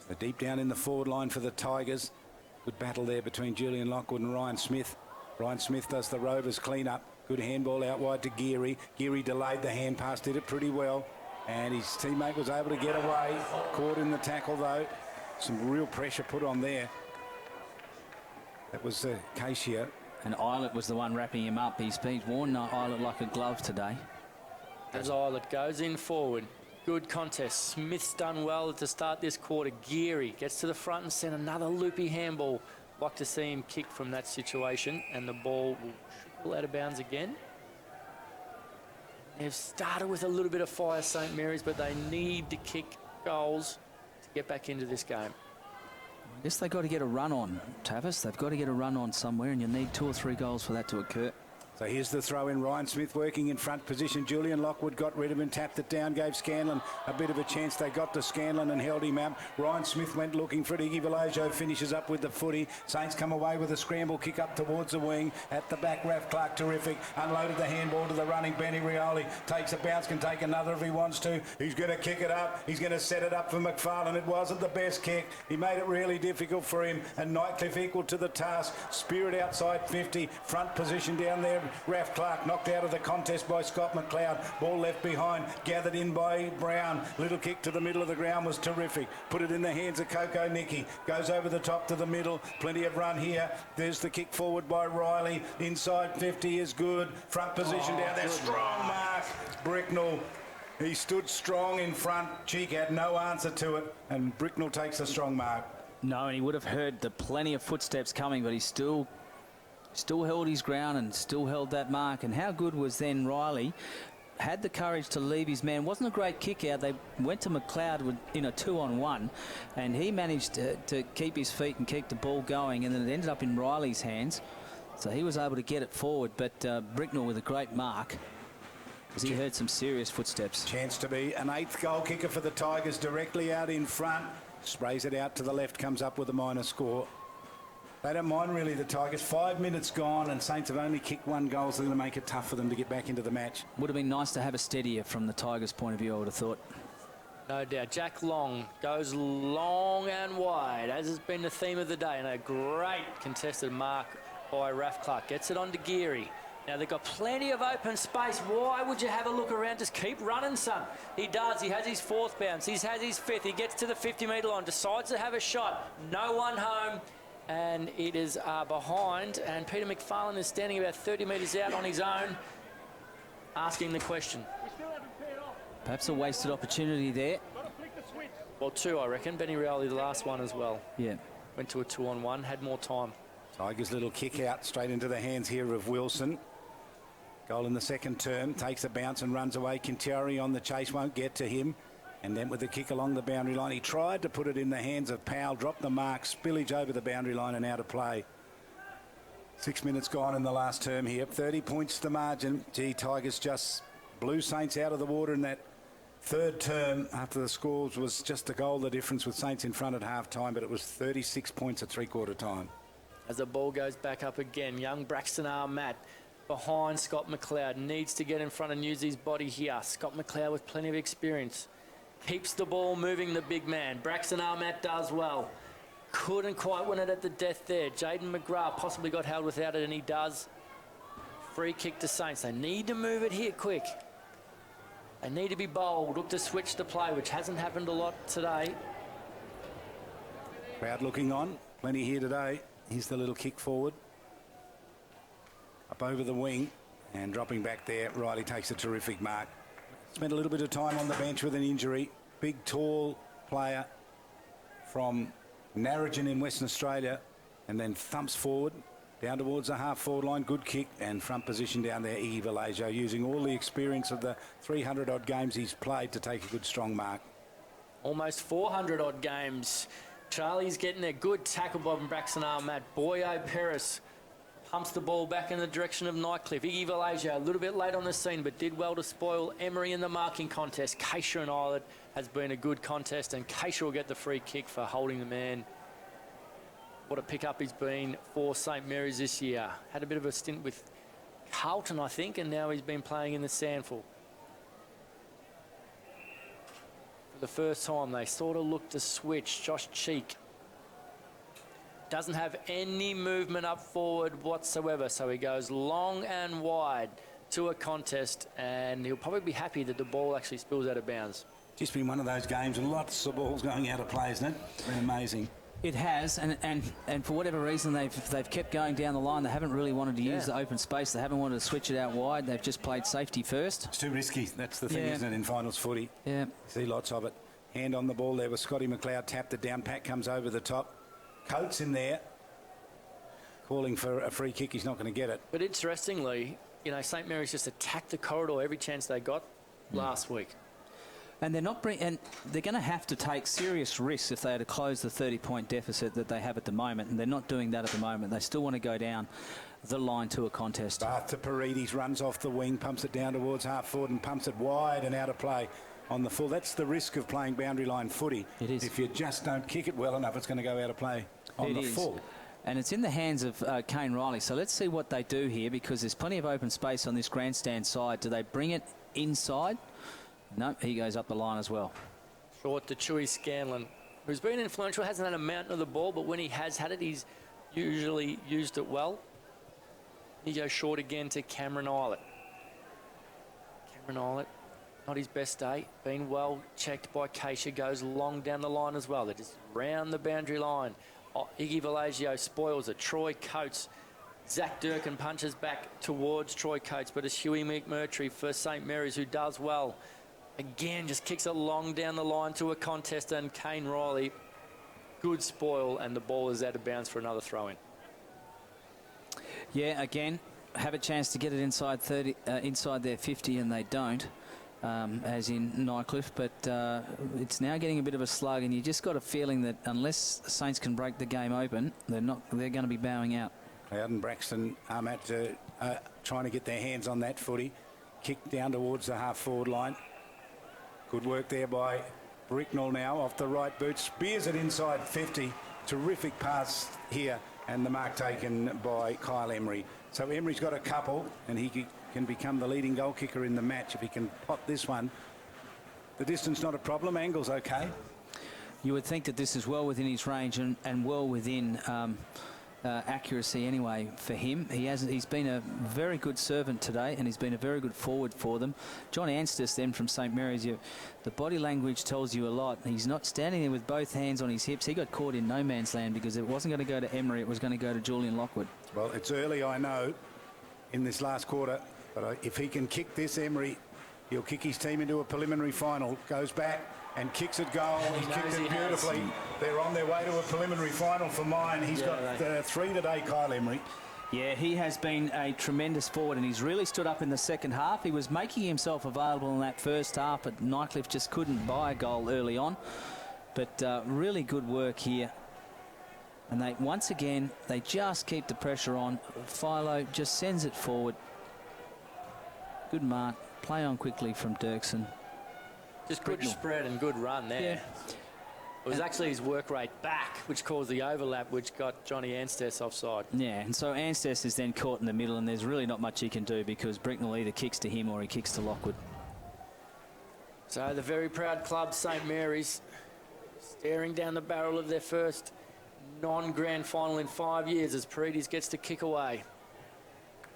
So deep down in the forward line for the Tigers. Good battle there between Julian Lockwood and Ryan Smith. Ryan Smith does the Rovers clean up. Good handball out wide to Geary. Geary delayed the hand pass, did it pretty well. And his teammate was able to get away. Caught in the tackle though. Some real pressure put on there. That was Casio. And Eilert was the one wrapping him up. He's worn Eilert like a glove today. As Eilert goes in forward. Good contest. Smith's done well to start this quarter. Geary gets to the front and sent another loopy handball. Like to see him kick from that situation, and the ball will trickle out of bounds again. They've started with a little bit of fire, St Mary's, but they need to kick goals to get back into this game. I guess they've got to get a run on, Tavis. They've got to get a run on somewhere, and you need 2 or 3 goals for that to occur. So here's the throw in. Ryan Smith working in front position. Julian Lockwood got rid of him, tapped it down, gave Scanlon a bit of a chance. They got to Scanlon and held him up. Ryan Smith went looking for it. Iggy Velojo finishes up with the footy. Saints come away with a scramble kick up towards the wing. At the back, Ralph Clark, terrific. Unloaded the handball to the running Benny Rioli. Takes a bounce, can take another if he wants to. He's going to kick it up. He's going to set it up for McFarlane. It wasn't the best kick. He made it really difficult for him. And Nightcliff equal to the task. Spirit outside 50. Front position down there. Ralph Clark knocked out of the contest by Scott McLeod. Ball left behind, gathered in by Brown. Little kick to the middle of the ground was terrific. Put it in the hands of Coco Nicky. Goes over the top to the middle. Plenty of run here. There's the kick forward by Riley. Inside 50 is good. Front position down there. Strong mark. Bricknell. He stood strong in front. Cheek had no answer to it. And Bricknell takes a strong mark. No, and he would have heard the plenty of footsteps coming, but he still held his ground and still held that mark. And how good was then Riley? Had the courage to leave his man. Wasn't a great kick out. They went to McLeod in a 2-on-1, and he managed to keep his feet and keep the ball going, and then it ended up in Riley's hands. So he was able to get it forward, but Bricknell with a great mark, as he heard some serious footsteps. Chance to be an 8th goal kicker for the Tigers, directly out in front. Sprays it out to the left, comes up with a minor score. They don't mind really, the Tigers. 5 minutes gone and Saints have only kicked 1 goal, so they're going to make it tough for them to get back into the match. Would have been nice to have a steadier from the Tigers' point of view, I would have thought. No doubt. Jack Long goes long and wide, as has been the theme of the day, and a great contested mark by Ralph Clark. Gets it on to Geary. Now, they've got plenty of open space. Why would you have a look around? Just keep running, son. He does. He has his 4th bounce. He has his 5th. He gets to the 50-metre line, decides to have a shot. No one home. And it is behind, and Peter McFarlane is standing about 30 metres out on his own, asking the question. Perhaps a wasted opportunity there. Well, 2, I reckon. Benny Rioli, the last one as well. Yeah. Went to a 2-on-1, had more time. Tigers' little kick out straight into the hands here of Wilson. Goal in the 2nd term, takes a bounce and runs away. Quintieri on the chase, won't get to him. And then with the kick along the boundary line, he tried to put it in the hands of Powell, dropped the mark, spillage over the boundary line and out of play. 6 minutes gone in the last term here. 30 points to margin. Gee, Tigers just blew Saints out of the water in that third term after the scores was just a goal the difference with Saints in front at half-time, but it was 36 points at three-quarter time. As the ball goes back up again, young Braxton Armat behind Scott McLeod. Needs to get in front and use his body here. Scott McLeod with plenty of experience. Keeps the ball moving, the big man. Braxton Armat does well. Couldn't quite win it at the death there. Jaden McGrath possibly got held without it, and he does. Free kick to Saints. They need to move it here quick. They need to be bold. Look to switch the play, which hasn't happened a lot today. Crowd looking on. Plenty here today. Here's the little kick forward. Up over the wing and dropping back there. Riley takes a terrific mark. Spent a little bit of time on the bench with an injury. Big, tall player from Narrogin in Western Australia, and then thumps forward down towards the half-forward line. Good kick and front position down there. Iggy Vallejo using all the experience of the 300-odd games he's played to take a good, strong mark. Almost 400-odd games. Charlie's getting a good tackle by Braxton Armat. Boyo Perez pumps the ball back in the direction of Nightcliff. Iggy Vallejo a little bit late on the scene, but did well to spoil Emery in the marking contest. Keisha and Islet has been a good contest, and Keisha will get the free kick for holding the man. What a pick-up he's been for St Mary's this year. Had a bit of a stint with Carlton, I think, and now he's been playing in the Sandful. For the first time, they sort of look to switch. Josh Cheek doesn't have any movement up forward whatsoever, so he goes long and wide to a contest, and he'll probably be happy that the ball actually spills out of bounds. Just been one of those games, and lots of balls going out of play, isn't it? It's been amazing. It has, and for whatever reason, they've kept going down the line. They haven't really wanted to use the open space. They haven't wanted to switch it out wide. They've just played safety first. It's too risky. That's the thing, isn't it, in finals footy? Yeah. See lots of it. Hand on the ball there with Scotty McLeod. Tapped it down. Pat comes over the top. Coates in there. Calling for a free kick. He's not going to get it. But interestingly, you know, St Mary's just attacked the corridor every chance they got last week. And they're not and they're going to have to take serious risks if they are to close the 30-point deficit that they have at the moment, and they're not doing that at the moment. They still want to go down the line to a contest. Bath to Paredes, runs off the wing, pumps it down towards half forward and pumps it wide and out of play on the full. That's the risk of playing boundary line footy. It is. If you just don't kick it well enough, it's going to go out of play on the full. And it's in the hands of Kane Riley. So let's see what they do here, because there's plenty of open space on this grandstand side. Do they bring it inside? No, he goes up the line as well. Short to Chewy Scanlon, who's been influential, hasn't had a mountain of the ball, but when he has had it, he's usually used it well. He goes short again to Cameron Islet. Cameron Islet, not his best day. Been well checked by Keisha, goes long down the line as well. They just round the boundary line. Oh, Iggy Vallejo spoils it. Troy Coates. Zach Durkin punches back towards Troy Coates, but it's Huey McMurtry for St Mary's, who does well. Again, just kicks it long down the line to a contest, and Kane Riley, good spoil, and the ball is out of bounds for another throw-in. Yeah, again, have a chance to get it inside 30, inside their 50, and they don't, as in Nightcliff. But it's now getting a bit of a slug, and you just got a feeling that unless Saints can break the game open, they're going to be bowing out. Cloud and Braxton trying to get their hands on that footy. Kick down towards the half-forward line. Good work there by Bricknell now off the right boot. Spears it inside 50. Terrific pass here, and the mark taken by Kyle Emery. So Emery's got a couple, and he can become the leading goal kicker in the match if he can pot this one. The distance not a problem. Angle's okay. You would think that this is well within his range and well within accuracy anyway for him. He's been a very good servant today, and he's been a very good forward for them. John Anstis then from St Mary's, the body language tells you a lot. He's not standing there with both hands on his hips. He got caught in no man's land because it wasn't going to go to Emery, it was going to go to Julian Lockwood. Well, it's early, I know, in this last quarter, but if he can kick this, Emery, he'll kick his team into a preliminary final. Goes back and kicks it goal. He's kicked it beautifully. They're on their way to a preliminary final for mine. He's got 3 today, Kyle Emery. Yeah, he has been a tremendous forward, and he's really stood up in the second half. He was making himself available in that first half, but Nightcliff just couldn't buy a goal early on. But really good work here. And once again, they just keep the pressure on. Philo just sends it forward. Good mark. Play on quickly from Dirksen. Just good spread and good run there. Yeah. It was actually his work rate back, which caused the overlap, which got Johnny Anstess offside. Yeah, and so Anstess is then caught in the middle, and there's really not much he can do because Bricknell either kicks to him or he kicks to Lockwood. So the very proud club, St Mary's, staring down the barrel of their first non-grand final in 5 years as Paredes gets to kick away.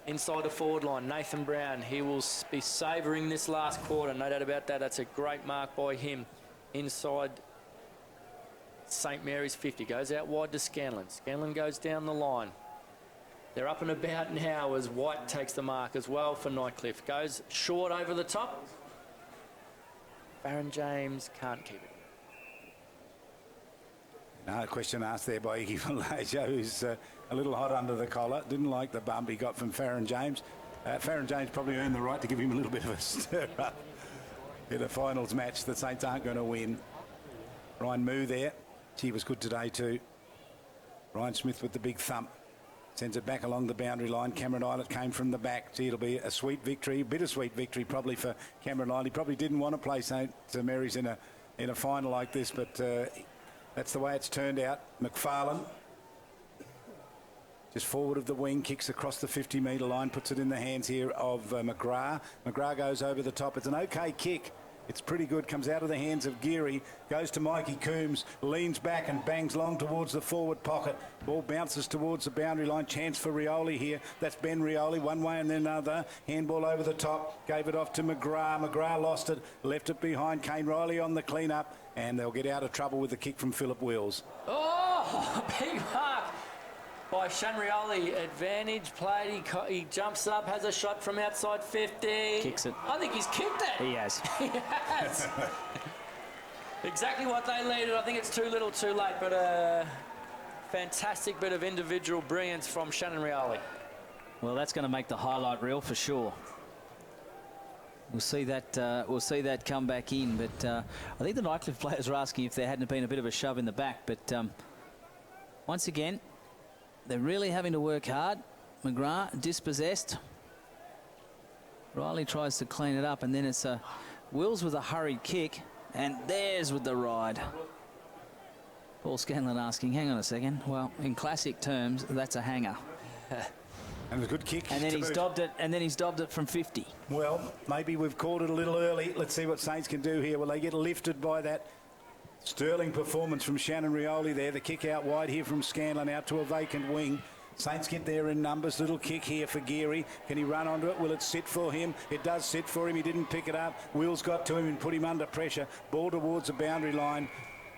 Inside the forward line, Nathan Brown. He will be savouring this last quarter, no doubt about that. That's a great mark by him. Inside St Mary's 50, goes out wide to Scanlon. Scanlon goes down the line. They're up and about now as White takes the mark as well for Nightcliff. Goes short over the top. Baron James can't keep it. No question asked there by Iggy Malaysia, who's a little hot under the collar. Didn't like the bump he got from Farron James. Farron James probably earned the right to give him a little bit of a stir up in a finals match. The Saints aren't going to win. Ryan Moo there. He was good today too. Ryan Smith with the big thump. Sends it back along the boundary line. Cameron Islet came from the back. Gee, it'll be a sweet victory, bittersweet victory probably for Cameron Islet. He probably didn't want to play St Mary's in a final like this, but that's the way it's turned out. McFarlane, just forward of the wing, kicks across the 50-metre line, puts it in the hands here of McGrath. McGrath goes over the top. It's an okay kick. It's pretty good, comes out of the hands of Geary, goes to Mikey Coombs, leans back and bangs long towards the forward pocket. Ball bounces towards the boundary line. Chance for Rioli here. That's Ben Rioli, one way and then another. Handball over the top, gave it off to McGrath. McGrath lost it, left it behind. Kane Riley on the clean-up, and they'll get out of trouble with the kick from Philip Wills. Oh, big mark by Shanrioli. Advantage played. He jumps up, has a shot from outside 50. Kicks it. I think he's kicked it. He has. He has. Exactly what they needed. I think it's too little too late, but a fantastic bit of individual brilliance from Shannon Rioli. Well, that's going to make the highlight reel for sure. We'll see that come back in, but I think the Nightcliff players are asking if there hadn't been a bit of a shove in the back, but once again, they're really having to work hard. McGrath dispossessed. Riley tries to clean it up, and then it's Wills with a hurried kick, and there's with the ride. Paul Scanlon asking, hang on a second. Well, in classic terms, that's a hanger. And a good kick. And then he's dobbed it. And then he's dobbed it from 50. Well, maybe we've called it a little early. Let's see what Saints can do here. Will they get lifted by that sterling performance from Shannon Rioli there? The kick out wide here from Scanlon out to a vacant wing. Saints get there in numbers. Little kick here for Geary. Can he run onto it? Will it sit for him? It does sit for him. He didn't pick it up. Wills got to him and put him under pressure. Ball towards the boundary line.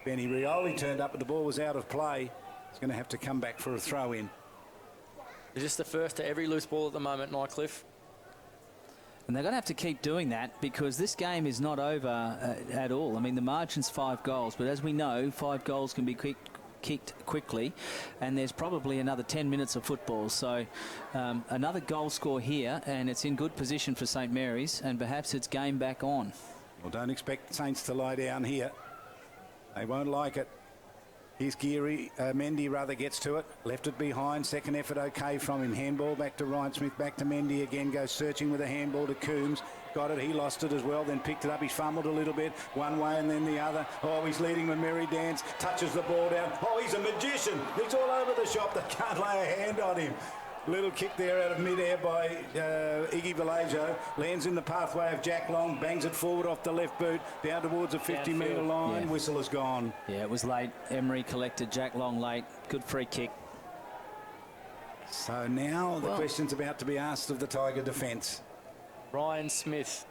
Benny Rioli turned up, but the ball was out of play. He's going to have to come back for a throw in. It's just the first to every loose ball at the moment, Nightcliff. And they're going to have to keep doing that because this game is not over at all. I mean, the margin's 5 goals, but as we know, 5 goals can be kicked quickly, and there's probably another 10 minutes of football. So another goal score here, and it's in good position for St Mary's, and perhaps it's game back on. Well, don't expect Saints to lie down here. They won't like it. Here's Geary. Mendy rather gets to it. Left it behind. Second effort okay from him. Handball back to Ryan Smith. Back to Mendy again. Goes searching with a handball to Coombs. Got it. He lost it as well. Then picked it up. He's fumbled a little bit. One way and then the other. Oh, he's leading the merry dance. Touches the ball down. Oh, he's a magician. He's all over the shop. They can't lay a hand on him. Little kick there out of mid-air by Iggy Vallejo. Lands in the pathway of Jack Long. Bangs it forward off the left boot. Down towards the 50-metre line. Yeah. Whistle is gone. Yeah, it was late. Emery collected Jack Long late. Good free kick. So now the question's about to be asked of the Tiger defence. Ryan Smith,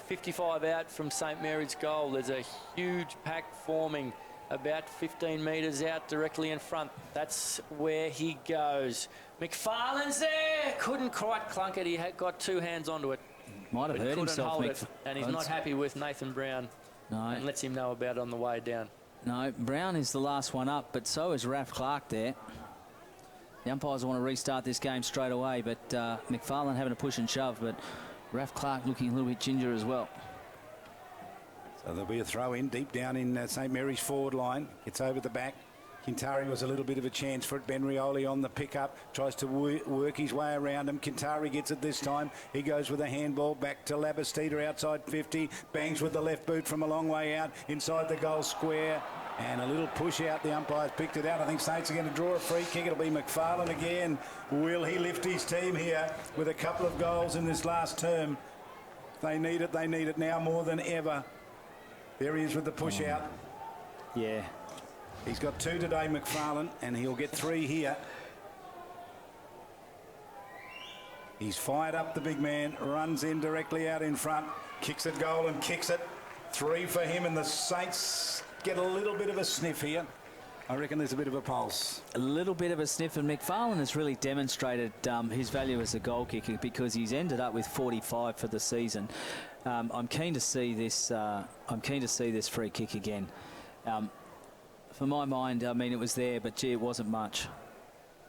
55 out from St Mary's goal. There's a huge pack forming about 15 metres out directly in front. That's where he goes. McFarlane's there. Couldn't quite clunk it. He had got 2 hands onto it. Might have hurt himself, hold it, and he's not happy with Nathan Brown. No. And lets him know about it on the way down. No, Brown is the last one up, but so is Raf Clark there. The umpires want to restart this game straight away, but McFarlane having a push and shove, but Raf Clark looking a little bit ginger as well. So there'll be a throw in deep down in St Mary's forward line. Gets over the back. Kintari was a little bit of a chance for it. Ben Rioli on the pickup, tries to work his way around him. Kintari gets it this time. He goes with a handball back to Labastida outside 50. Bangs with the left boot from a long way out inside the goal square. And a little push out. The umpires picked it out. I think Saints are going to draw a free kick. It'll be McFarlane again. Will he lift his team here with a couple of goals in this last term? They need it. They need it now more than ever. There he is with the push out. Yeah. He's got 2 today, McFarlane, and he'll get 3 here. He's fired up, the big man, runs in directly out in front, kicks it goal and kicks it. 3 for him, and the Saints get a little bit of a sniff here. I reckon there's a bit of a pulse. A little bit of a sniff, and McFarlane has really demonstrated his value as a goal kicker because he's ended up with 45 for the season. I'm keen to see this. I'm keen to see this free kick again. For my mind, I mean, it was there, but gee, it wasn't much.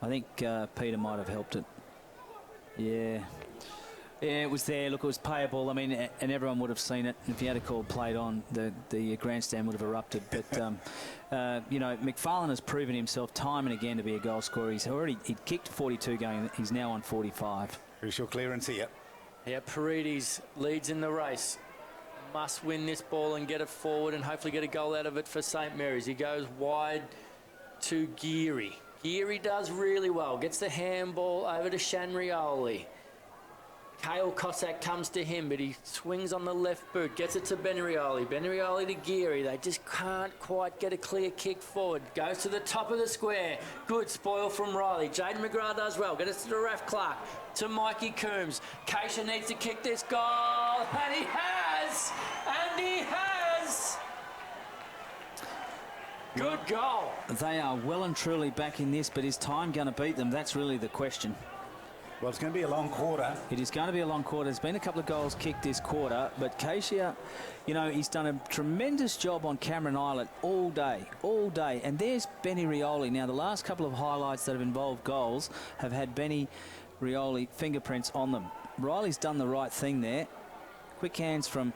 I think Peter might have helped it. Yeah, it was there. Look, it was payable. I mean, and everyone would have seen it. If you had a call played on, the grandstand would have erupted. But you know, McFarlane has proven himself time and again to be a goal scorer. He kicked 42 going. He's now on 45. Crucial clearance here. Yeah, Paredes leads in the race. Must win this ball and get it forward and hopefully get a goal out of it for St Mary's. He goes wide to Geary. Geary does really well. Gets the handball over to Shanrioli. Kale Cossack comes to him, but he swings on the left boot. Gets it to Benrioli. Benrioli to Geary. They just can't quite get a clear kick forward. Goes to the top of the square. Good spoil from Riley. Jaden McGrath does well. Get it to Raf Clark. To Mikey Coombs. Keisha needs to kick this goal. And he has! And he has! Good goal. They are well and truly back in this, but is time going to beat them? That's really the question. Well, it's going to be a long quarter. It is going to be a long quarter. There's been a couple of goals kicked this quarter, but Keisha, you know, he's done a tremendous job on Cameron Islet all day. And there's Benny Rioli. Now, the last couple of highlights that have involved goals have had Benny Rioli fingerprints on them. Riley's done the right thing there. Quick hands from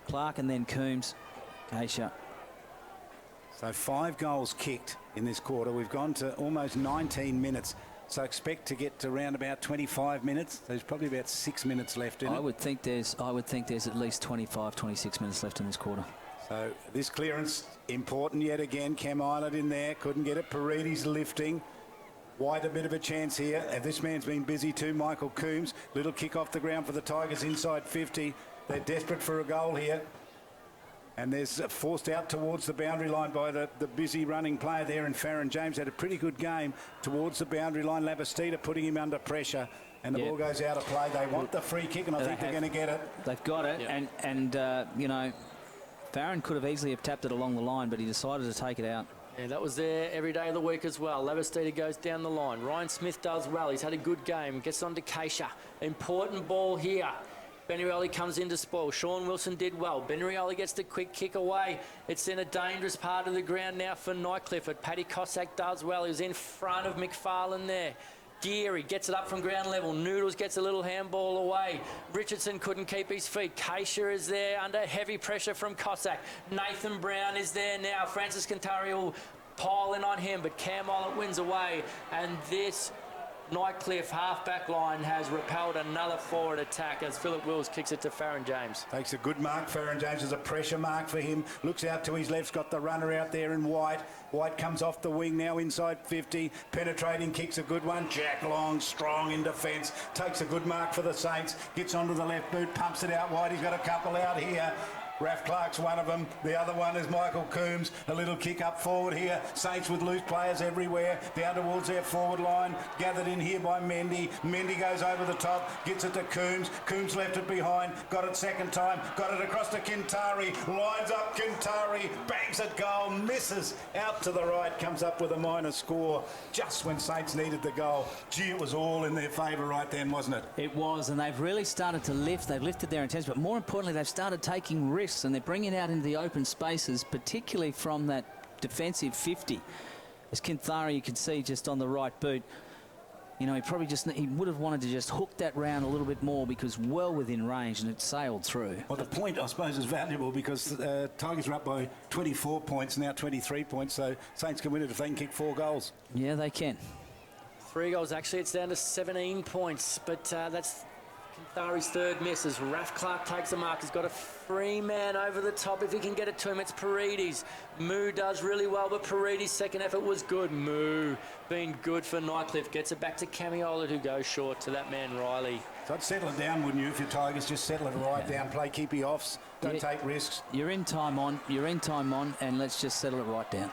Clark and then Coombs. Keisha. So 5 goals kicked in this quarter. We've gone to almost 19 minutes. So expect to get to around about 25 minutes. There's probably about 6 minutes left in it. I would think there's at least 25, 26 minutes left in this quarter. So this clearance important yet again. Cam Islet in there, couldn't get it. Paredes lifting. White a bit of a chance here. This man's been busy too, Michael Coombs. Little kick off the ground for the Tigers inside 50. They're desperate for a goal here. And there's forced out towards the boundary line by the busy running player there. And Farron James had a pretty good game towards the boundary line. Labastida putting him under pressure. And the ball goes out of play. They want the free kick, and I think they're going to get it. They've got it. Yep. And you know, Farron could have easily have tapped it along the line, but he decided to take it out. Yeah, that was there every day of the week as well. Labastida goes down the line. Ryan Smith does well. He's had a good game. Gets on to Keisha. Important ball here. Benrioli comes in to spoil. Sean Wilson did well. Benrioli gets the quick kick away. It's in a dangerous part of the ground now for Nightcliff. But Paddy Cossack does well. He's in front of McFarlane there. Geary gets it up from ground level. Noodles gets a little handball away. Richardson couldn't keep his feet. Keisha is there under heavy pressure from Cossack. Nathan Brown is there now. Francis Kintari will pile in on him, but Cam Islet wins away. And this Nightcliff half-back line has repelled another forward attack as Philip Wills kicks it to Farron James. Takes a good mark. Farron James is a pressure mark for him. Looks out to his left. Got the runner out there in White. White comes off the wing now inside 50. Penetrating kicks a good one. Jack Long strong in defence. Takes a good mark for the Saints. Gets onto the left boot. Pumps it out wide. He's got a couple out here. Raf Clark's one of them. The other one is Michael Coombs. A little kick up forward here. Saints with loose players everywhere. Down towards their forward line. Gathered in here by Mendy. Mendy goes over the top. Gets it to Coombs. Coombs left it behind. Got it second time. Got it across to Kintari. Lines up Kintari. Bangs it goal. Misses out to the right. Comes up with a minor score just when Saints needed the goal. Gee, it was all in their favour right then, wasn't it? It was, and they've really started to lift. They've lifted their intensity, but more importantly, they've started taking risks. And they're bringing it out into the open spaces, particularly from that defensive 50. As Kinthari, you can see just on the right boot, You know, he would have wanted to just hook that round a little bit more because well within range, and it sailed through. Well, the point, I suppose, is valuable because Tigers are up by 24 points, now 23 points, so Saints can win it if they can kick 4 goals. Yeah, they can. 3 goals, actually. It's down to 17 points, but that's Kintari's third miss as Raf Clark takes the mark. He's got a free man over the top. If he can get it to him, it's Paredes. Moo does really well, but Paredes' second effort was good. Moo been good for Nightcliff. Gets it back to Camiola, who goes short to that man, Riley. So I'd settle it down, wouldn't you, if you're Tigers? Just settle it right down, play keepy offs, don't take risks. You're in time on, and let's just settle it right down.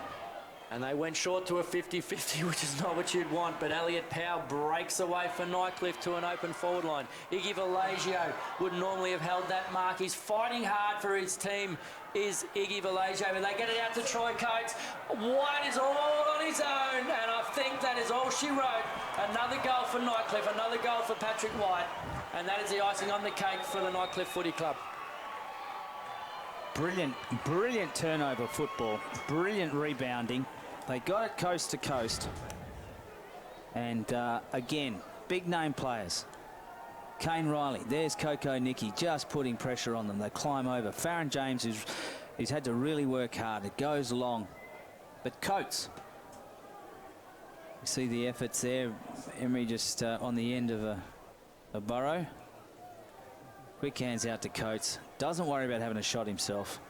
And they went short to a 50-50, which is not what you'd want. But Elliot Powell breaks away for Nightcliff to an open forward line. Iggy Vallegio would normally have held that mark. He's fighting hard for his team, is Iggy Vallegio. But they get it out to Troy Coates. White is all on his own, and I think that is all she wrote. Another goal for Nightcliff, another goal for Patrick White. And that is the icing on the cake for the Nightcliff Footy Club. Brilliant turnover football, brilliant rebounding. They got it coast to coast. And again, big name players. Kane Riley, there's Coco Nicky, just putting pressure on them. They climb over. Farron James, he's had to really work hard. It goes along. But Coates, you see the efforts there. Emery just on the end of a burrow. Quick hands out to Coates. Doesn't worry about having a shot himself.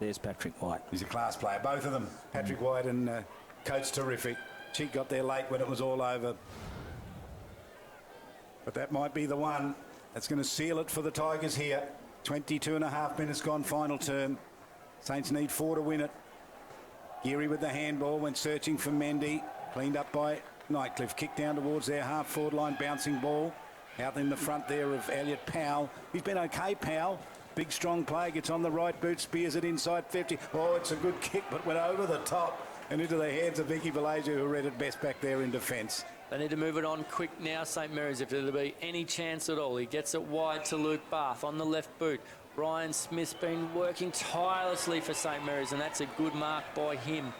There's Patrick White. He's a class player, both of them. Patrick White and Coates, terrific. Cheek got there late when it was all over. But that might be the one that's going to seal it for the Tigers here. 22.5 minutes gone, final term. Saints need 4 to win it. Geary with the handball, went searching for Mendy. Cleaned up by Nightcliff. Kicked down towards their half-forward line, bouncing ball. Out in the front there of Elliot Powell. He's been okay, Powell. Big, strong player, gets on the right boot, spears it inside 50. Oh, it's a good kick, but went over the top and into the hands of Vicky Vallejo, who read it best back there in defence. They need to move it on quick now, St Mary's, if there'll be any chance at all. He gets it wide to Luke Bath on the left boot. Ryan Smith's been working tirelessly for St Mary's, and that's a good mark by him.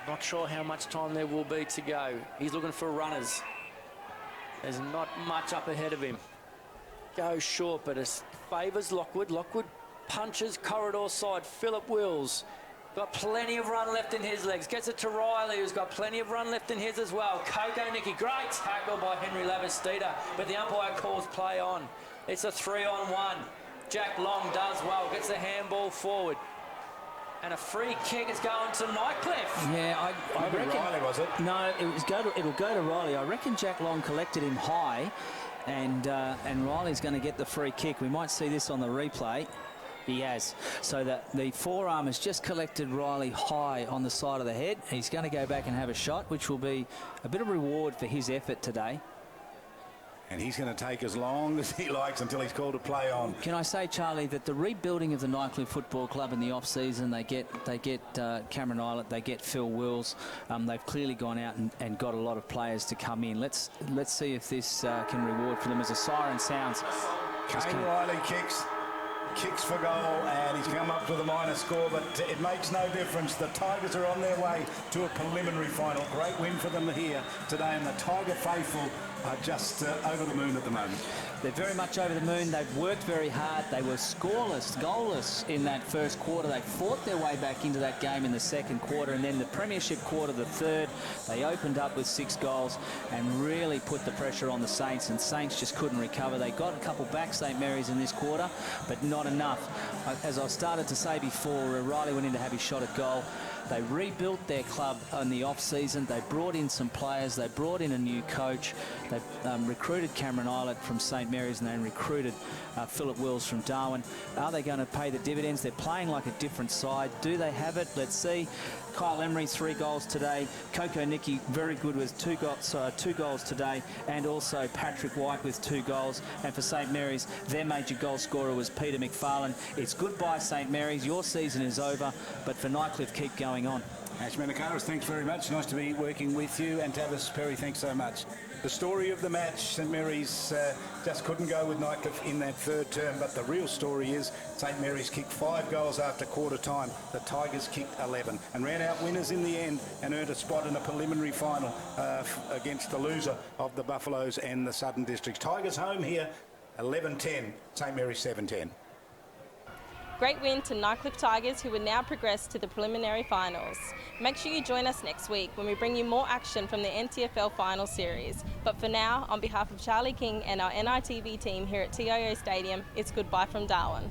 Not sure how much time there will be to go. He's looking for runners. There's not much up ahead of him. Goes short, but it favours Lockwood. Lockwood punches corridor side. Philip Wills got plenty of run left in his legs. Gets it to Riley, who's got plenty of run left in his as well. Coco Nicky, great tackle by Henry Lavastida, but the umpire calls play on. It's a 3-on-1. Jack Long does well, gets the handball forward. And a free kick is going to Nightcliff. Yeah, I reckon. Riley, was it? No, it'll go to Riley. I reckon Jack Long collected him high, and Riley's going to get the free kick. We might see this on the replay. He has. So that the forearm has just collected Riley high on the side of the head. He's going to go back and have a shot, which will be a bit of reward for his effort today. And he's going to take as long as he likes until he's called to play on. Can I say, Charlie, that the rebuilding of the Nightcliff Football Club in the off-season, they get Cameron Islet, they get Phil Wills. They've clearly gone out and got a lot of players to come in. Let's see if this can reward for them as a siren sounds. Kane Riley kicks for goal, and he's come up with a minor score, but it makes no difference. The Tigers are on their way to a preliminary final. Great win for them here today, and the Tiger faithful are just over the moon at the moment. They're very much over the moon. They've worked very hard. They were scoreless, goalless in that first quarter. They fought their way back into that game in the second quarter, and then the premiership quarter, the third, they opened up with 6 goals and really put the pressure on the Saints, and Saints just couldn't recover. They got a couple back, St Mary's, in this quarter, but not enough. As I started to say before, Riley went in to have his shot at goal. They rebuilt their club in the off-season. They brought in some players. They brought in a new coach. They recruited Cameron Islet from St Mary's, and they recruited Philip Wills from Darwin. Are they going to pay the dividends? They're playing like a different side. Do they have it? Let's see. Kyle Emery, 3 goals today. Coco Nicky, very good with 2 goals today. And also Patrick White with 2 goals. And for St Mary's, their major goal scorer was Peter McFarlane. It's goodbye, St Mary's. Your season is over. But for Nightcliff, keep going on. Ash Menakaris, thanks very much. Nice to be working with you. And Tavis Perry, thanks so much. The story of the match, St Mary's just couldn't go with Nightcliff in that third term, but the real story is St Mary's kicked 5 goals after quarter time. The Tigers kicked 11 and ran out winners in the end and earned a spot in a preliminary final against the loser of the Buffaloes and the Southern Districts. Tigers home here, 11-10, St Mary's 7-10. Great win to Nightcliff Tigers, who will now progress to the preliminary finals. Make sure you join us next week when we bring you more action from the NTFL final series. But for now, on behalf of Charlie King and our NITV team here at TIO Stadium, it's goodbye from Darwin.